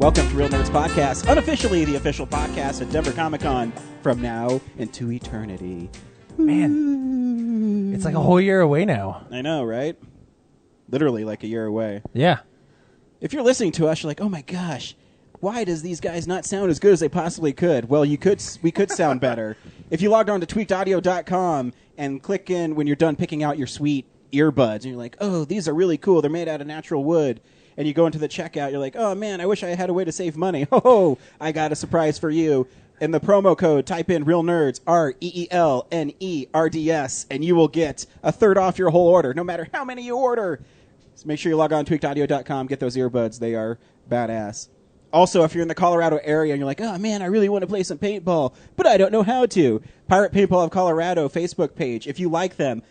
Welcome to Real Nerds Podcast, unofficially the official podcast at Denver Comic-Con from now into eternity. Man, it's like a whole year away now. I know, right? Literally like a year away. Yeah. If you're listening to us, you're like, oh my gosh, why does these guys not sound as good as they possibly could? Well, we could sound better. If you logged on to tweakedaudio.com and click in when you're done picking out your sweet earbuds, and you're like, oh, these are really cool. They're made out of natural wood. And you go into the checkout, you're like, oh, man, I wish I had a way to save money. Oh, I got a surprise for you. In the promo code, type in Real Nerds, REELNERDS, and you will get a third off your whole order, no matter how many you order. So make sure you log on to tweakedaudio.com, get those earbuds. They are badass. Also, if you're in the Colorado area and you're like, oh, man, I really want to play some paintball, but I don't know how to. Pirate Paintball of Colorado Facebook page. If you like them,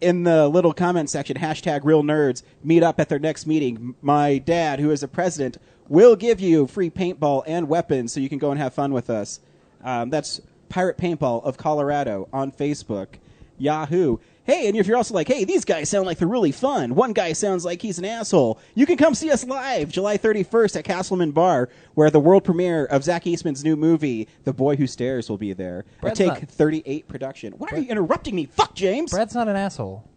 in the little comment section, hashtag Real Nerds, meet up at their next meeting. My dad, who is the president, will give you free paintball and weapons so you can go and have fun with us. That's Pirate Paintball of Colorado on Facebook. Yahoo. Hey, and if you're also like, hey, these guys sound like they're really fun. One guy sounds like he's an asshole. You can come see us live July 31st at Castleman Bar, where the world premiere of Zach Eastman's new movie, The Boy Who Stares, will be there. A Take 38 production. Why are you interrupting me? Fuck, James! Brad's not an asshole.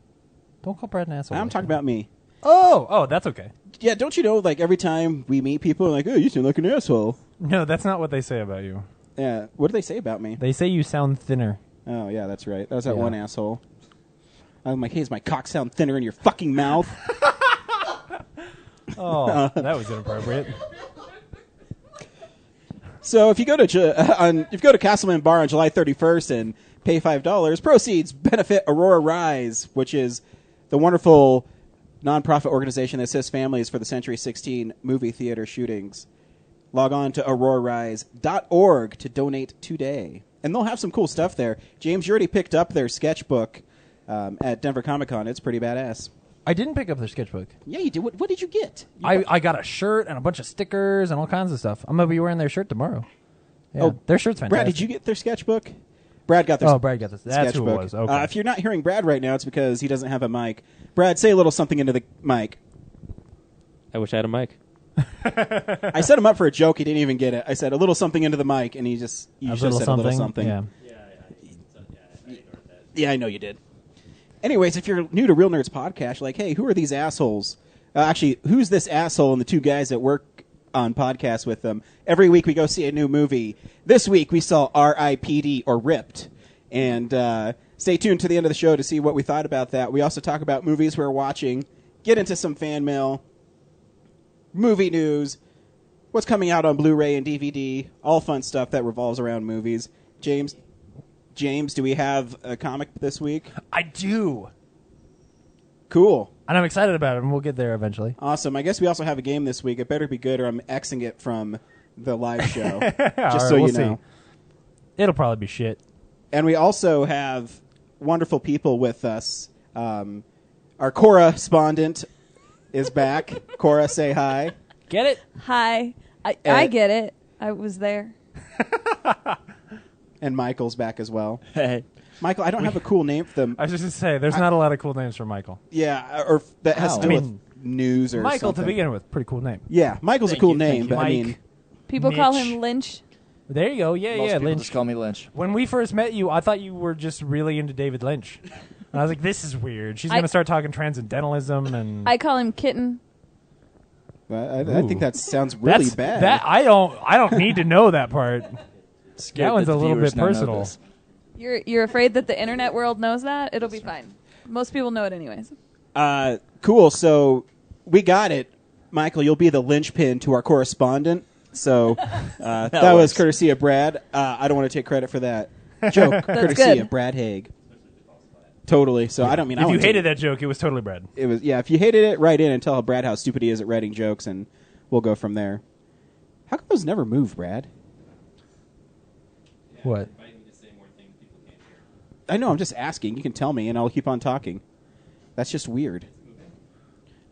Don't call Brad an asshole. I'm talking about me. Oh, that's okay. Yeah, don't you know, like, every time we meet people, like, oh, you sound like an asshole. No, that's not what they say about you. Yeah, what do they say about me? They say you sound thinner. Oh, yeah, that's right. That was that one asshole. I'm like, hey, does my cock sound thinner in your fucking mouth? Oh, that was inappropriate. So if you go to Castleman Bar on July 31st and pay $5, proceeds benefit Aurora Rise, which is the wonderful nonprofit organization that assists families for the Century 16 movie theater shootings. Log on to aurorarise.org to donate today. And they'll have some cool stuff there. James, you already picked up their sketchbook at Denver Comic-Con. It's pretty badass. I didn't pick up their sketchbook. Yeah, you did. What did you get? I got a shirt and a bunch of stickers and all kinds of stuff. I'm going to be wearing their shirt tomorrow. Yeah, their shirt's fantastic. Brad, did you get their sketchbook? Brad got their sketchbook. Oh, Brad got this. That's sketchbook. Who it was. Okay. If you're not hearing Brad right now, it's because he doesn't have a mic. Brad, say a little something into the mic. I wish I had a mic. I set him up for a joke. He didn't even get it. I said a little something into the mic, and you just said a little something. Yeah, I know you did. Anyways, if you're new to Real Nerds Podcast, you're like, hey, who are these assholes? Actually, who's this asshole and the two guys that work on podcasts with them? Every week we go see a new movie. This week we saw R.I.P.D.O.A. or R.I.P.D.O.A. And stay tuned to the end of the show to see what we thought about that. We also talk about movies we're watching, get into some fan mail, movie news, what's coming out on Blu-ray and DVD, all fun stuff that revolves around movies. James, do we have a comic this week? I do. Cool. And I'm excited about it, and we'll get there eventually. Awesome. I guess we also have a game this week. It better be good, or I'm Xing it from the live show. Just so you know. It'll probably be shit. And we also have wonderful people with us. Our correspondent is back. Cora, say hi. Get it? Hi. I get it. I was there. And Michael's back as well. Hey. Michael, I don't have a cool name for them. I was just going to say, there's not a lot of cool names for Michael. Yeah, or that has to do with news or Michael, something. to begin with, pretty cool name. Yeah, Michael's a cool name, but Mike, I mean... People Mitch. call him Lynch. There you go. Yeah, Most people Lynch. just call me Lynch. When we first met you, I thought you were just really into David Lynch. And I was like, this is weird. She's going to start talking transcendentalism and... I call him Kitten. I think that sounds really bad. I don't need to know that part. That one's a little bit personal. You're afraid that the internet world knows that? It'll be fine. Most people know it anyways. Cool. So we got it. Michael, you'll be the linchpin to our correspondent. So that was courtesy of Brad. I don't want to take credit for that joke. Courtesy of Brad Haig. Totally. So I don't mean. If you hated that joke, it was totally Brad. It was. Yeah. If you hated it, write in and tell Brad how stupid he is at writing jokes, and we'll go from there. How come those never move, Brad? What? I know. I'm just asking. You can tell me, and I'll keep on talking. That's just weird.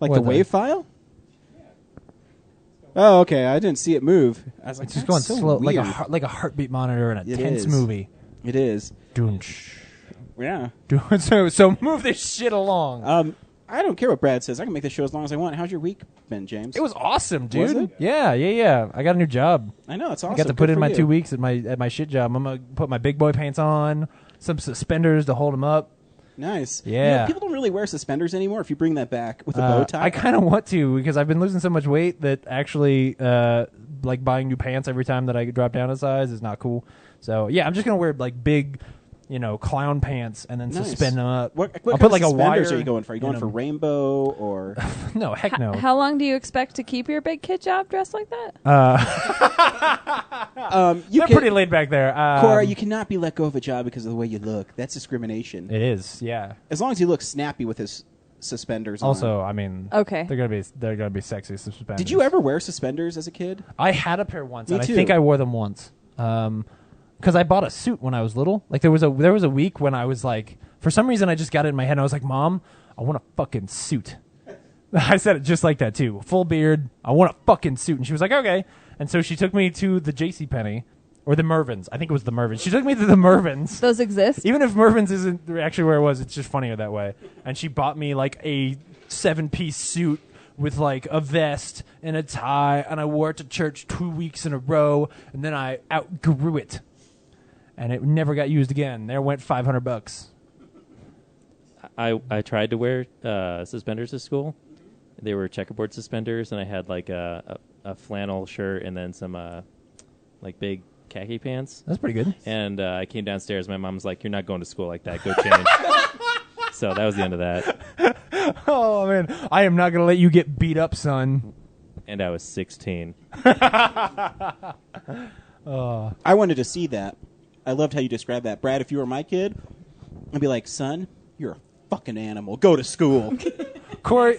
Like the WAV file? Oh, okay. I didn't see it move. I was like, it's just going so slow, weird. like a heartbeat monitor in a tense movie. It is. Doonch. Yeah. So move this shit along. I don't care what Brad says. I can make this show as long as I want. How's your week been, James? It was awesome, dude. Was it? Yeah. I got a new job. I know, it's awesome. I got to Good put in for my you. 2 weeks at my shit job. I'm gonna put my big boy pants on, some suspenders to hold them up. Nice. Yeah. People don't really wear suspenders anymore if you bring that back with a bow tie. I kind of want to because I've been losing so much weight that actually, like buying new pants every time that I drop down a size is not cool. So yeah, I'm just gonna wear like big, clown pants and then Nice. suspend them up. What I'll kind put of like a wire. suspenders are you going for? Are you going for rainbow or? No, heck no. How long do you expect to keep your big kid job dressed like that? They're pretty laid back there. Cora, you cannot be let go of a job because of the way you look. That's discrimination. It is, yeah. As long as he looks snappy with his suspenders on. Also, I mean, Okay. they're gonna be sexy suspenders. Did you ever wear suspenders as a kid? I had a pair once, Me and too. I think I wore them once. Because I bought a suit when I was little. Like there was a week when I was like, for some reason, I just got it in my head, and I was like, Mom, I want a fucking suit. I said it just like that too. Full beard. I want a fucking suit, and she was like, okay. And so she took me to the JCPenney. Or the Mervyn's. I think it was the Mervyn's. She took me to the Mervyn's. Those exist? Even if Mervyn's isn't actually where it was, it's just funnier that way. And she bought me like a 7-piece suit with like a vest and a tie, and I wore it to church 2 weeks in a row, and then I outgrew it. And it never got used again. There went $500. I tried to wear suspenders to school. They were checkerboard suspenders, and I had like a flannel shirt and then some like big khaki pants. That's pretty good. And I came downstairs. My mom's like, "You're not going to school like that. Go change." So that was the end of that. Oh, man. I am not going to let you get beat up, son. And I was 16. I wanted to see that. I loved how you described that. Brad, if you were my kid, I'd be like, son, you're a fucking animal. Go to school. Corey,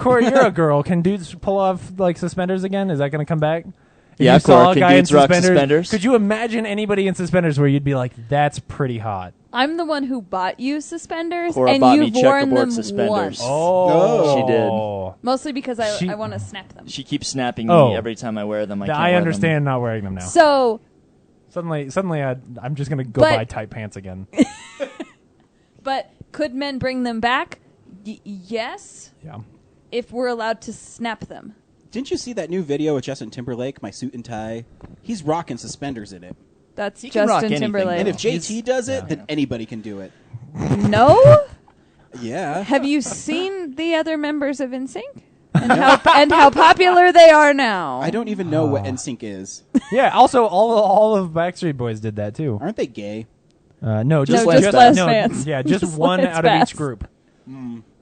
you're a girl. Can dudes pull off like suspenders again? Is that going to come back? If Yeah, you saw Cora, a can guy in dudes rock suspenders? Could you imagine anybody in suspenders where you'd be like, that's pretty hot? I'm the one who bought you suspenders, Cora and bought me you've worn checkerboard them suspenders. once. Oh. She did. Mostly because She- I want to snap them. She keeps snapping me Oh. every time I wear them. I can't I wear understand not wearing them now. So, Suddenly I'm just going to go But- buy tight pants again. but could men bring them back? Yes, Yeah. if we're allowed to snap them. Didn't you see that new video with Justin Timberlake, My Suit and Tie? He's rocking suspenders in it. That's He can rock Justin anything, Timberlake. And if He's- JT does it, then anybody can do it. No? Yeah. Have you seen the other members of NSYNC? And how popular they are now? I don't even know what NSYNC is. Yeah, also all of Backstreet Boys did that too. Aren't they gay? No, just Les Fans. no, Fans. Yeah, just Just one Les out of Fans. each group.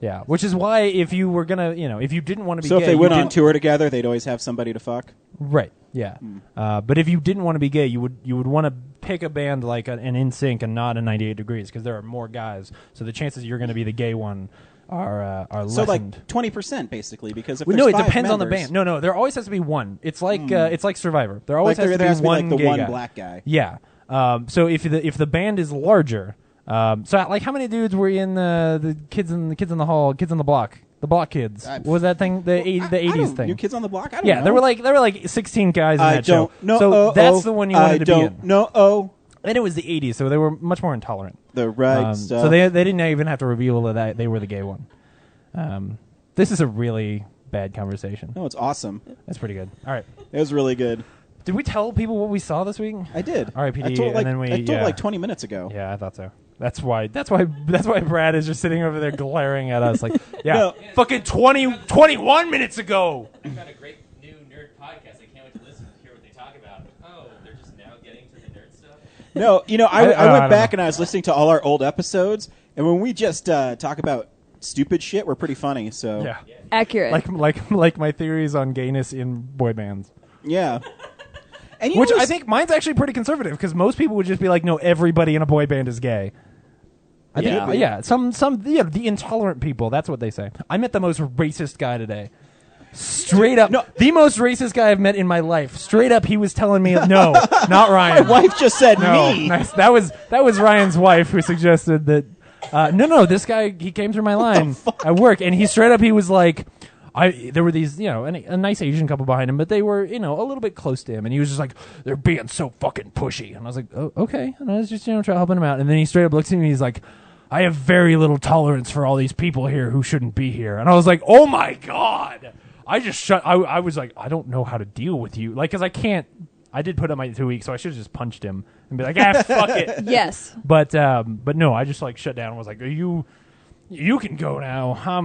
Yeah, which is why if you were gonna, if you didn't want to be So gay, if they you went on didn't- tour together, they'd always have somebody to fuck? right? Yeah, but if you didn't want to be gay, you would want to pick a band like an NSYNC and not a 98 Degrees because there are more guys. So the chances you're going to be the gay one are So lessened. like 20%, basically, because if Well, there's no, it five depends on the members- band. No, there always has to be one. It's like Survivor. There always Like has there to has be to be one like the gay one guy. black guy. Yeah. So if the band is larger, so like how many dudes were in the kids in the hall, kids on the block, the block kids? What was that thing? The 80s thing. New Kids on the Block? I don't Yeah, know. there were like 16 guys in I that show. don't know. So that's the one you wanted I to don't be in. know. And it was the 80s, so they were much more intolerant. The right stuff. So they didn't even have to reveal that they were the gay one. This is a really bad conversation. No, it's awesome. That's pretty good. All right. It was really good. Did we tell people what we saw this week? I did. R.I.P.D.O.A, I told, like, and then I told like 20 minutes ago. Yeah, I thought so. That's why Brad is just sitting over there glaring at us like, yeah, No. fucking 21 minutes ago. I've got a great new nerd podcast. I can't wait to listen to hear what they talk about. Oh, they're just now getting to the nerd stuff? No, I don't went back know. and I was listening to all our old episodes, and when we just talk about stupid shit, we're pretty funny. So Yeah. Accurate. Like my theories on gayness in boy bands. yeah. And you Which know, I think mine's actually pretty conservative because most people would just be like, no, everybody in a boy band is gay. I think, Yeah. some the intolerant people, that's what they say. I met the most racist guy today. Straight up. No. The most racist guy I've met in my life. Straight up, he was telling me, no, not Ryan. wife just said No, me. nice. That was Ryan's wife who suggested that. No, this guy, he came through my line at work, and he straight up, he was like, there were these, a nice Asian couple behind him, but they were, a little bit close to him, and he was just like, they're being so fucking pushy, and I was like, oh, okay, and I was just, trying helping him out, and then he straight up looks at me, and he's like, I have very little tolerance for all these people here who shouldn't be here. And I was like, oh my God. I just I was like, I don't know how to deal with you. Like, because I did put up my 2 weeks, so I should have just punched him and be like, fuck it. Yes. But no, I just like shut down and was like, you can go now.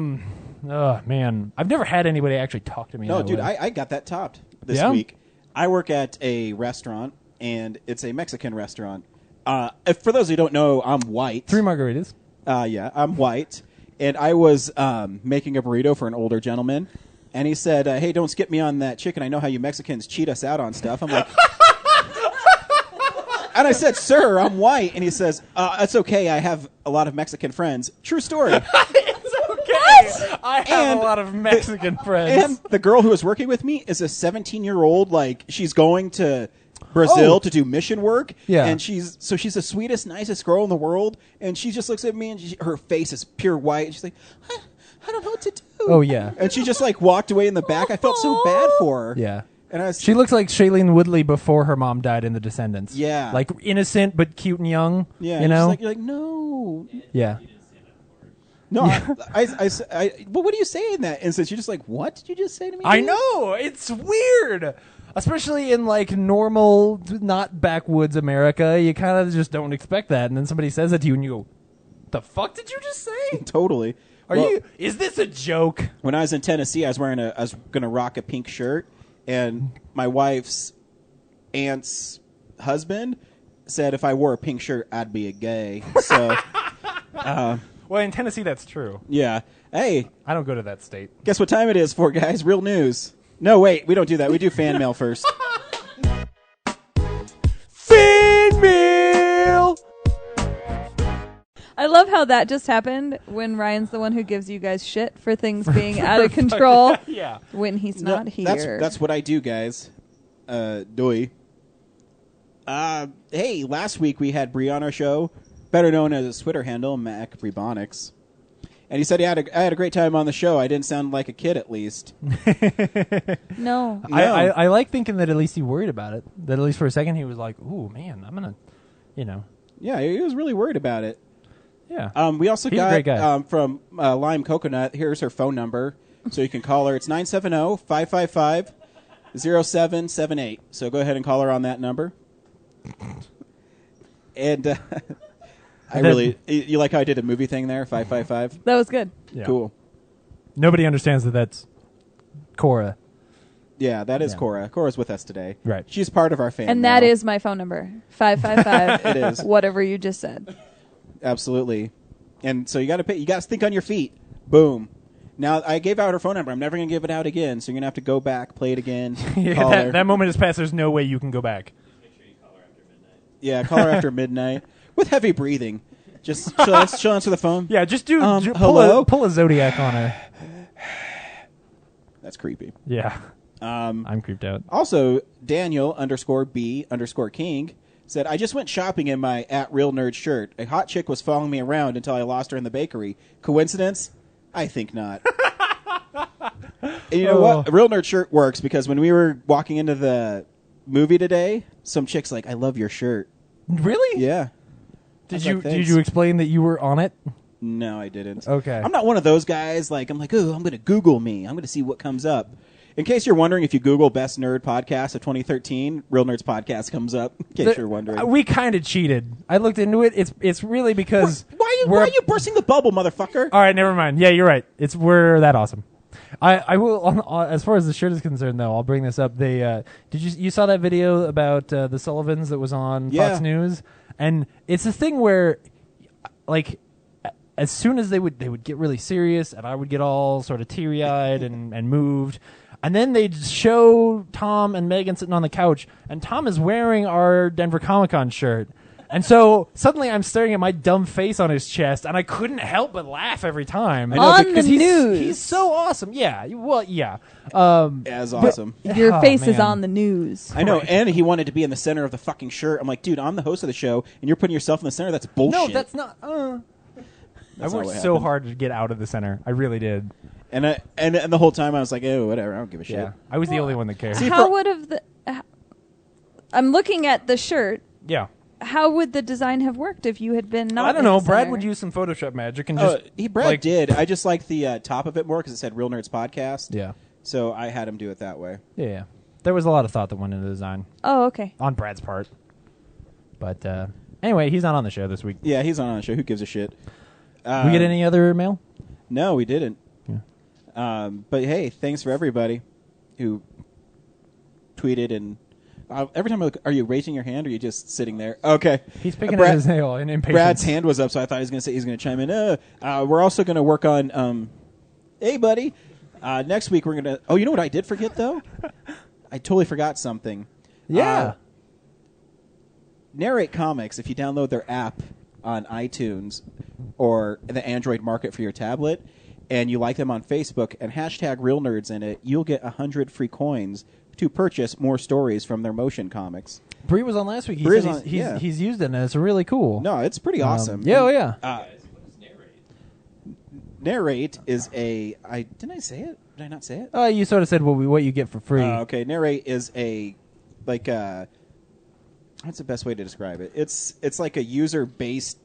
Man. I've never had anybody actually talk to me. No, that dude, way. I got that topped this Yeah? week. I work at a restaurant, and it's a Mexican restaurant. For those who don't know, I'm white. 3 margaritas. Yeah, I'm white. And I was making a burrito for an older gentleman, and he said, hey, don't skip me on that chicken. I know how you Mexicans cheat us out on stuff. I'm like... And I said, sir, I'm white. And he says, it's okay. I have a lot of Mexican friends. True story. It's okay. I have a lot of Mexican friends. And the girl who was working with me is a 17-year-old. Like, she's going to Brazil to do mission work. Yeah. And she's the sweetest, nicest girl in the world. And she just looks at me, and her face is pure white. And she's like, I don't know what to do. Oh, yeah. And she just, like, walked away in the back. I felt so bad for her. Yeah. And She looks like Shailene Woodley before her mom died in The Descendants. Yeah. Like innocent but cute and young. Yeah. You know? You're like, no. Yeah. No, Yeah. but what do you say in that instance? You're just like, what did you just say to me? I know. It's weird. Especially in like normal, not backwoods America. You kind of just don't expect that. And then somebody says it to you and you go, the fuck did you just say? Totally. Is this a joke? When I was in Tennessee, I was going to rock a pink shirt. And my wife's aunt's husband said if I wore a pink shirt, I'd be a gay. So, Well, in Tennessee, that's true. yeah. Hey, I don't go to that state. guess what time it is for, guys? Real news. No, wait, we don't do that. We do fan mail first. Fan mail! I love how that just happened when Ryan's the one who gives you guys shit for things being out of control Yeah. when he's No, not here. That's what I do, guys. Doi. Hey, last week we had Bree on our show, better known as his Twitter handle, Mac Brebonics. And he said I had a great time on the show. I didn't sound like a kid, at least. No. I like thinking that at least he worried about it. That at least for a second he was like, ooh, man, I'm going to, Yeah, he was really worried about it. Yeah. We also He's a great guy. got from Lime Coconut. Here's her phone number, so you can call her. It's 970-555-0778. So go ahead and call her on that number. And you like how I did a movie thing there, 555? That was good. Yeah. Cool. Nobody understands that that's Cora. Yeah, that is Yeah. Cora. Cora's with us today. Right. She's part of our family. And that is my phone number. 555. It is. Whatever you just said. Absolutely. And so you got to think on your feet. Boom. Now, I gave out her phone number. I'm never going to give it out again, so you're going to have to go back, play it again, call her. That moment has passed. There's no way you can go back. Yeah, call her after midnight with heavy breathing. Just she'll answer the phone. Yeah, just hello? pull a Zodiac on her. That's creepy. Yeah. I'm creeped out. Also, Daniel _B_King said, I just went shopping in my @RealNerd shirt. A hot chick was following me around until I lost her in the bakery. Coincidence? I think not. And you know what? A Real Nerd shirt works because when we were walking into the movie today, some chick's like, I love your shirt. Really? Yeah. Did I was like, did "Thanks." you explain that you were on it? No, I didn't. Okay. I'm not one of those guys. Like, I'm like, oh, I'm going to Google me. I'm going to see what comes up. In case you're wondering, if you Google Best Nerd Podcast of 2013, Real Nerds Podcast comes up, in case you're wondering. We kind of cheated. I looked into it. It's really because... Why are you bursting the bubble, motherfucker? All right, never mind. Yeah, you're right. We're that awesome. I will, as far as the shirt is concerned, though, I'll bring this up. They you saw that video about the Sullivans that was on Fox News? And it's a thing where, like, as soon as they would get really serious, and I would get all sort of teary-eyed and moved, and then they'd show Tom and Megan sitting on the couch, and Tom is wearing our Denver Comic-Con shirt. And so suddenly I'm staring at my dumb face on his chest, and I couldn't help but laugh every time. On the news. He's so awesome. Yeah. Well, yeah. As awesome. Your face is man. on the news. I know, and he wanted to be in the center of the fucking shirt. I'm like, dude, I'm the host of the show, and you're putting yourself in the center? That's bullshit. No, that's not. I That's not worked what so happened. hard to get out of the center. I really did. And the whole time I was like, oh, whatever, I don't give a shit. Yeah. I was the only one that cared. See, How would have the... I'm looking at the shirt. Yeah. how would the design have worked if you had been not? I don't in know. the Brad center? would use some Photoshop magic and just Brad like, did. I just liked the top of it more because it said Real Nerds Podcast. Yeah. So I had him do it that way. Yeah. There was a lot of thought that went into the design Oh, okay. on Brad's part. But anyway, he's not on the show this week. Yeah, he's on the show. Who gives a shit? We get any other mail? No, we didn't. Yeah. But hey, thanks for everybody who tweeted and every time I look, are you raising your hand or are you just sitting there? Okay. He's picking at his nail in impatience. Brad's hand was up, so I thought he was going to say he's going to chime in. We're also going to work on, hey, buddy. Next week we're going to, you know what I did forget, though? I totally forgot something. Yeah. Narrate Comics, if you download their app on iTunes or the Android market for your tablet, and you like them on Facebook and hashtag Real Nerds in it, you'll get 100 free coins to purchase more stories from their motion comics. Bree was on last week. He Bree's said on- he's used it, and it's really cool. No, it's pretty awesome. Yeah, oh, yeah. Narrate is didn't I say it? Did I not say it? You sort of said what you get for free. Okay, Narrate is what's the best way to describe it? It's like a user-based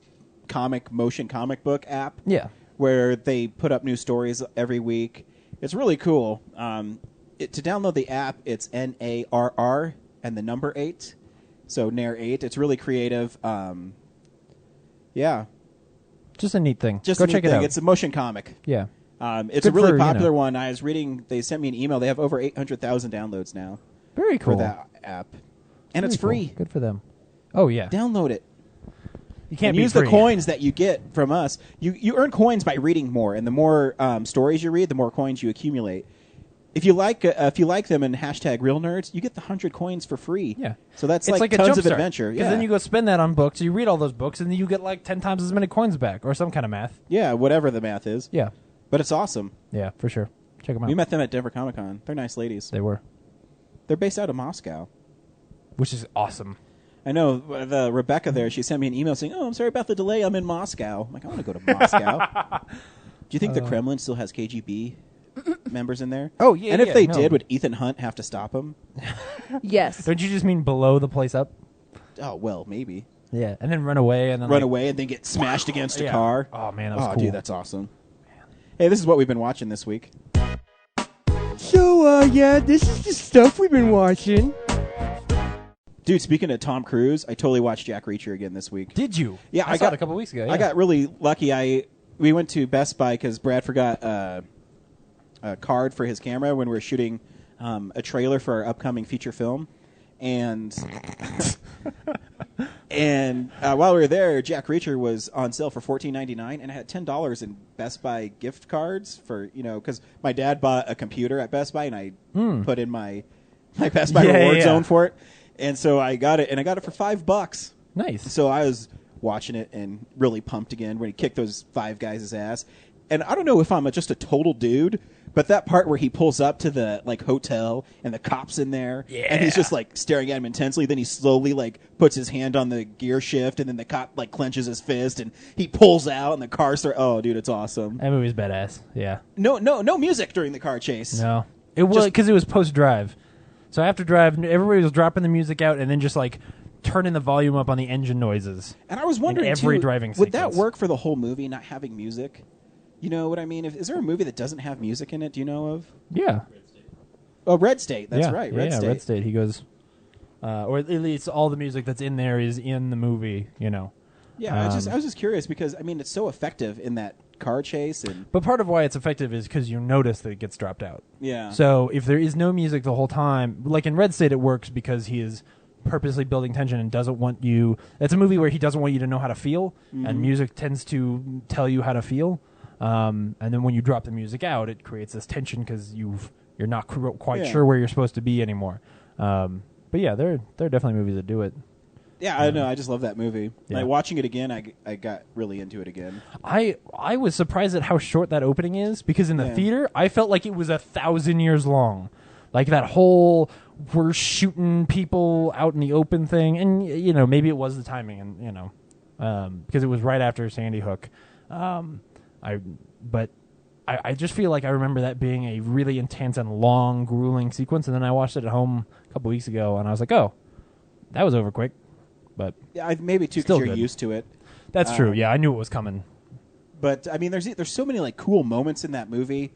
motion comic book app. Yeah. Where they put up new stories every week. It's really cool. To download the app, it's NARR and the number 8. So Narrate. It's really creative. Yeah. Just a neat thing. Just Go a neat check it thing. out. It's a motion comic. Yeah. It's Good a really for, popular one. I was reading. They sent me an email. They have over 800,000 downloads now Very cool. for that app, and Very it's free. cool. Good for them. Oh yeah. Download it. You can't And be use free. the coins that you get from us. You earn coins by reading more, and the more stories you read, the more coins you accumulate. If you like them and hashtag Real Nerds, you get the 100 coins for free. Yeah. So that's it's like a tons of jumpstart. adventure. Because Yeah. then you go spend that on books. You read all those books, and then you get like 10 times as many coins back, or some kind of math. Yeah, whatever the math is. Yeah. But it's awesome. Yeah, for sure. Check them out. We met them at Denver Comic Con. They're nice ladies. They were, They're based out of Moscow. which is awesome. I know the Rebecca there. She sent me an email saying, "Oh, I'm sorry about the delay. I'm in Moscow." I'm like, I want to go to Moscow. Do you think the Kremlin still has KGB members in there? Oh, yeah, And if yeah, they no. did, would Ethan Hunt have to stop him? Yes. Don't you just mean blow the place up? Oh well, maybe Yeah, and then run away, and then run away and then get smashed against a Yeah. car. Oh man, that was cool. Dude, that's awesome. Hey, this is what we've been watching this week. So, this is the stuff we've been watching. Dude, speaking of Tom Cruise, I totally watched Jack Reacher again this week. Did you? Yeah, I saw it a couple weeks ago. Yeah. I got really lucky. We went to Best Buy because Brad forgot a card for his camera when we were shooting a trailer for our upcoming feature film, and while we were there, Jack Reacher was on sale for $14.99, and I had $10 in Best Buy gift cards for because my dad bought a computer at Best Buy, and I put in my Best Buy reward zone for it, and so I got it, and I got it for $5. Nice. So I was watching it and really pumped again when he kicked those 5 guys' ass. And I don't know if I'm just a total dude, but that part where he pulls up to the hotel and the cop's in there, and he's just staring at him intensely. Then he slowly puts his hand on the gear shift, and then the cop clenches his fist, and he pulls out, and the car starts. Oh, dude, it's awesome. That movie's badass. Yeah. No music during the car chase. No, it was because it was post drive. So after drive, everybody was dropping the music out and then just turning the volume up on the engine noises. And I was wondering every too, driving would that sequence. work for the whole movie, not having music? You know what I mean? Is there a movie that doesn't have music in it? Do you know of? Yeah. Oh, Red State. That's yeah. right. Yeah, Red State. Red State. He goes, or at least all the music that's in there is in the movie. Yeah. I was just curious because it's so effective in that car chase and But part of why it's effective is because you notice that it gets dropped out. yeah. So if there is no music the whole time, like in Red State, it works because he is purposely building tension and doesn't want you. It's a movie where he doesn't want you to know how to feel, and music tends to tell you how to feel. And then when you drop the music out, it creates this tension because you're not quite sure where you're supposed to be anymore. But yeah, there are definitely movies that do it. Yeah, I know. I just love that movie. Yeah. Watching it again, I got really into it again. I was surprised at how short that opening is because in the Yeah. theater, I felt like it was 1,000 years long. Like that whole we're shooting people out in the open thing, and maybe it was the timing, and because it was right after Sandy Hook. I just feel like I remember that being a really intense and long, grueling sequence, and then I watched it at home a couple weeks ago, and I was like, oh, that was over quick. but Yeah, maybe too Still because you're good. used to it. that's true. Yeah, I knew it was coming. But I mean, there's so many like cool moments in that movie.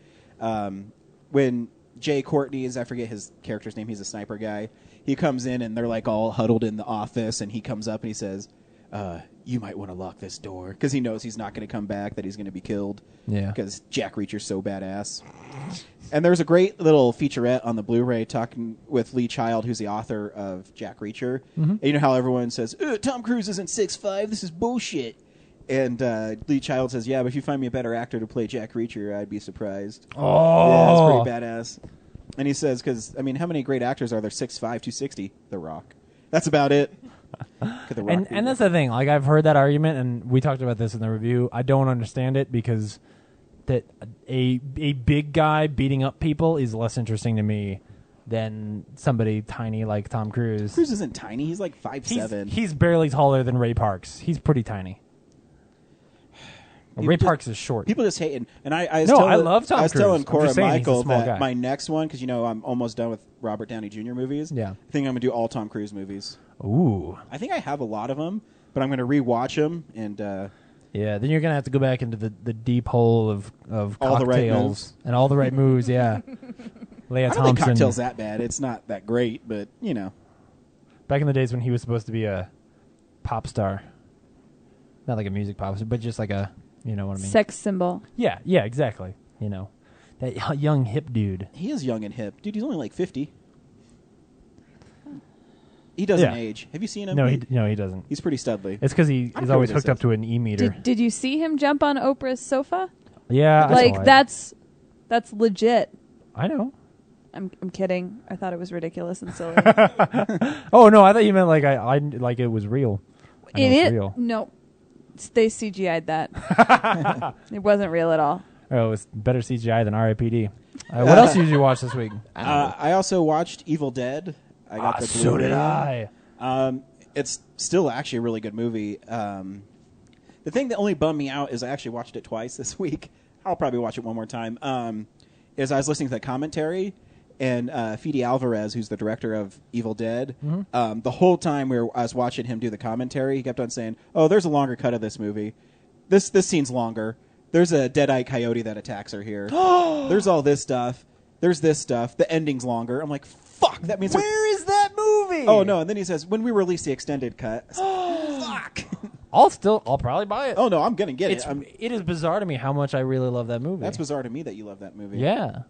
When Jay Courtney I forget his character's name. He's a sniper guy. He comes in and they're like all huddled in the office, and he comes up and he says, "You might want to lock this door," because he knows he's not going to come back. That he's going to be killed. Yeah. Because Jack Reacher's so badass. And there's a great little featurette on the Blu-ray talking with Lee Child, who's the author of Jack Reacher. And you know how everyone says, Tom Cruise isn't 6'5", this is bullshit. And Lee Child says, yeah, but if you find me a better actor to play Jack Reacher, I'd be surprised. Oh, Yeah, it's pretty badass. And he says, because, I mean, how many great actors are there? 6'5", 260? The Rock. That's about it. Could The Rock be and that's the thing. Like, I've heard that argument, and we talked about this in the review. I don't understand it because that a big guy beating up people is less interesting to me than somebody tiny like Tom Cruise. Cruise isn't tiny. He's like 5'7". He's barely taller than Ray Parks. He's pretty tiny. Ray Parks is short. People just hate it. And I love Tom I was Cruise. telling I'm Cora just saying he's a Michael small that guy. my next one, because, you know, I'm almost done with Robert Downey Jr. movies. Yeah. I think I'm going to do all Tom Cruise movies. Ooh. I think I have a lot of them, but I'm going to rewatch them. And Yeah, then you're going to have to go back into the deep hole of All the right cocktails moves. and all the right moves, yeah. Leah I don't think Thompson. Cocktail's that bad. It's not that great, but, you know. Back in the days when he was supposed to be a pop star. Not like a music pop star, but just like a, you know what I mean? Sex symbol. Yeah, exactly. You know, that young hip dude. He is young and hip. Dude, he's only like 50. He doesn't Yeah. age. Have you seen him? No, he doesn't. He's pretty studly. It's because he's forget always what it hooked up says. to an e-meter. Did you see him jump on Oprah's sofa? Yeah, I Like saw it. that's legit. I know. I'm kidding. I thought it was ridiculous and silly. Oh no, I thought you meant like I like it was real. I know it's real. No, they CGI'd that. It wasn't real at all. Oh, it's better CGI than R.I.P.D. What else did you watch this week? I also watched Evil Dead. I got the So Blu-ray. did I. It's still actually a really good movie. The thing that only bummed me out is I actually watched it twice this week. I'll probably watch it one more time. Is I was listening to the commentary, and Fede Alvarez, who's the director of Evil Dead, the whole time I was watching him do the commentary, he kept on saying, "Oh, there's a longer cut of this movie. This scene's longer. There's a dead-eyed coyote that attacks her here. There's all this stuff. There's this stuff. The ending's longer." I'm like, fuck, that means... Where is that movie? Oh, no, and then he says, when we release the extended cut... Fuck! I'll probably buy it. Oh, no, I'm going to get it. It is bizarre to me how much I really love that movie. That's bizarre to me that you love that movie. Yeah.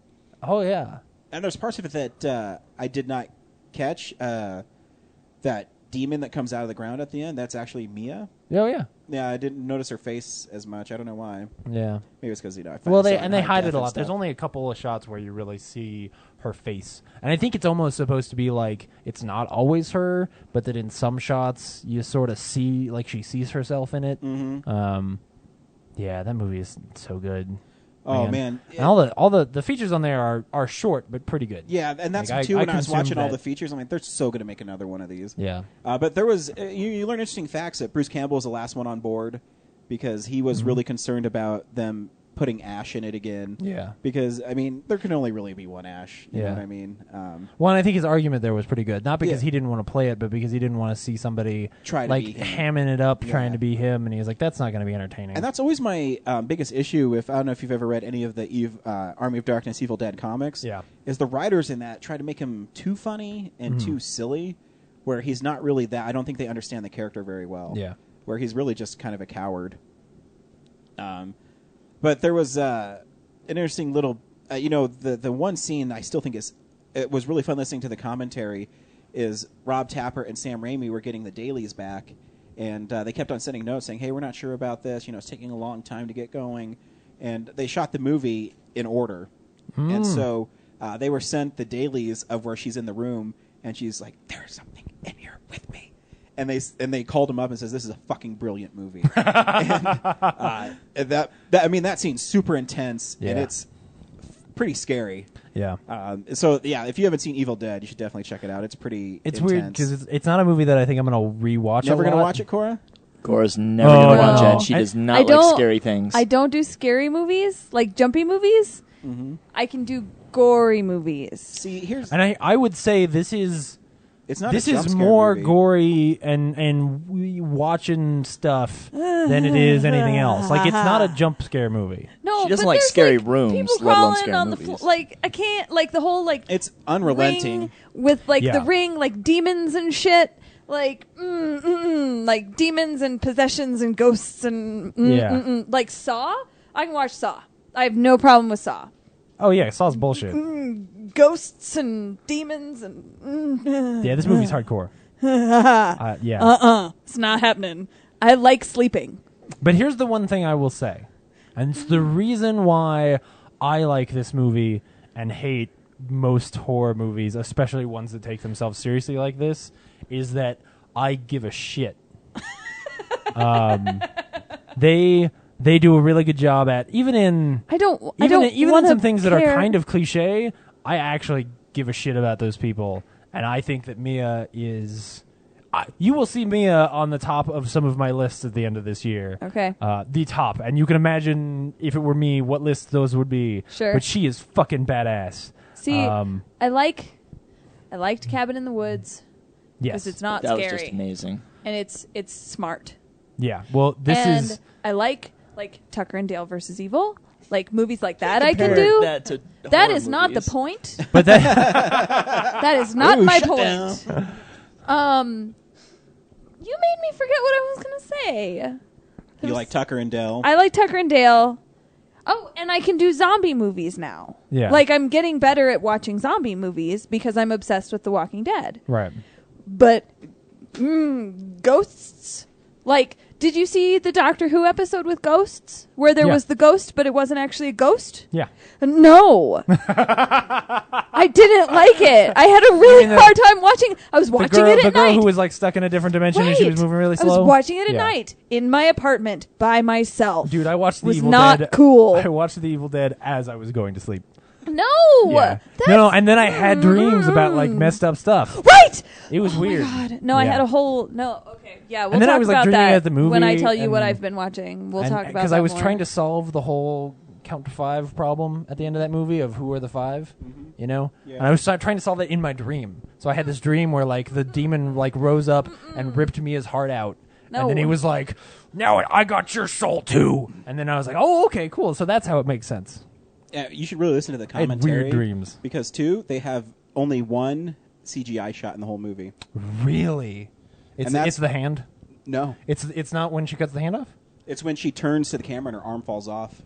Oh, yeah. And there's parts of it that I did not catch. That demon that comes out of the ground at the end, that's actually Mia. Oh, yeah. Yeah, I didn't notice her face as much. I don't know why. Yeah. Maybe it's because, I find Well, it so they hide it a high-def and lot. There's stuff. only a couple of shots where you really see her face, and I think it's almost supposed to be like it's not always her, but that in some shots you sort of see like she sees herself in it. Mm-hmm. Yeah, that movie is so good. Oh, man. And all the features on there are short but pretty good. Yeah, and that's Like, too. I When I was consumed watching all that. the features, I'm like, they're so going to make another one of these. Yeah. But there was you learn interesting facts that Bruce Campbell was the last one on board because he was really concerned about them putting Ash in it again. Yeah. Because I mean, there can only really be one Ash. You know Yeah. what I mean? Well, and I think his argument there was pretty good. Not because Yeah. he didn't want to play it, but because he didn't want to see somebody Try to like be him. hamming it up, Yeah. trying to be him, and he was like, "That's not going to be entertaining." And that's always my biggest issue. If I don't know if you've ever read any of the Army of Darkness, Evil Dead comics. Yeah. Is the writers in that try to make him too funny and too silly, where he's not really that. I don't think they understand the character very well. Yeah. Where he's really just kind of a coward. But there was an interesting little, the one scene I still think it was really fun listening to the commentary is Rob Tapert and Sam Raimi were getting the dailies back, and they kept on sending notes saying, "Hey, we're not sure about this. It's taking a long time to get going," and they shot the movie in order, and so they were sent the dailies of where she's in the room, and she's like, "There's something in here with me." And they called him up and says, "This is a fucking brilliant movie." and that scene's super intense, and Yeah. it's pretty scary. yeah. So yeah, if you haven't seen Evil Dead, you should definitely check it out. It's pretty. It's intense. weird because it's not a movie that I think I'm going to rewatch. Never going gonna to watch it, Cora. Cora's never Oh, going to watch no. it. She does I not like don't- scary things. I don't do scary movies, like jumpy movies. Mm-hmm. I can do gory movies. See, here's And I would say this is It's not. This a jump is scare more movie. gory and watching stuff than it is anything else. Like, it's not a jump scare movie. No, She doesn't but like there's, scary like, rooms, People let alone crawling scary on movies. the like I can't like the whole like It's unrelenting. ring with like Yeah. the ring like demons and shit. Like like demons and possessions and ghosts and like Saw. I can watch Saw. I have no problem with Saw. Oh, yeah, Saw's bullshit. Ghosts and demons and Yeah, this movie's hardcore. Yeah. It's not happening. I like sleeping. But here's the one thing I will say, and it's the reason why I like this movie and hate most horror movies, especially ones that take themselves seriously like this, is that I give a shit. They do a really good job at even in some things that are kind of cliche. I actually give a shit about those people, and I think that Mia is. You will see Mia on the top of some of my lists at the end of this year. Okay. The top, and you can imagine if it were me, what list those would be. Sure. But she is fucking badass. See, I liked Cabin in the Woods because Yes. it's not That was scary just amazing. and it's smart. Yeah. Well, this and is. I like Tucker and Dale versus Evil, like movies like that. I Compare can do. that to That horror is not the movies. point. But that. That is not Ooh, my shut point. You made me forget what I was gonna say. You like Tucker and Dale? I like Tucker and Dale. Oh, and I can do zombie movies now. Yeah. Like, I'm getting better at watching zombie movies because I'm obsessed with The Walking Dead. Right. But, ghosts? Like, did you see the Doctor Who episode with ghosts? Where there Yeah. was the ghost, but it wasn't actually a ghost? Yeah. No. I didn't like it. I had a really mean hard time watching. I was watching it The at girl night. who was like stuck in a different dimension and she was Right. moving really I slow. was watching it at Yeah. night in my apartment by myself. Dude, I watched The was Evil not Dead. cool. I watched The Evil Dead as I was going to sleep. No. Yeah. No, and then I had dreams about like messed up stuff. Right. It was weird. God. No, I Yeah. had a whole Okay. Yeah, we'll And then talk I was, like, about dreaming that at the movie when I tell you what and- I've been watching. We'll And- talk about that because I was more. trying to solve the whole count to 5 problem at the end of that movie of who are the 5, you know? Yeah. And I was trying to solve that in my dream. So I had this dream where like the demon like rose up and ripped Mia's heart out. No. And then he was like, "Now I got your soul too." And then I was like, "Oh, okay, cool." So that's how it makes sense. Yeah, you should really listen to the I had commentary. weird dreams. Because, two, they have only one CGI shot in the whole movie. Really? And that's- It's the hand? No. It's not when she cuts the hand off? It's when she turns to the camera and her arm falls off.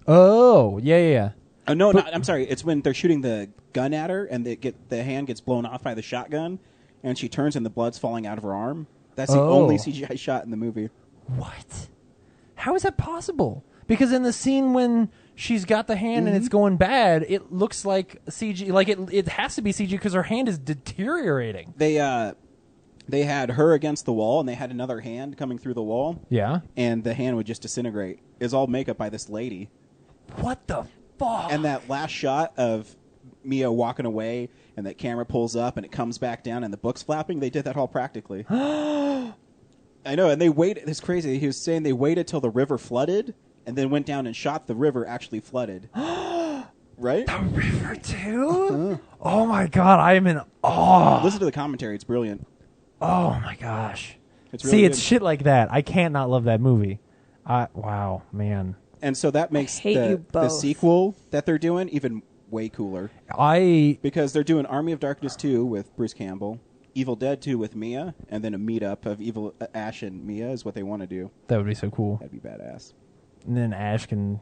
Oh, yeah. Oh, no, I'm sorry. It's when they're shooting the gun at her and the hand gets blown off by the shotgun and she turns and the blood's falling out of her arm. That's the only CGI shot in the movie. What? How is that possible? Because in the scene when she's got the hand and it's going bad, it looks like CG. Like it has to be CG because her hand is deteriorating. They had her against the wall and they had another hand coming through the wall. Yeah. And the hand would just disintegrate. It's all makeup by this lady. What the fuck? And that last shot of Mia walking away and that camera pulls up and it comes back down and the book's flapping, they did that all practically. I know, and they waited. It's crazy. He was saying they waited till the river flooded and then went down and shot the river actually flooded. Right? The river too? Oh my god, I am in awe. Listen to the commentary. It's brilliant. Oh my gosh. It's really See, it's good. shit like that. I can't not love that movie. Wow, man. And so that makes hate you the both. sequel that they're doing even way cooler. I Because they're doing Army of Darkness 2 with Bruce Campbell, Evil Dead 2 with Mia, and then a meetup of Evil Ash and Mia is what they want to do. that would be so cool. That'd be badass. And then Ash can,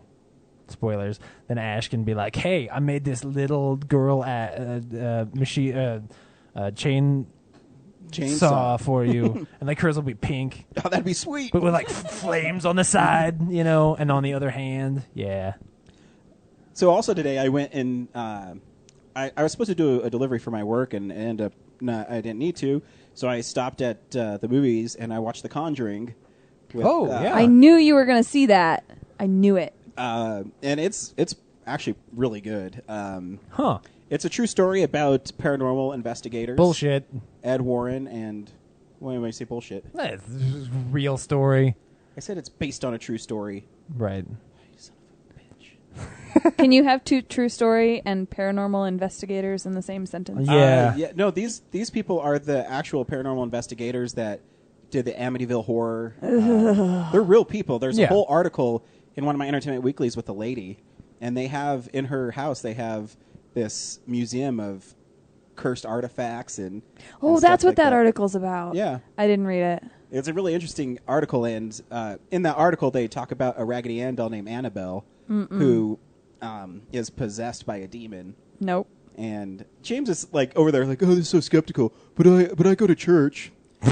spoilers. Then Ash can be like, "Hey, I made this little girl machine chain saw for you," and like hers will be pink, Oh, that'd be sweet. but with like flames on the side, you know. And on the other hand, yeah. So also today I went and I was supposed to do a delivery for my work and ended up I didn't need to. So I stopped at the movies and I watched The Conjuring. With, Oh, yeah. I knew you were going to see that. I knew it. And it's actually really good. Huh? It's a true story about paranormal investigators. Bullshit. Ed Warren and when I say bullshit, That's a real story, I said it's based on a true story. right? You son of a bitch. Can you have true story and paranormal investigators in the same sentence? Yeah. No, these people are the actual paranormal investigators that did the Amityville horror. They're real people. There's a whole article in one of my Entertainment Weeklies with a lady, and they have in her house this museum of cursed artifacts and that's stuff what like that article's about. Yeah. I didn't read it. It's a really interesting article, and in that article they talk about a Raggedy Ann doll named Annabelle who is possessed by a demon. Nope. And James is like over there like, oh, this is so skeptical, but I go to church. You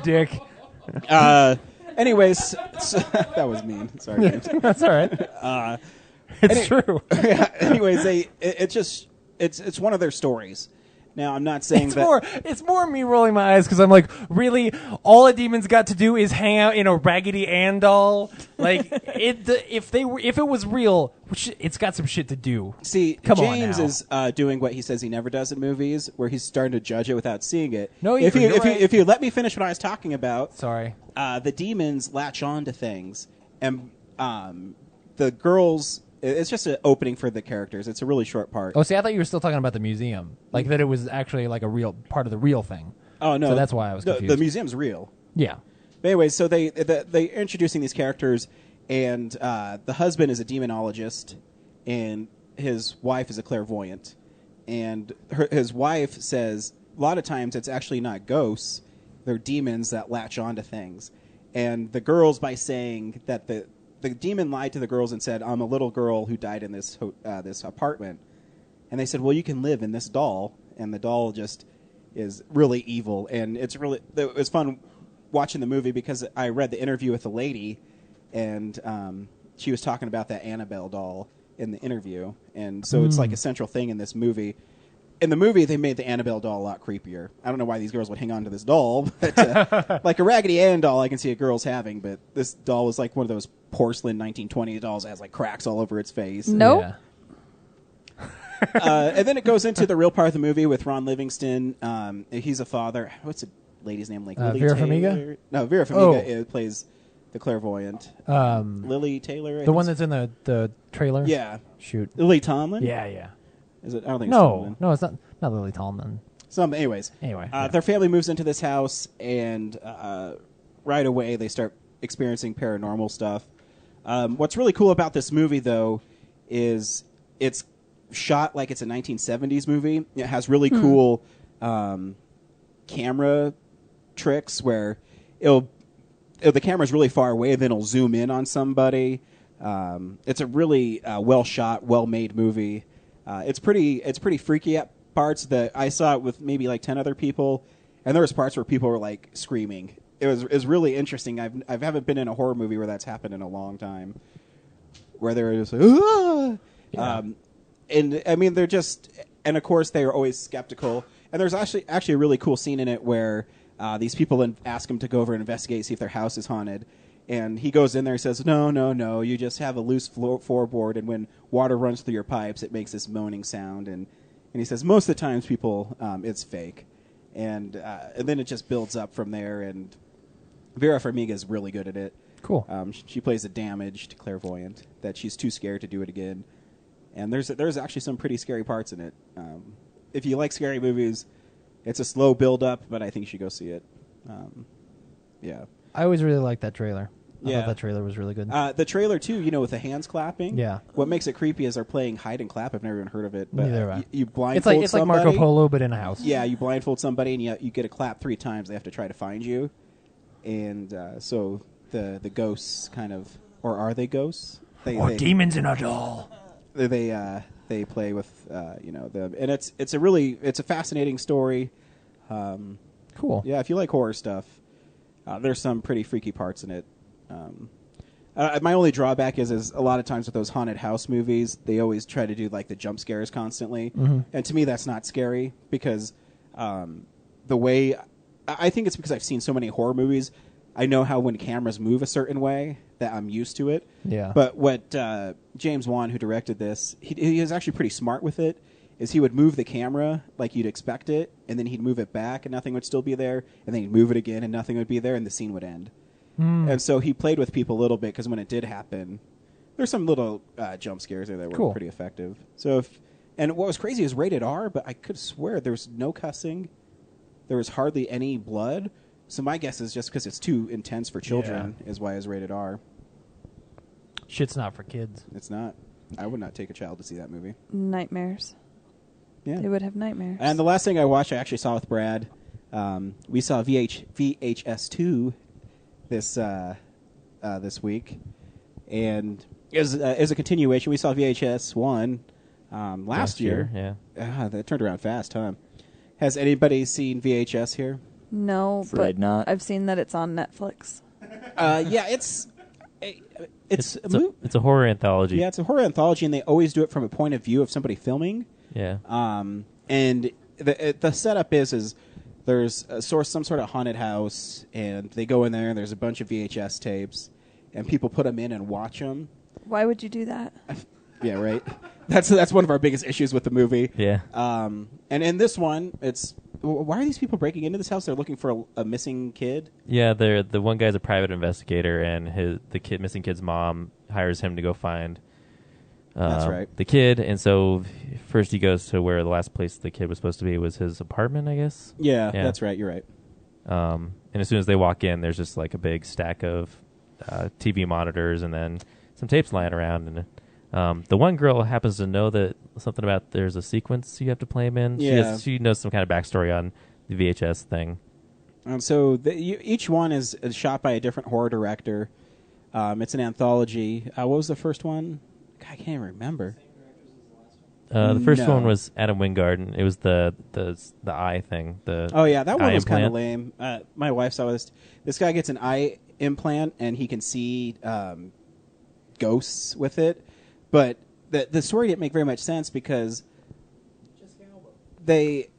dick. Anyways, so, that was mean. Sorry, James. That's all right. It's true. Anyways, it's one of their stories. Now, I'm not saying It's more me rolling my eyes because I'm like, really, all a demon's got to do is hang out in a Raggedy Ann doll. Like, if it was real, it's got some shit to do. See, Come James on now. is doing what he says he never does in movies, where he's starting to judge it without seeing it. No, if you're right. you let me finish what I was talking about, Sorry. the demons latch on to things, and the girls. It's just an opening for the characters. It's a really short part. Oh, see, I thought you were still talking about the museum, like that it was actually like a real part of the real thing. Oh no, so that's why I was confused. The museum's real. Yeah. But anyway, so they're introducing these characters, and the husband is a demonologist, and his wife is a clairvoyant. And his wife says a lot of times it's actually not ghosts, they're demons that latch onto things. And the girls, by saying that the demon lied to the girls and said, I'm a little girl who died in this apartment. And they said, well, you can live in this doll. And the doll just is really evil. And it was fun watching the movie because I read the interview with the lady, and she was talking about that Annabelle doll in the interview. And so it's like a central thing in this movie. In the movie, they made the Annabelle doll a lot creepier. I don't know why these girls would hang on to this doll, but like a Raggedy Ann doll, I can see a girl's having, but this doll was like one of those porcelain 1920s dolls that has like cracks all over its face. Nope. Yeah. And then it goes into the real part of the movie with Ron Livingston. He's a father. What's the lady's name? Like Lily Vera Taylor? Farmiga? No, Vera Farmiga plays the clairvoyant. Lily Taylor. The one that's in the trailer. Yeah. Shoot. Lily Tomlin. Yeah. Is it? I don't think. It's Tomlin. No, it's not Lily Tomlin. Anyways. Yeah. Their family moves into this house, and right away they start experiencing paranormal stuff. What's really cool about this movie, though, is it's shot like it's a 1970s movie. It has really cool camera tricks where the camera's really far away, then it'll zoom in on somebody. It's a really well shot, well made movie. It's pretty freaky at parts. That I saw it with maybe like 10 other people, and there was parts where people were like screaming. It was really interesting. I haven't been in a horror movie where that's happened in a long time, where they were just like, ah! Yeah. And I mean, and of course they are always skeptical. And there's actually a really cool scene in it where these people ask him to go over and investigate, see if their house is haunted. And he goes in there and says, no, you just have a loose floorboard, and when water runs through your pipes, it makes this moaning sound. And he says, most of the times people, it's fake. And then it just builds up from there, and Vera Farmiga is really good at it. Cool. She plays a damaged clairvoyant that she's too scared to do it again. And there's actually some pretty scary parts in it. If you like scary movies, it's a slow build-up, but I think you should go see it. Yeah. I always really liked that trailer. I Yeah. thought that trailer was really good. The trailer, too, with the hands clapping. Yeah. What makes it creepy is they're playing hide and clap. I've never even heard of it. But Neither have I. you blindfold It's like somebody. Marco Polo, but in a house. Yeah, you blindfold somebody, and you get a clap 3 times. They have to try to find you. And so the ghosts kind of... Or are they ghosts? They demons in a doll. They play with them, and it's a fascinating story. Cool. Yeah, if you like horror stuff, there's some pretty freaky parts in it. My only drawback is a lot of times with those haunted house movies, they always try to do like the jump scares constantly, and to me that's not scary because the way I think it's because I've seen so many horror movies. I know how when cameras move a certain way that I'm used to it. Yeah. But what James Wan, who directed this, he is actually pretty smart with it, is he would move the camera like you'd expect it, and then he'd move it back and nothing would still be there, and then he'd move it again and nothing would be there, and the scene would end. And so he played with people a little bit because when it did happen, There's some little jump scares there that were Cool. pretty effective. And what was crazy is rated R, but I could swear there was no cussing. There was hardly any blood. So my guess is just because it's too intense for children is why it's rated R. Shit's not for kids. It's not. I would not take a child to see that movie. Nightmares. Yeah. They would have nightmares. And the last thing I watched, I actually saw with Brad. We saw VHS 2 this week, and it was a continuation. We saw VHS 1 last year. Yeah. That turned around fast, huh? Has anybody seen VHS here? No, Afraid but not. I've seen that it's on Netflix. Yeah, it's a horror anthology. Yeah, it's a horror anthology, and they always do it from a point of view of somebody filming. Yeah. And the setup is there's some sort of haunted house, and they go in there, and there's a bunch of VHS tapes, and people put them in and watch them. Why would you do that? Yeah, right. That's one of our biggest issues with the movie. Yeah. And in this one, it's why are these people breaking into this house? They're looking for a missing kid. Yeah, the one guy's a private investigator, and the missing kid's mom hires him to go find That's right. the kid. And so first he goes to where the last place the kid was supposed to be was his apartment, I guess. Yeah, that's right. You're right. And as soon as they walk in, there's just like a big stack of TV monitors and then some tapes lying around. And the one girl happens to know that something about there's a sequence you have to play him in. Yeah. She knows some kind of backstory on the VHS thing. So each one is shot by a different horror director. It's an anthology. What was the first one? God, I can't even remember. The first No. one was Adam Wingard, and it was the eye thing. Oh yeah, that one eye was kind of implant. lame. My wife saw this. This guy gets an eye implant, and he can see ghosts with it. But the story didn't make very much sense because they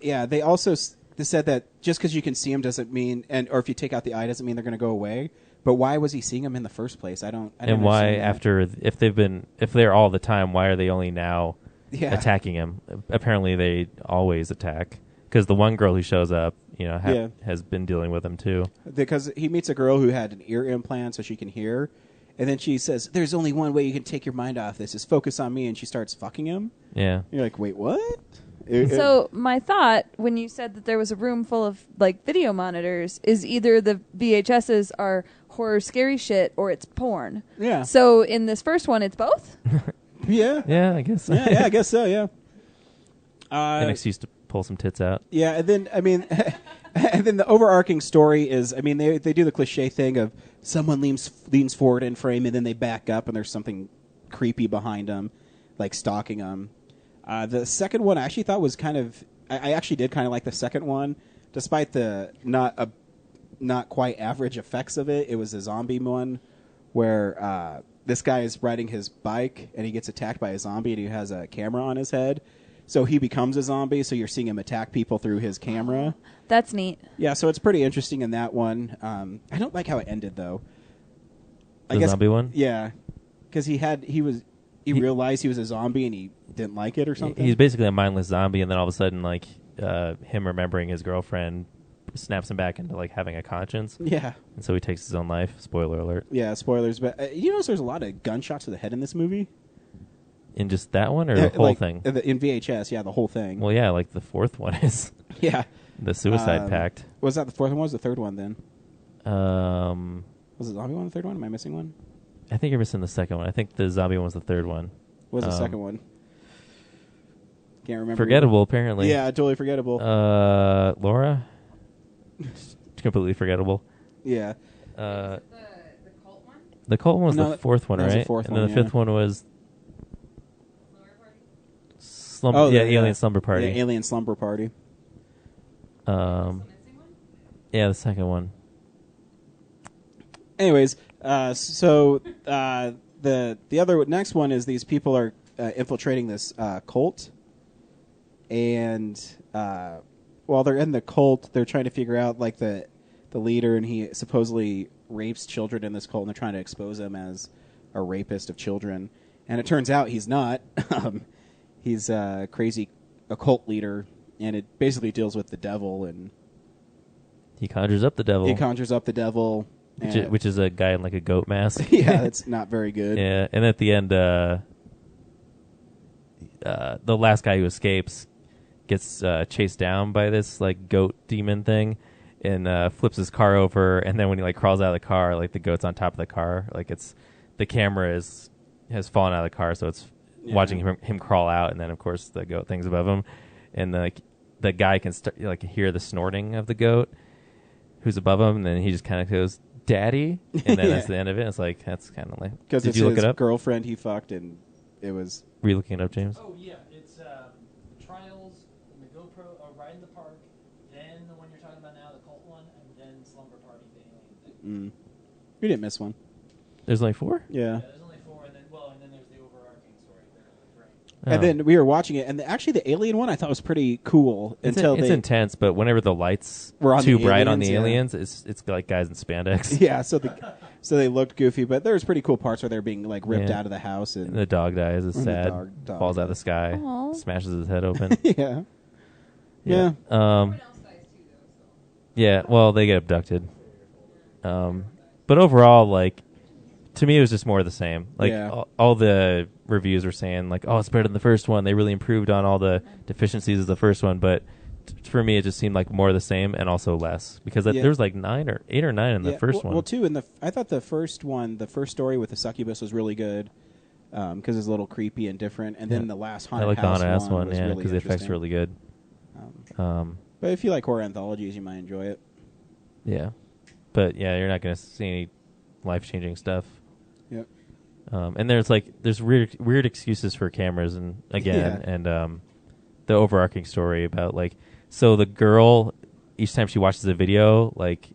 also they said that just because you can see them doesn't mean, or if you take out the eye doesn't mean they're going to go away. But why was he seeing them in the first place? I don't And why understand that. if they're all the time, why are they only now Yeah. attacking him? Apparently, they always attack because the one girl who shows up, has been dealing with him too. Because he meets a girl who had an ear implant so she can hear, and then she says, "There's only one way you can take your mind off this: is focus on me." And she starts fucking him. Yeah. You're like, wait, what? So my thought when you said that there was a room full of like video monitors is either the VHSs are horror scary shit or it's porn. Yeah. So in this first one, it's both. Yeah. Yeah, I guess. Yeah, I guess so. Yeah. An excuse to pull some tits out. Yeah, and then and then the overarching story is, they do the cliche thing of someone leans forward in frame and then they back up and there's something creepy behind them, like stalking them. The second one I actually thought was I actually did kind of like the second one, despite the not quite average effects of it. It was a zombie one where this guy is riding his bike and he gets attacked by a zombie and he has a camera on his head. So he becomes a zombie, so you're seeing him attack people through his camera. That's neat. Yeah, so it's pretty interesting in that one. I don't like how it ended, though. The zombie one? Yeah, because he realized he was a zombie and he didn't like it or something. He's basically a mindless zombie, and then all of a sudden, like, him remembering his girlfriend snaps him back into, like, having a conscience. Yeah. And so he takes his own life. Spoiler alert. Yeah, spoilers. But you notice there's a lot of gunshots to the head in this movie? In just that one, or the whole like, thing? In VHS, yeah, the whole thing. Well, yeah, like the fourth one is. Yeah. The suicide pact. Was that the fourth one? What was the third one then? Was Was the zombie one the third one? Am I missing one? I think you're missing the second one. I think the zombie one was the third one. What was the second one? Can't remember. Forgettable, apparently. Yeah, totally forgettable. Laura? Completely forgettable. Yeah. The cult one? The cult one was No, the fourth one, that was right? the fourth and one, then the fifth one was Alien Slumber Party. Yeah, Alien Slumber Party. Yeah, the second one. Anyways, the other next one is these people are infiltrating this cult, and while they're in the cult, they're trying to figure out like the leader, and he supposedly rapes children in this cult, and they're trying to expose him as a rapist of children. And it turns out he's not. He's a crazy occult leader, and it basically deals with the devil, and He conjures up the devil. he conjures up the devil. which is a guy in like a goat mask. Yeah, it's not very good. Yeah, and at the end, the last guy who escapes gets chased down by this like goat demon thing, and flips his car over. And then when he like crawls out of the car, like the goat's on top of the car. Like the camera has fallen out of the car, so it's watching him crawl out. And then of course the goat thing's above him, and the guy can hear the snorting of the goat who's above him, and then he just kind of goes, "Daddy," and then that's the end of it. It's like, that's kind of like, because did you look it up? Girlfriend he fucked, and it was. Were you looking it up, James? Oh yeah, it's the trials and the GoPro, Ride in the Park, then the one you're talking about now, the cult one, and then Slumber Party, the alien thing. You didn't miss one. There's only 4. Yeah. There's only 4, and then there's the overarching story. They're great. And then we were watching it, and actually the alien one I thought was pretty cool It's until it's intense, but whenever the lights were on too the bright on aliens, the yeah. aliens, it's like guys in spandex. Yeah, so they looked goofy, but there was pretty cool parts where they're being like ripped Yeah. out of the house, and And the dog dies. It's The sad. dog Falls out of the sky, Aw. smashes his head open. yeah. Yeah. Yeah. Well, they get abducted. But overall, like, to me, it was just more of the same. Like, Yeah. all the reviews were saying, like, oh, it's better than the first one. They really improved on all the deficiencies of the first one. But for me, it just seemed like more of the same and also less. Because there was like 8 or 9 in the first one. Well, too, I thought the first story with the succubus was really good because it's a little creepy and different. And then the last I haunted like the house haunted house one, was yeah, really because the effects interesting. are really good. But if you like horror anthologies, you might enjoy it. Yeah. But, yeah, you're not going to see any life-changing stuff. Yep. And there's weird excuses for cameras, and the overarching story about, like, so the girl, each time she watches a video, like,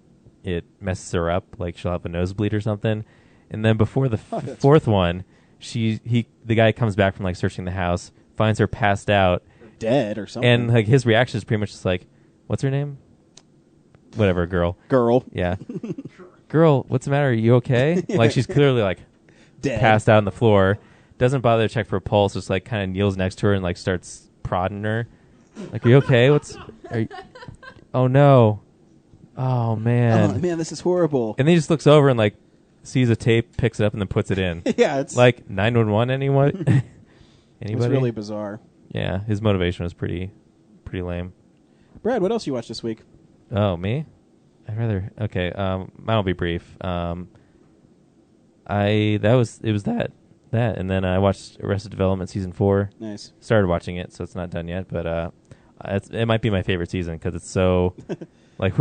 it messes her up, like she'll have a nosebleed or something. And then before the fourth one, the guy comes back from like searching the house, finds her passed out, Dead or something. and like his reaction is pretty much just like, "What's her name? Whatever, girl." Yeah. Girl, what's the matter? Are you okay? Like, she's clearly like Dead. passed out on the floor. Doesn't bother to check for a pulse. Just like kind of kneels next to her and like starts prodding her. Like, are you okay? Oh no. Oh man. Oh man, this is horrible. And then he just looks over and like sees a tape, picks it up, and then puts it in. Yeah, it's Like 911. Anyone? Anybody? It's really bizarre. Yeah, his motivation was pretty lame. Brad, what else you watched this week? Oh, me? Okay. Mine'll be brief. It was that, and then I watched Arrested Development season 4. Nice. Started watching it, so it's not done yet, but it might be my favorite season because it's so like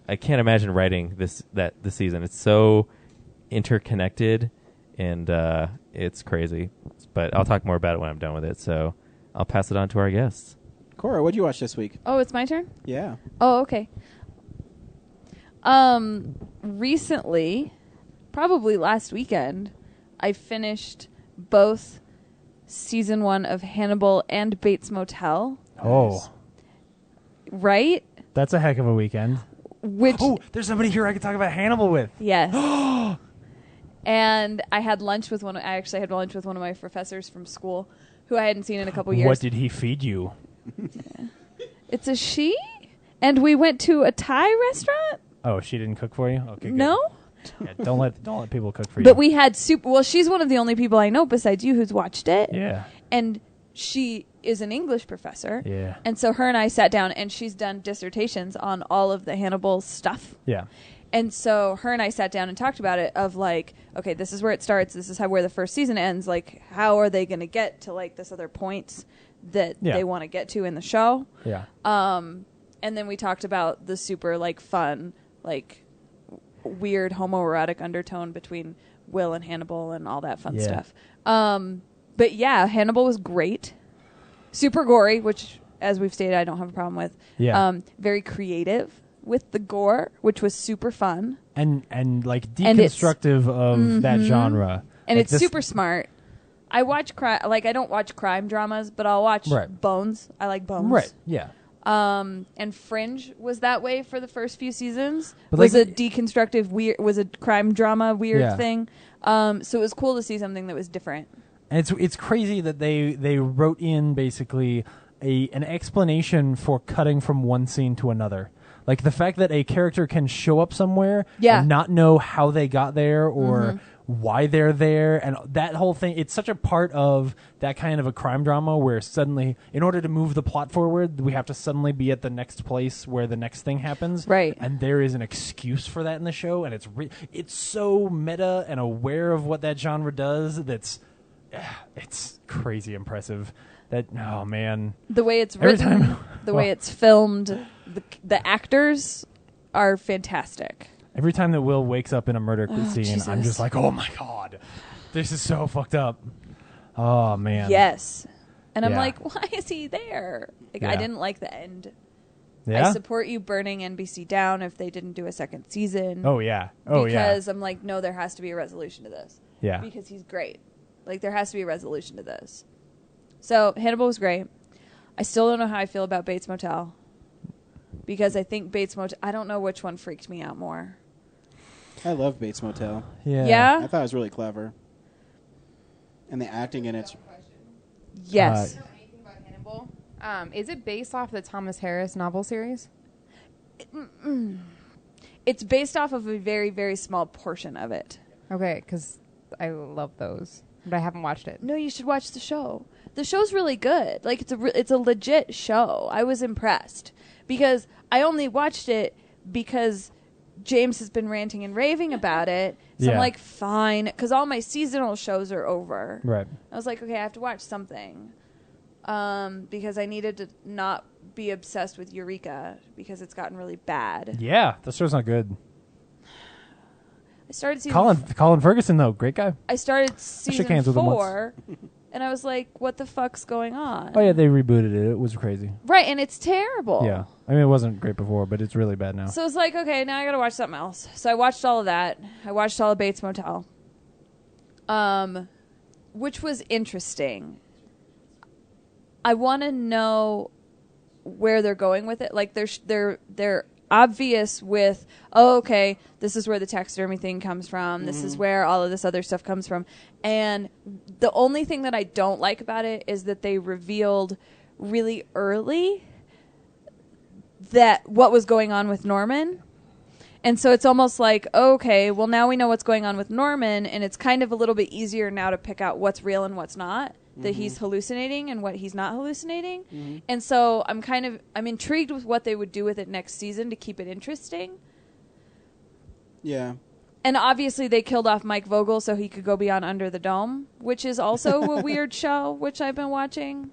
I can't imagine writing this season. It's so interconnected, and it's crazy. But I'll talk more about it when I'm done with it. So I'll pass it on to our guests. Cora, what'd you watch this week? Oh, it's my turn? Yeah. Oh, okay. Recently, probably last weekend, I finished both season 1 of Hannibal and Bates Motel. Oh, Right? that's a heck of a weekend. Which, Oh, there's somebody here I could talk about Hannibal with. yes. And I had lunch with I actually had lunch with one of my professors from school who I hadn't seen in a couple years. What did he feed you? It's a she? And we went to a Thai restaurant? Oh, she didn't cook for you? Okay, good. No? Yeah, don't let people cook for you. But we had soup. Well, she's one of the only people I know besides you who's watched it. Yeah. And she is an English professor. Yeah. And so her and I sat down, and she's done dissertations on all of the Hannibal stuff. Yeah. And so her and I sat down and talked about it of like, okay, this is where it starts. This is where the first season ends. Like, how are they going to get to like this other points that they want to get to in the show? Yeah. And then we talked about the super like fun, like weird homoerotic undertone between Will and Hannibal and all that fun stuff. But yeah, Hannibal was great. Super gory, which as we've stated, I don't have a problem with. Yeah. Very creative with the gore, which was super fun. And like And it's- deconstructive of that genre. And Like it's this- super smart. I watch I don't watch crime dramas, but I'll watch Right. Bones. I like Bones. Right. Yeah. And Fringe was that way for the first few seasons. But Was like- a deconstructive weird, was a crime drama weird Yeah. thing. So it was cool to see something that was different. And it's crazy that they wrote in basically an explanation for cutting from one scene to another. Like the fact that a character can show up somewhere Yeah. and not know how they got there or why they're there, and that whole thing, it's such a part of that kind of a crime drama where suddenly, in order to move the plot forward, we have to suddenly be at the next place where the next thing happens. Right. And there is an excuse for that in the show, and it's so meta and aware of what that genre does that's it's crazy impressive. That, oh man. The way it's Every written, time- the way it's filmed, the actors are fantastic. Every time that Will wakes up in a murder scene, Jesus. I'm just like, oh my god, this is so fucked up. Oh man. Yes. And I'm Yeah. like, why is he there? Like, I Yeah. didn't like the end. Yeah. I support you burning NBC down if they didn't do a second season. Oh yeah. Oh because I'm like, no, there has to be a resolution to this. yeah. Because he's great. Like, there has to be a resolution to this. So, Hannibal was great. I still don't know how I feel about Bates Motel. Because I think Bates Motel, I don't know which one freaked me out more. I love Bates Motel. Yeah. Yeah? I thought it was really clever. And the acting in it's Yes. Know anything about Hannibal? Is it based off the Thomas Harris novel series? It's based off of a very, very small portion of it. Okay, because I love those, but I haven't watched it. No, you should watch the show. The show's really good. Like, it's a legit show. I was impressed because I only watched it because James has been ranting and raving about it. So I'm Yeah. like, fine, because all my seasonal shows are over. Right. I was like, okay, I have to watch something because I needed to not be obsessed with Eureka because it's gotten really bad. Yeah. That show's not good. I started season Colin Ferguson though, great guy. I started shook season hands with him once. 4, and I was like, what the fuck's going on? Oh yeah, they rebooted it. It was crazy. Right, and it's terrible. Yeah. I mean, it wasn't great before, but it's really bad now. So it's like, okay, now I gotta watch something else. So I watched all of that. I watched all of Bates Motel, which was interesting. I want to know where they're going with it. Like they're obvious with, oh, okay, this is where the taxidermy thing comes from. This is where all of this other stuff comes from. And the only thing that I don't like about it is that they revealed really early that what was going on with Norman. And so it's almost like, okay, well, now we know what's going on with Norman, and it's kind of a little bit easier now to pick out what's real and what's not, that he's hallucinating and what he's not hallucinating. And so I'm intrigued with what they would do with it next season to keep it interesting. yeah. And obviously they killed off Mike Vogel so he could go be on Under the Dome, which is also a weird show, which I've been watching.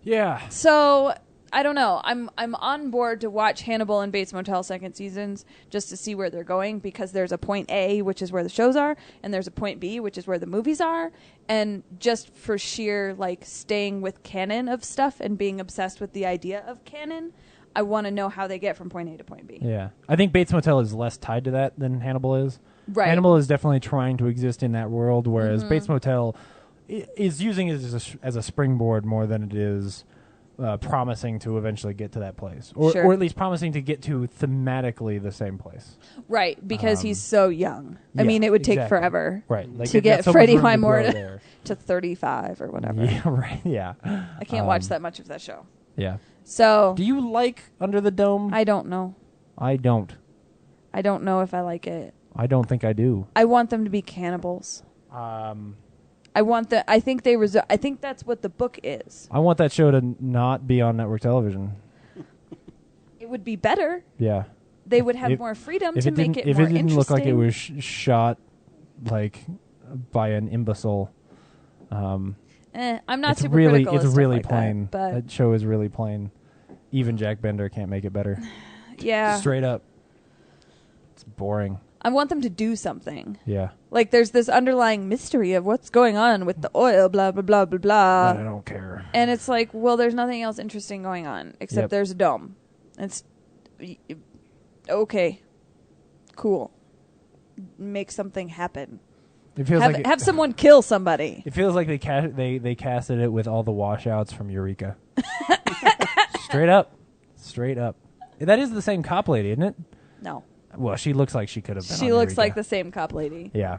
Yeah. So I don't know. I'm on board to watch Hannibal and Bates Motel second seasons just to see where they're going, because there's a point A, which is where the shows are, and there's a point B, which is where the movies are. And just for sheer like staying with canon of stuff and being obsessed with the idea of canon, I want to know how they get from point A to point B. Yeah. I think Bates Motel is less tied to that than Hannibal is. Right. Hannibal is definitely trying to exist in that world, whereas Bates Motel is using it as a springboard more than it is promising to eventually get to that place, or Sure. or at least promising to get to thematically the same place. Right, because he's so young. I yeah, mean, it would take exactly. forever Right, like to they've got get so much Freddie room to Highmore grow to, there. to 35 or whatever. Yeah, right. Yeah, I can't watch that much of that show. Yeah. So Do you like Under the Dome? I don't know. I don't. I don't know if I like it. I don't think I do. I want them to be cannibals. I want the. I think I think that's what the book is. I want that show to not be on network television. It would be better. Yeah. They would have If- more freedom If to it make didn't, it if more it didn't look like it interesting. was shot like by an imbecile, I'm not it's super really critical. it's of stuff really like plain. that, That show is really plain. Even Jack Bender can't make it better. but yeah, Straight up, it's boring. I want them to do something. Yeah, Like there's this underlying mystery of what's going on with the oil, blah blah blah blah blah. but I don't care. And it's like, well, there's nothing else interesting going on except Yep. there's a dome. It's okay, cool. Make something happen. It feels Have, like have someone kill somebody. It feels like they casted it with all the washouts from Eureka. Straight up. That is the same cop lady, isn't it? No, Well, she looks like she could have been. she on looks Eureka. like the same cop lady. Yeah.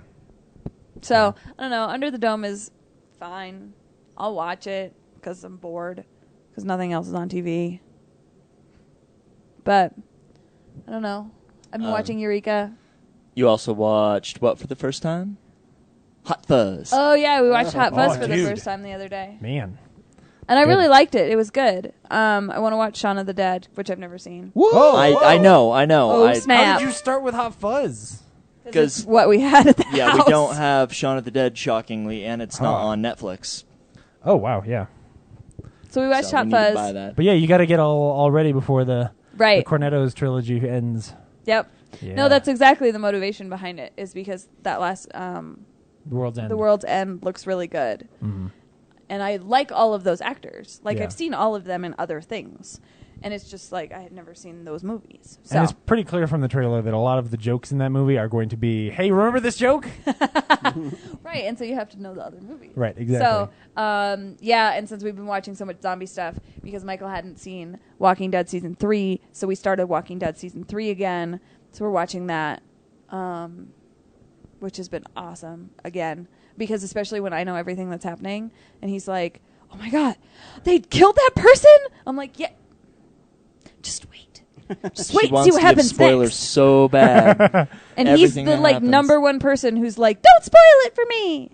So I don't know. Under the Dome is fine. I'll watch it because I'm bored because nothing else is on TV. But I don't know. I've been watching Eureka. You also watched what for the first time? Hot Fuzz. Oh yeah, we watched Hot Fuzz Oh, for the dude. first time the other day, Man. and I Good. really liked it. It was good. I want to watch Shaun of the Dead, which I've never seen. Whoa! I know. Oh, snap. How did you start with Hot Fuzz? Because What we had at the yeah, house. we don't have Shaun of the Dead, shockingly, and it's not on Netflix. Oh, wow, yeah. So we watched So we Hot need to Fuzz. buy that. But yeah, you got to get all ready before the Right. Cornetto's trilogy ends. Yep. Yeah. No, that's exactly the motivation behind it. Is because that last The World's End. The World's End looks really good, Mhm. and I like all of those actors. Like Yeah. I've seen all of them in other things, and it's just like I had never seen those movies. So And it's pretty clear from the trailer that a lot of the jokes in that movie are going to be, hey, remember this joke? right, and so you have to know the other movies. Right, exactly. So yeah, and since we've been watching so much zombie stuff, because Michael hadn't seen Walking Dead season 3, so we started Walking Dead season 3 again. So we're watching that, which has been awesome again, because especially when I know everything that's happening, and he's like, "Oh my god, they killed that person!" I'm like, "Yeah, just wait, just wait, She see wants what to happens give spoilers next." so bad. And he's everything the that like happens. number one person who's like, "Don't spoil it for me,"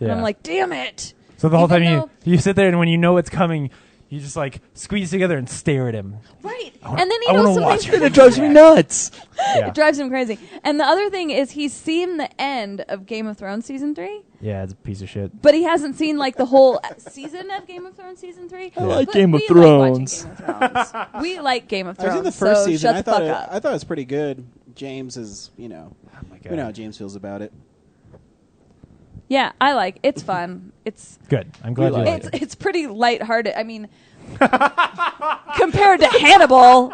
and Yeah. I'm like, "Damn it!" So the whole Even time though- you sit there, and when you know it's coming, you just like squeeze together and stare at him. Right. wanna- And then he I wanna knows watch something. it. It drives me nuts. Yeah. It drives him crazy. And the other thing is he's seen the end of Game of Thrones season 3, Yeah, it's a piece of shit. but he hasn't seen like the whole season of Game of Thrones season 3. I like But Game of we Thrones. Like watching Game of Thrones. We like Game of I Thrones. was in the first so season. Shut I the thought fuck up. it was pretty good. James is, you know, Oh my we know how James feels about it. Yeah, I like. It's fun. It's Good. I'm glad you like like it's it. it's pretty lighthearted. I mean, compared to Hannibal,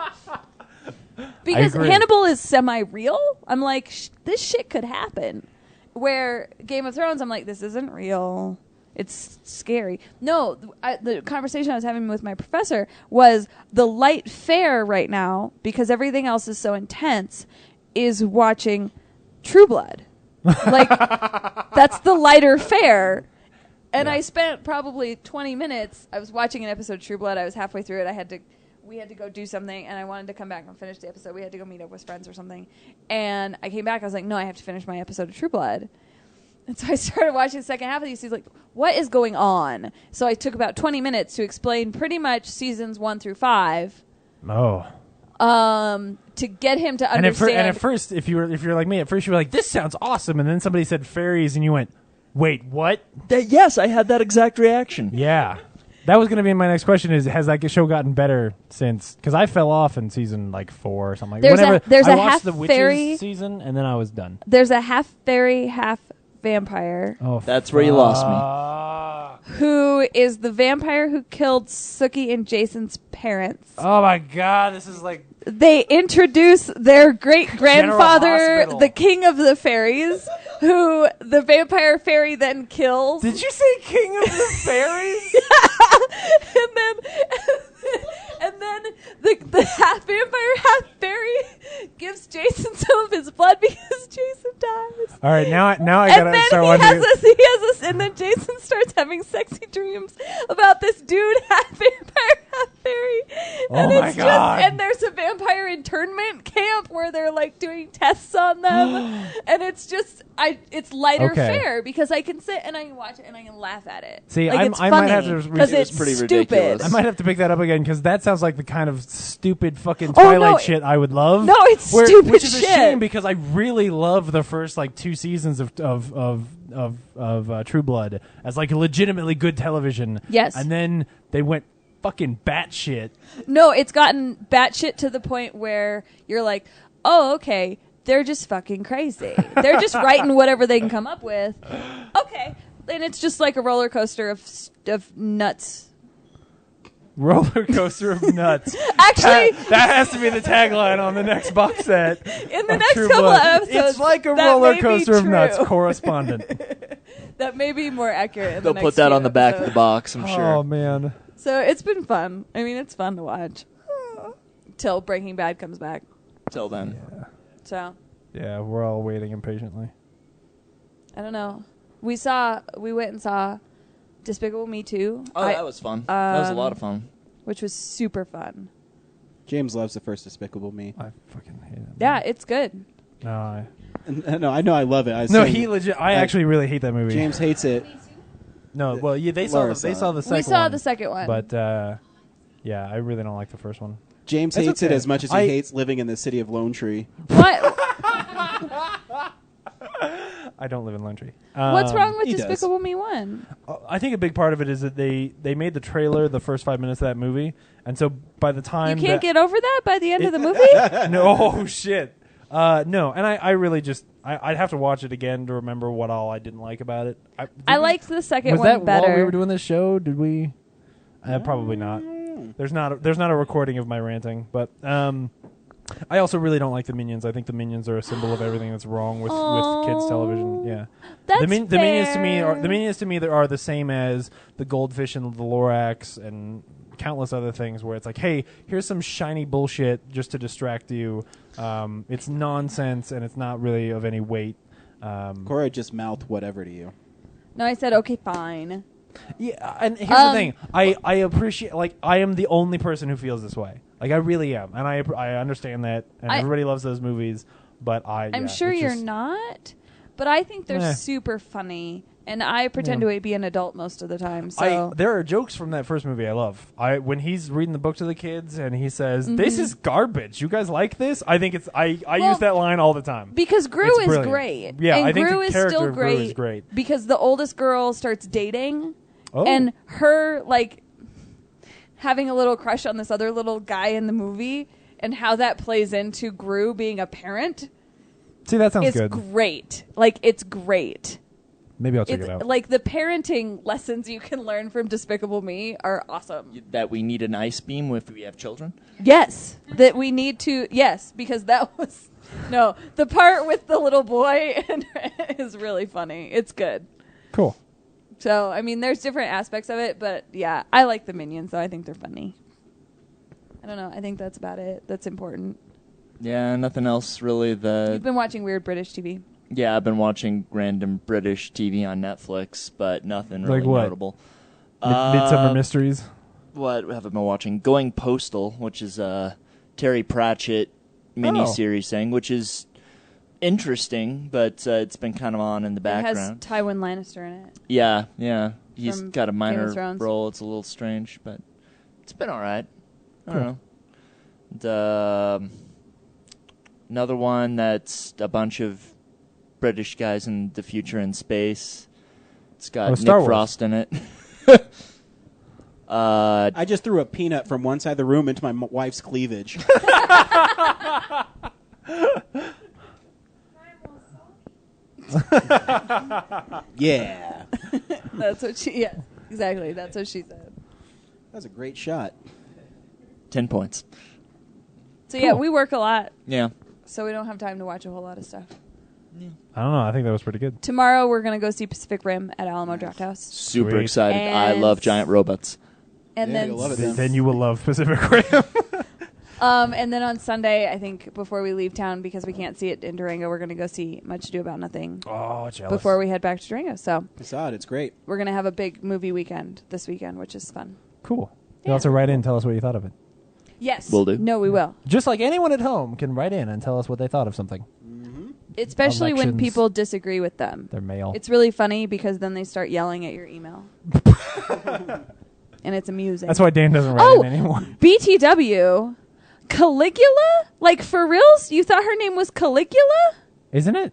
because agree. Hannibal is semi-real. I'm like, this shit could happen. Where Game of Thrones, I'm like, this isn't real. It's scary. No, the conversation I was having with my professor was the light fare right now, because everything else is so intense, is watching True Blood. Like, that's the lighter fare. And Yeah. I spent probably 20 minutes. I was watching an episode of True Blood. I was halfway through it. We had to go do something, and I wanted to come back and finish the episode. We had to go meet up with friends or something. And I came back. I was like, no, I have to finish my episode of True Blood. And so I started watching the second half of these. He's like, what is going on? So I took about 20 minutes to explain pretty much seasons 1 through 5 Oh. to get him to And understand. at first, if you're like me, at first you were like, "This sounds awesome," and then somebody said fairies, and you went, "Wait, what?" Yes, I had that exact reaction. Yeah, that was going to be my next question: is has that show gotten better since? Because I fell off in season like 4 or something. There's I a watched half the Witches fairy season, and then I was done. There's a half fairy, half vampire. Oh, That's where you lost me. Who is the vampire who killed Sookie and Jason's parents? Oh my god, this is like They introduce their great grandfather, Hospital. the king of the fairies, who the vampire fairy then kills. Did you say King of the Fairies? and then the half vampire, half fairy gives Jason some of his blood because Jason dies. All right, now I And gotta then start he wondering. has this, and then Jason starts having sexy dreams about this dude, half vampire, half fairy. And Oh my God. and there's a vampire internment camp where they're like doing tests on them, and it's just, it's lighter Okay. fare because I can sit and I can watch it and I can laugh at it. See, like, it's I might funny have to because It was it's pretty stupid. ridiculous. I might have to pick that up again because that sounds like the kind of stupid fucking Oh, Twilight no, shit I would love. No, it's stupid which is a shit. shame because I really love the first like 2 seasons of True Blood as like legitimately good television. Yes. and then they went fucking batshit. No, it's gotten batshit to the point where you're like, oh, okay, they're just fucking crazy. They're just writing whatever they can come up with. Okay. And it's just like a roller coaster of nuts. Roller coaster of nuts. Actually, that has to be the tagline on the next box set. in the of next True couple Blood. of episodes, It's like a that roller may be coaster of true. nuts. Correspondent. That may be more accurate. In They'll the put next that few on the back of the episodes. box, I'm sure. Oh man. So it's been fun. I mean, it's fun to watch. Till Breaking Bad comes back. Till then. So, Yeah, we're all waiting impatiently. I don't know. We went and saw Despicable Me 2. Oh, that was fun. That was a lot of fun. Which was super fun. James loves the first Despicable Me. I fucking hate it. Yeah, it's good. No, No, I know I love it. he legit. I actually really hate that movie. James hates it. No, well, yeah, they Laura saw saw the it. second one. We saw the second one. But yeah, I really don't like the first one. James That's hates okay. it as much as he hates living in the city of Lone Tree. What? I don't live in Lone Tree. What's wrong with he does. Despicable Me 1? I think a big part of it is that they made the trailer the first 5 minutes of that movie, and so by the You time can't get over that by the end of the movie? no shit. No, and I really just I'd have to watch it again to remember what all I didn't like about it. I liked the second Was one that better. while we were doing this show? Did we? Probably not. There's not a recording of my ranting, but I also really don't like the Minions. I think the Minions are a symbol of everything that's wrong with kids television. Yeah, That's the Minions to me fair. are the same as the Goldfish and the Lorax and countless other things where it's like, hey, here's some shiny bullshit just to distract you. It's nonsense and it's not really of any weight. Cora just mouthed whatever to you. No, I said, okay, fine. Yeah, and here's the thing. I appreciate, like, I am the only person who feels this way. Like, I really am. And I understand that. And everybody loves those movies. But I'm sure you're not. But I think they're super funny. And I pretend to be an adult most of the time. So there are jokes from that first movie I love. When he's reading the book to the kids and he says, "This is garbage. You guys like this?" I think it's I use that line all the time. Because Gru It's is brilliant. great. Yeah, and I think Gru the is character still of Gru is great. Because the oldest girl starts dating. Oh. And her, like, having a little crush on this other little guy in the movie. And how that plays into Gru being a parent. See, that sounds is good. great. Like, it's great. Maybe I'll check it out. Like, the parenting lessons you can learn from Despicable Me are awesome. That we need an ice beam if we have children? Yes. That we need to... Yes, because that was... No, the part with the little boy is really funny. It's good. Cool. So, I mean, there's different aspects of it, but yeah, I like the Minions, though. I think they're funny. I don't know. I think that's about it. That's important. Yeah, nothing else really. You've been watching weird British TV. Yeah, I've been watching random British TV on Netflix, but nothing really Like what? notable. Midsummer Mysteries. What have I been watching? Going Postal, which is a Terry Pratchett miniseries thing, which is interesting, but it's been kind of on in the background. It has Tywin Lannister in it. Yeah. He's From got a Game minor of Thrones. role. It's a little strange, but it's been all right. I don't know. And, another one that's a bunch of British guys in the future in space. It's got Nick Star Wars. Frost in it. I just threw a peanut from one side of the room into my wife's cleavage. Yeah. That's what she... Yeah, exactly. That's what she said. That was a great shot. 10 points. So, yeah, we work a lot, Yeah. so we don't have time to watch a whole lot of stuff. I don't know. I think that was pretty good. Tomorrow, we're going to go see Pacific Rim at Alamo Drafthouse. Super Sweet. excited. I And- love giant robots. And Yeah, then... you'll love it then. Then you will love Pacific Rim. And then on Sunday, I think before we leave town, because we can't see it in Durango, we're going to go see Much Ado About Nothing Oh, jealous. before we head back to Durango. So I saw it. It's great. we're going to have a big movie weekend this weekend, which is fun. Cool. Yeah. You also write in and tell us what you thought of it. Yes. Will do. No, we will. Just like anyone at home can write in and tell us what they thought of something. Especially when Elections. people disagree with them. Their mail. It's really funny because then they start yelling at your email. And it's amusing. That's why Dan doesn't write in anymore. BTW. Caligula? Like, for reals? You thought her name was Caligula? Isn't it?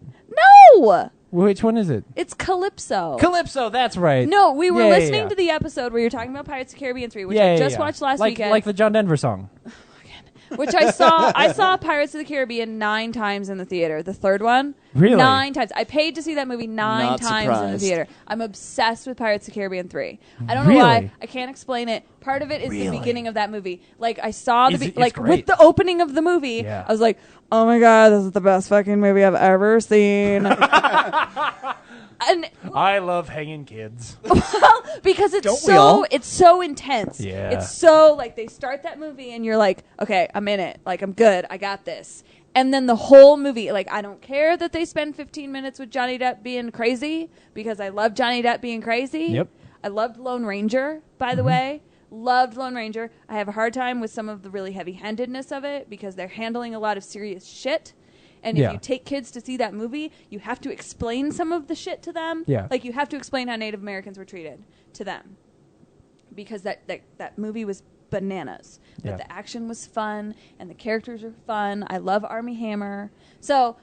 No! Which one is it? It's Calypso. Calypso, that's right. No, we were Yeah, yeah, listening yeah. to the episode where you're talking about Pirates of the Caribbean 3, which Yeah, I yeah, just yeah. watched last like, weekend. Like the John Denver song. Which I saw Pirates of the Caribbean 9 times in the theater. The third one. Really? 9 times. I paid to see that movie 9 Not times in the surprised. theater. I'm obsessed with Pirates of the Caribbean 3. I don't know why. Really? I can't explain it. Part of it is the Really? beginning of that movie. Like, I saw It's like great. with the opening of the movie, Yeah. I was like, oh my God, this is the best fucking movie I've ever seen. And I love hanging kids. because it's Don't we all? it's so intense. Yeah. It's so like they start that movie and you're like, okay, I'm in it. Like I'm good. I got this. And then the whole movie, like I don't care that they spend 15 minutes with Johnny Depp being crazy because I love Johnny Depp being crazy. Yep. I loved Lone Ranger, by the way. Loved Lone Ranger. I have a hard time with some of the really heavy-handedness of it because they're handling a lot of serious shit. And if you take kids to see that movie, you have to explain some of the shit to them. Yeah. Like, you have to explain how Native Americans were treated to them. Because that movie was bananas. But the action was fun, and the characters are fun. I love Armie Hammer. So,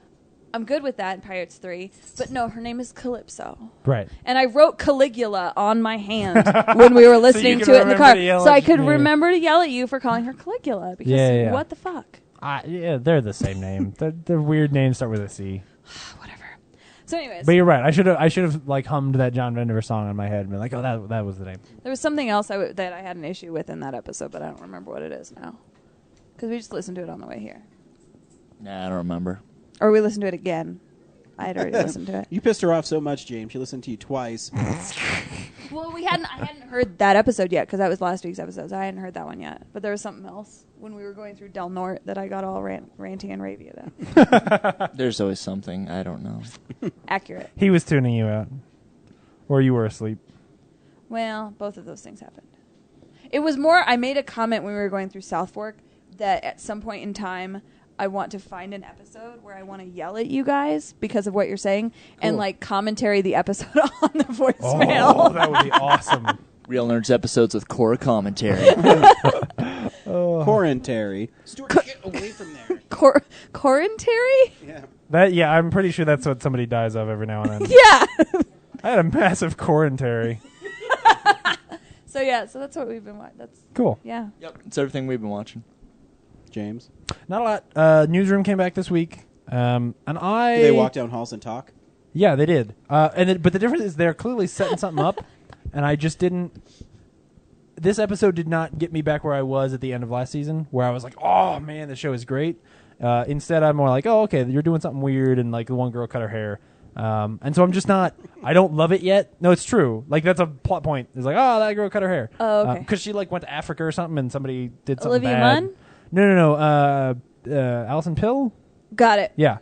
I'm good with that in Pirates 3. But no, her name is Calypso. Right. And I wrote Caligula on my hand when we were listening to it in the car. So I could remember to yell at you for calling her Caligula. Because what the fuck? They're the same name. They're weird names start with a C. Whatever. So anyways. But you're right. I should have like hummed that John Denver song on my head and been like, oh, that was the name. There was something else that I had an issue with in that episode, but I don't remember what it is now. Because we just listened to it on the way here. Nah, I don't remember. Or we listened to it again. I had already listened to it. You pissed her off so much, James. She listened to you twice. Well, I hadn't heard that episode yet because that was last week's episode. So I hadn't heard that one yet. But there was something else when we were going through Del Norte that I got all ranty and ravey about. There's always something. I don't know. Accurate. He was tuning you out. Or you were asleep. Well, both of those things happened. It was more, I made a comment when we were going through South Fork that at some point in time, I want to find an episode where I want to yell at you guys because of what you're saying and like commentary the episode on the voicemail. Oh, that would be awesome. Real Nerds episodes with core commentary. Quarantary. Stuart, get away from there. Quarantary? Yeah. I'm pretty sure that's what somebody dies of every now and then. Yeah. I had a massive quarantary. So that's what we've been watching. That's cool. Yeah. Yep, it's everything we've been watching. James? Not a lot. Newsroom came back this week. And I... Did they walk down halls and talk? Yeah, they did. But the difference is they're clearly setting something up, and I just didn't... This episode did not get me back where I was at the end of last season, where I was like, oh, man, the show is great. Instead, I'm more like, oh, okay, you're doing something weird, and like the one girl cut her hair. And so I'm just not... I don't love it yet. No, it's true. Like, that's a plot point. It's like, oh, that girl cut her hair. Oh, okay. Because she like went to Africa or something, and somebody did something Olivia bad. Munn? No. Allison Pill? Got it. Yeah.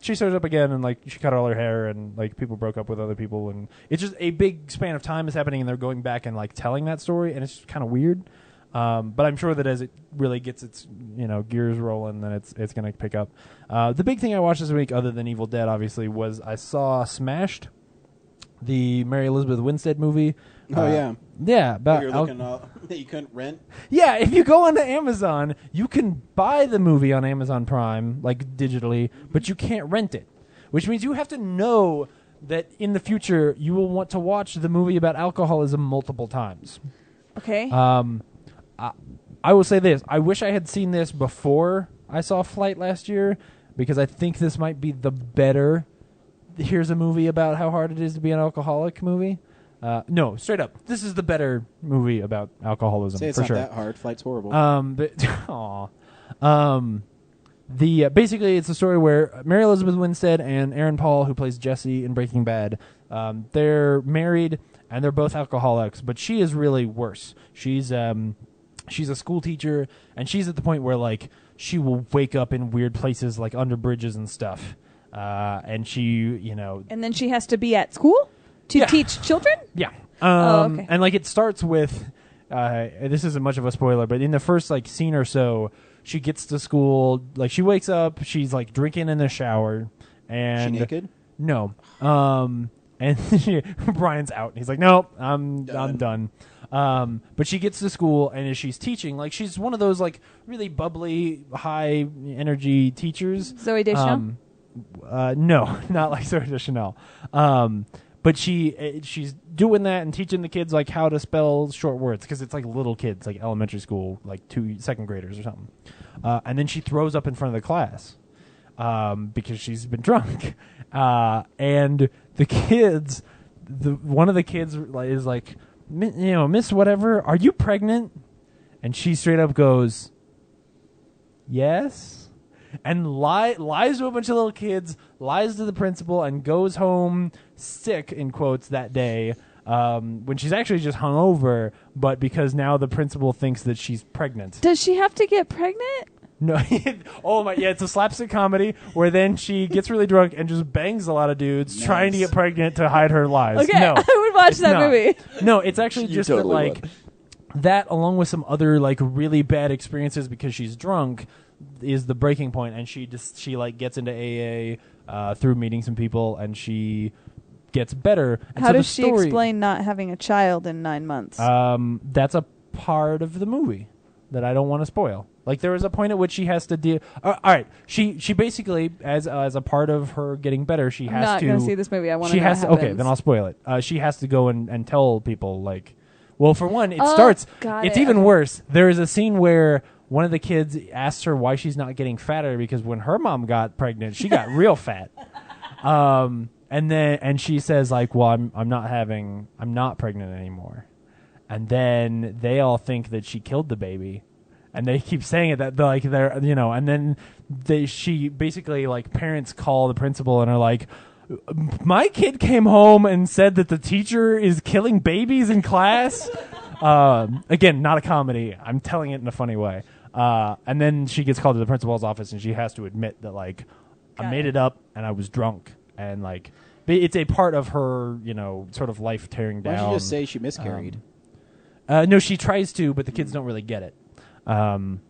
She shows up again, and like she cut all her hair, and like people broke up with other people, and it's just a big span of time is happening, and they're going back and like telling that story, and it's just kind of weird. But I'm sure that as it really gets its gears rolling, then it's going to pick up. The big thing I watched this week, other than Evil Dead, obviously, was I saw Smashed, the Mary Elizabeth Winstead movie. Oh yeah. Yeah, about You're looking that you couldn't rent. Yeah, if you go onto Amazon, you can buy the movie on Amazon Prime, like digitally, but you can't rent it, which means you have to know that in the future you will want to watch the movie about alcoholism multiple times. Okay. I will say this. I wish I had seen this before I saw Flight last year, because I think this might be the better here's a movie about how hard it is to be an alcoholic movie. No, straight up. This is the better movie about alcoholism. Say it's for not sure. that hard. Flight's horrible. Basically it's a story where Mary Elizabeth Winstead and Aaron Paul, who plays Jesse in Breaking Bad, they're married and they're both alcoholics, but she is really worse. She's a school teacher, and she's at the point where like she will wake up in weird places like under bridges and stuff. And she, and then she has to be at school to teach children? Yeah. Okay. And like it starts with this isn't much of a spoiler, but in the first like scene or so, she gets to school, like she wakes up, she's like drinking in the shower, and she naked? No. And Brian's out. He's like, "Nope, I'm done." But she gets to school, and as she's teaching, like she's one of those like really bubbly, high energy teachers. Zooey Deschanel? No, not like Zooey Deschanel. But she's doing that and teaching the kids like how to spell short words, because it's like little kids, like elementary school, like second graders or something. And then she throws up in front of the class because she's been drunk. And the kids, one of the kids is like, Miss whatever, are you pregnant? And she straight up goes, yes. And lies to a bunch of little kids, lies to the principal, and goes home sick, in quotes, that day, when she's actually just hungover, but because now the principal thinks that she's pregnant. Does she have to get pregnant? No. Oh my, yeah, it's a slapstick comedy where then she gets really drunk and just bangs a lot of dudes trying to get pregnant to hide her lies. Okay, no, I would watch that movie. No, it's actually just that, like, that, along with some other like really bad experiences because she's drunk, is the breaking point, and she like gets into AA through meeting some people, and she gets better. And How so does she explain not having a child in 9 months? That's a part of the movie that I don't want to spoil. Like, there is a point at which she has to deal. All right, she basically, as a part of her getting better, she I'm has not to. going to see this movie. I want to She know has what to. Okay, happens. then I'll spoil it. She has to go and tell people, like, well, for one, it Oh, starts. got It's it. even Okay. worse. There is a scene where one of the kids asks her why she's not getting fatter, because when her mom got pregnant, she got real fat. And she says, like, well, I'm not pregnant anymore. And then they all think that she killed the baby, and they keep saying it that they're and then she basically, like, parents call the principal and are like, my kid came home and said that the teacher is killing babies in class. Again, not a comedy. I'm telling it in a funny way. And then she gets called to the principal's office, and she has to admit that, like, I made it up and I was drunk, and, like, it's a part of her, sort of life tearing down. Why don't you just say she miscarried? No, she tries to, but the kids don't really get it.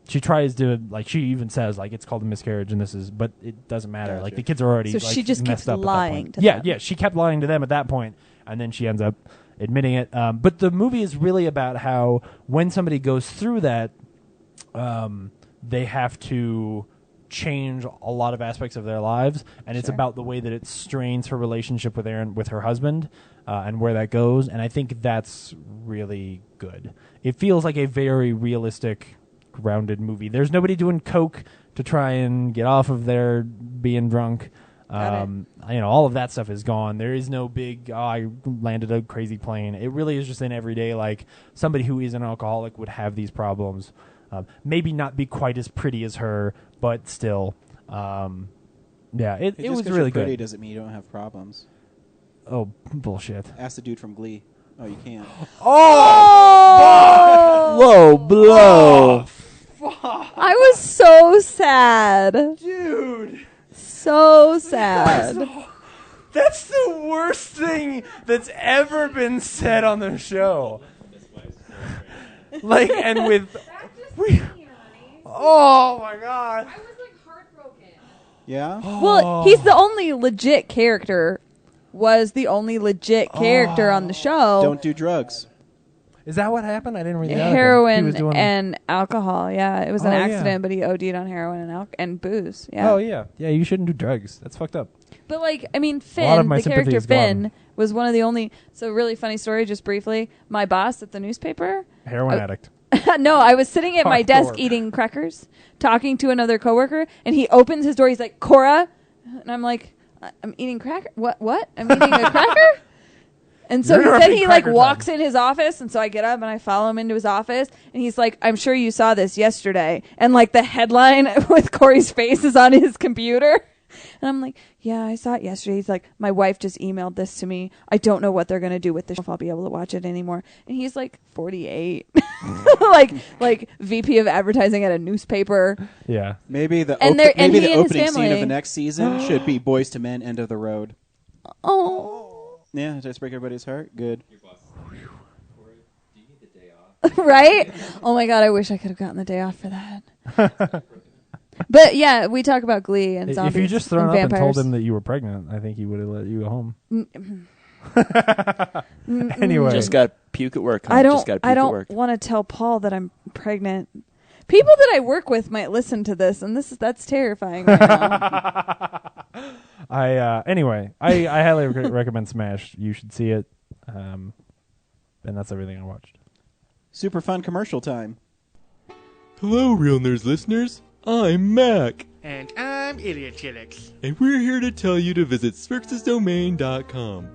She tries to, like, she even says, like, it's called a miscarriage, and but it doesn't matter. Gotcha. Like, the kids are already, So like, she just messed keeps up at that lying point. to Yeah, them. yeah, she kept lying to them at that point, and then she ends up admitting it. But the movie is really about how when somebody goes through that, they have to change a lot of aspects of their lives, and it's Sure. about the way that it strains her relationship with her husband, and where that goes. And I think that's really good. It feels like a very realistic, grounded movie. There's nobody doing coke to try and get off of their being drunk. All of that stuff is gone. There is no big, I landed a crazy plane. It really is just an everyday, like, somebody who is an alcoholic would have these problems. Maybe not be quite as pretty as her, but still. It was really pretty good. doesn't mean you don't have problems. Oh, bullshit. Ask the dude from Glee. Oh, you can't. Low blow. I was so sad. Dude. So sad. That's the worst thing that's ever been said on the show. Like, and with... Oh, my God. I was like heartbroken. Yeah? Well, he's the only legit character. Was the only legit character on the show. Don't do drugs. Is that what happened? I didn't read the article. He Heroin was doing... and alcohol. Yeah, it was an Oh, yeah. accident, but he OD'd on heroin and booze. Yeah. Oh, yeah. Yeah, you shouldn't do drugs. That's fucked up. But, like, I mean, lot of Finn, my the sympathy character is gone. Finn, was one of the only. So, really funny story, just briefly. My boss at the newspaper. Heroin addict. No, I was sitting at my Hardcore. desk eating crackers, talking to another coworker, and he opens his door. He's like, Cora. And I'm like, I'm eating cracker. What? I'm eating a cracker? And so You're then interrupting he, like, cracker walks time. in his office, and so I get up and I follow him into his office, and he's like, I'm sure you saw this yesterday. And, like, the headline with Corey's face is on his computer. And I'm like, yeah, I saw it yesterday. He's like, my wife just emailed this to me. I don't know what they're going to do with this, if I'll be able to watch it anymore. And he's like 48. like VP of advertising at a newspaper. Yeah. Maybe the And they're- and maybe he the and his opening scene of family- the next season should be Boys to Men, End of the Road. Oh. Yeah, did I just break everybody's heart? Good. Right? Oh my God, I wish I could have gotten the day off for that. But yeah, we talk about Glee and zombies. If you just thrown and up and vampires. told him that you were pregnant, I think he would have let you go home. Anyway. Just got to puke at work. Huh? I Just gotta don't. I puke at don't work. want to tell Paul that I'm pregnant. People that I work with might listen to this, and that's terrifying right now. Anyway, I highly recommend Smash. You should see it. And that's everything I watched. Super fun commercial time. Hello, Real Nerds listeners. I'm Mac, And I'm Idiot Chillix. and we're here to tell you to visit SphrixesDomain.com.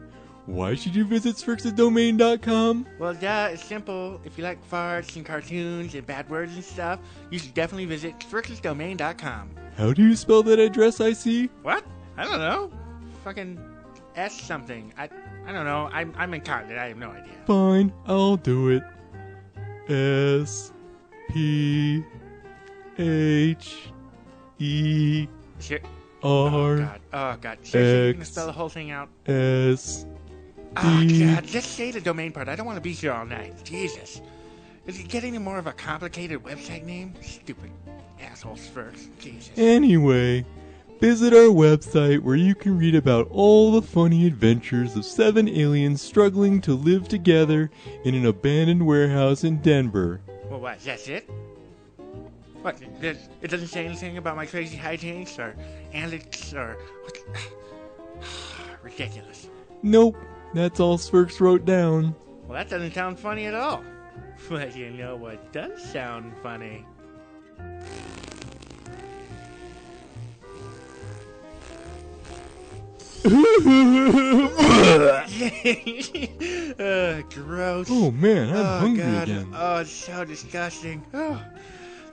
Why should you visit SphrixesDomain.com? Well, duh, it's simple. If you like farts and cartoons and bad words and stuff, you should definitely visit SphrixesDomain.com. How do you spell that address I see? What? I don't know. Fucking S something. I don't know. I'm incontinent. I have no idea. Fine, I'll do it. S P H E Sure. R Oh, God. Seriously, you gonna X spell the whole thing out? S Oh, D God. Just say the domain part. I don't want to be here all night. Jesus. Does it get any more of a complicated website name? Stupid asshole Spurks. Jesus. Anyway, visit our website where you can read about all the funny adventures of 7 aliens struggling to live together in an abandoned warehouse in Denver. Well, what? That's it? What? It doesn't say anything about my crazy hijinks or antics or... Ridiculous. Nope, that's all Spurks wrote down. Well, that doesn't sound funny at all. But you know what does sound funny? Gross. Oh man, I'm hungry God. again. Oh, it's so disgusting. Oh.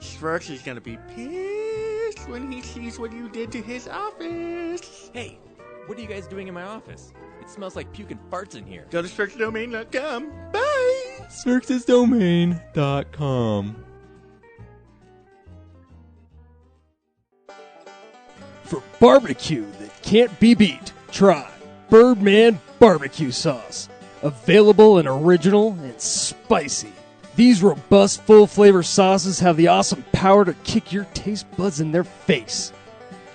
Spurks is gonna be pissed when he sees what you did to his office. Hey, what are you guys doing in my office? It smells like puke and farts in here. Go to spurksdomain.com. Bye! Spurksdomain.com. For barbecue that can't be beat, try Birdman Barbecue Sauce. Available and original and spicy. These robust, full-flavor sauces have the awesome power to kick your taste buds in their face.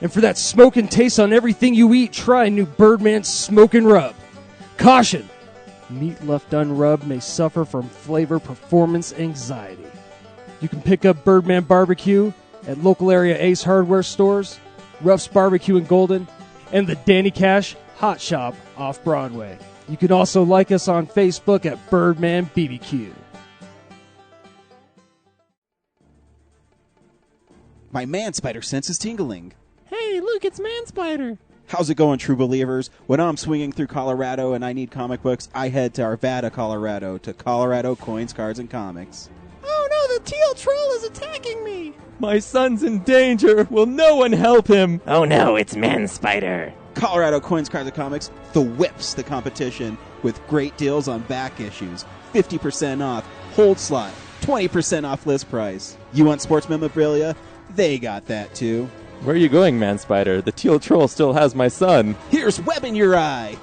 And for that smoking taste on everything you eat, try new Birdman Smokin' Rub. Caution! Meat left unrubbed may suffer from flavor performance anxiety. You can pick up Birdman Barbecue at local area Ace Hardware stores, Ruff's Barbecue in Golden, and the Danny Cash Hot Shop off Broadway. You can also like us on Facebook at Birdman BBQ. My man spider sense is tingling. Hey, look, it's Man Spider. How's it going, true believers? When I'm swinging through Colorado and I need comic books, I head to Arvada, Colorado, to Colorado Coins, Cards, and Comics. Oh no, the teal troll is attacking me. My son's in danger. Will no one help him? Oh no, it's Man Spider. Colorado Coins, Cards, and Comics, the whips the competition with great deals on back issues, 50% off, hold slot, 20% off list price. You want sports memorabilia? They got that too. Where are you going, Man Spider? The teal troll still has my son. Here's web in your eye.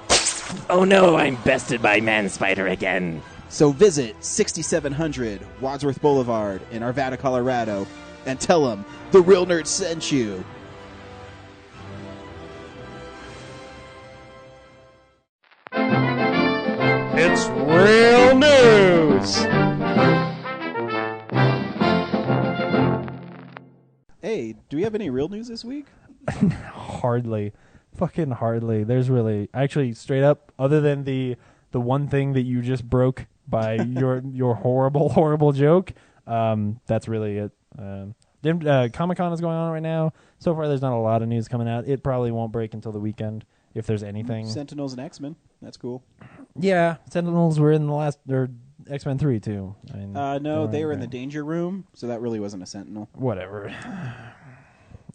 Oh no, I'm bested by Man Spider again. So visit 6700 Wadsworth Boulevard in Arvada, Colorado, and tell them the Real Nerd sent you. It's real news! Hey, do we have any real news this week? Hardly. Fucking hardly. There's really, actually, straight up, other than the one thing that you just broke by your horrible joke, that's really it. Comic-Con is going on right now. So far, there's not a lot of news coming out. It probably won't break until the weekend, if there's anything. Sentinels and X-Men. That's cool. Yeah, Sentinels were in the last, or X-Men 3, too. I mean, No, they were in the Danger Room, so that really wasn't a Sentinel. Whatever.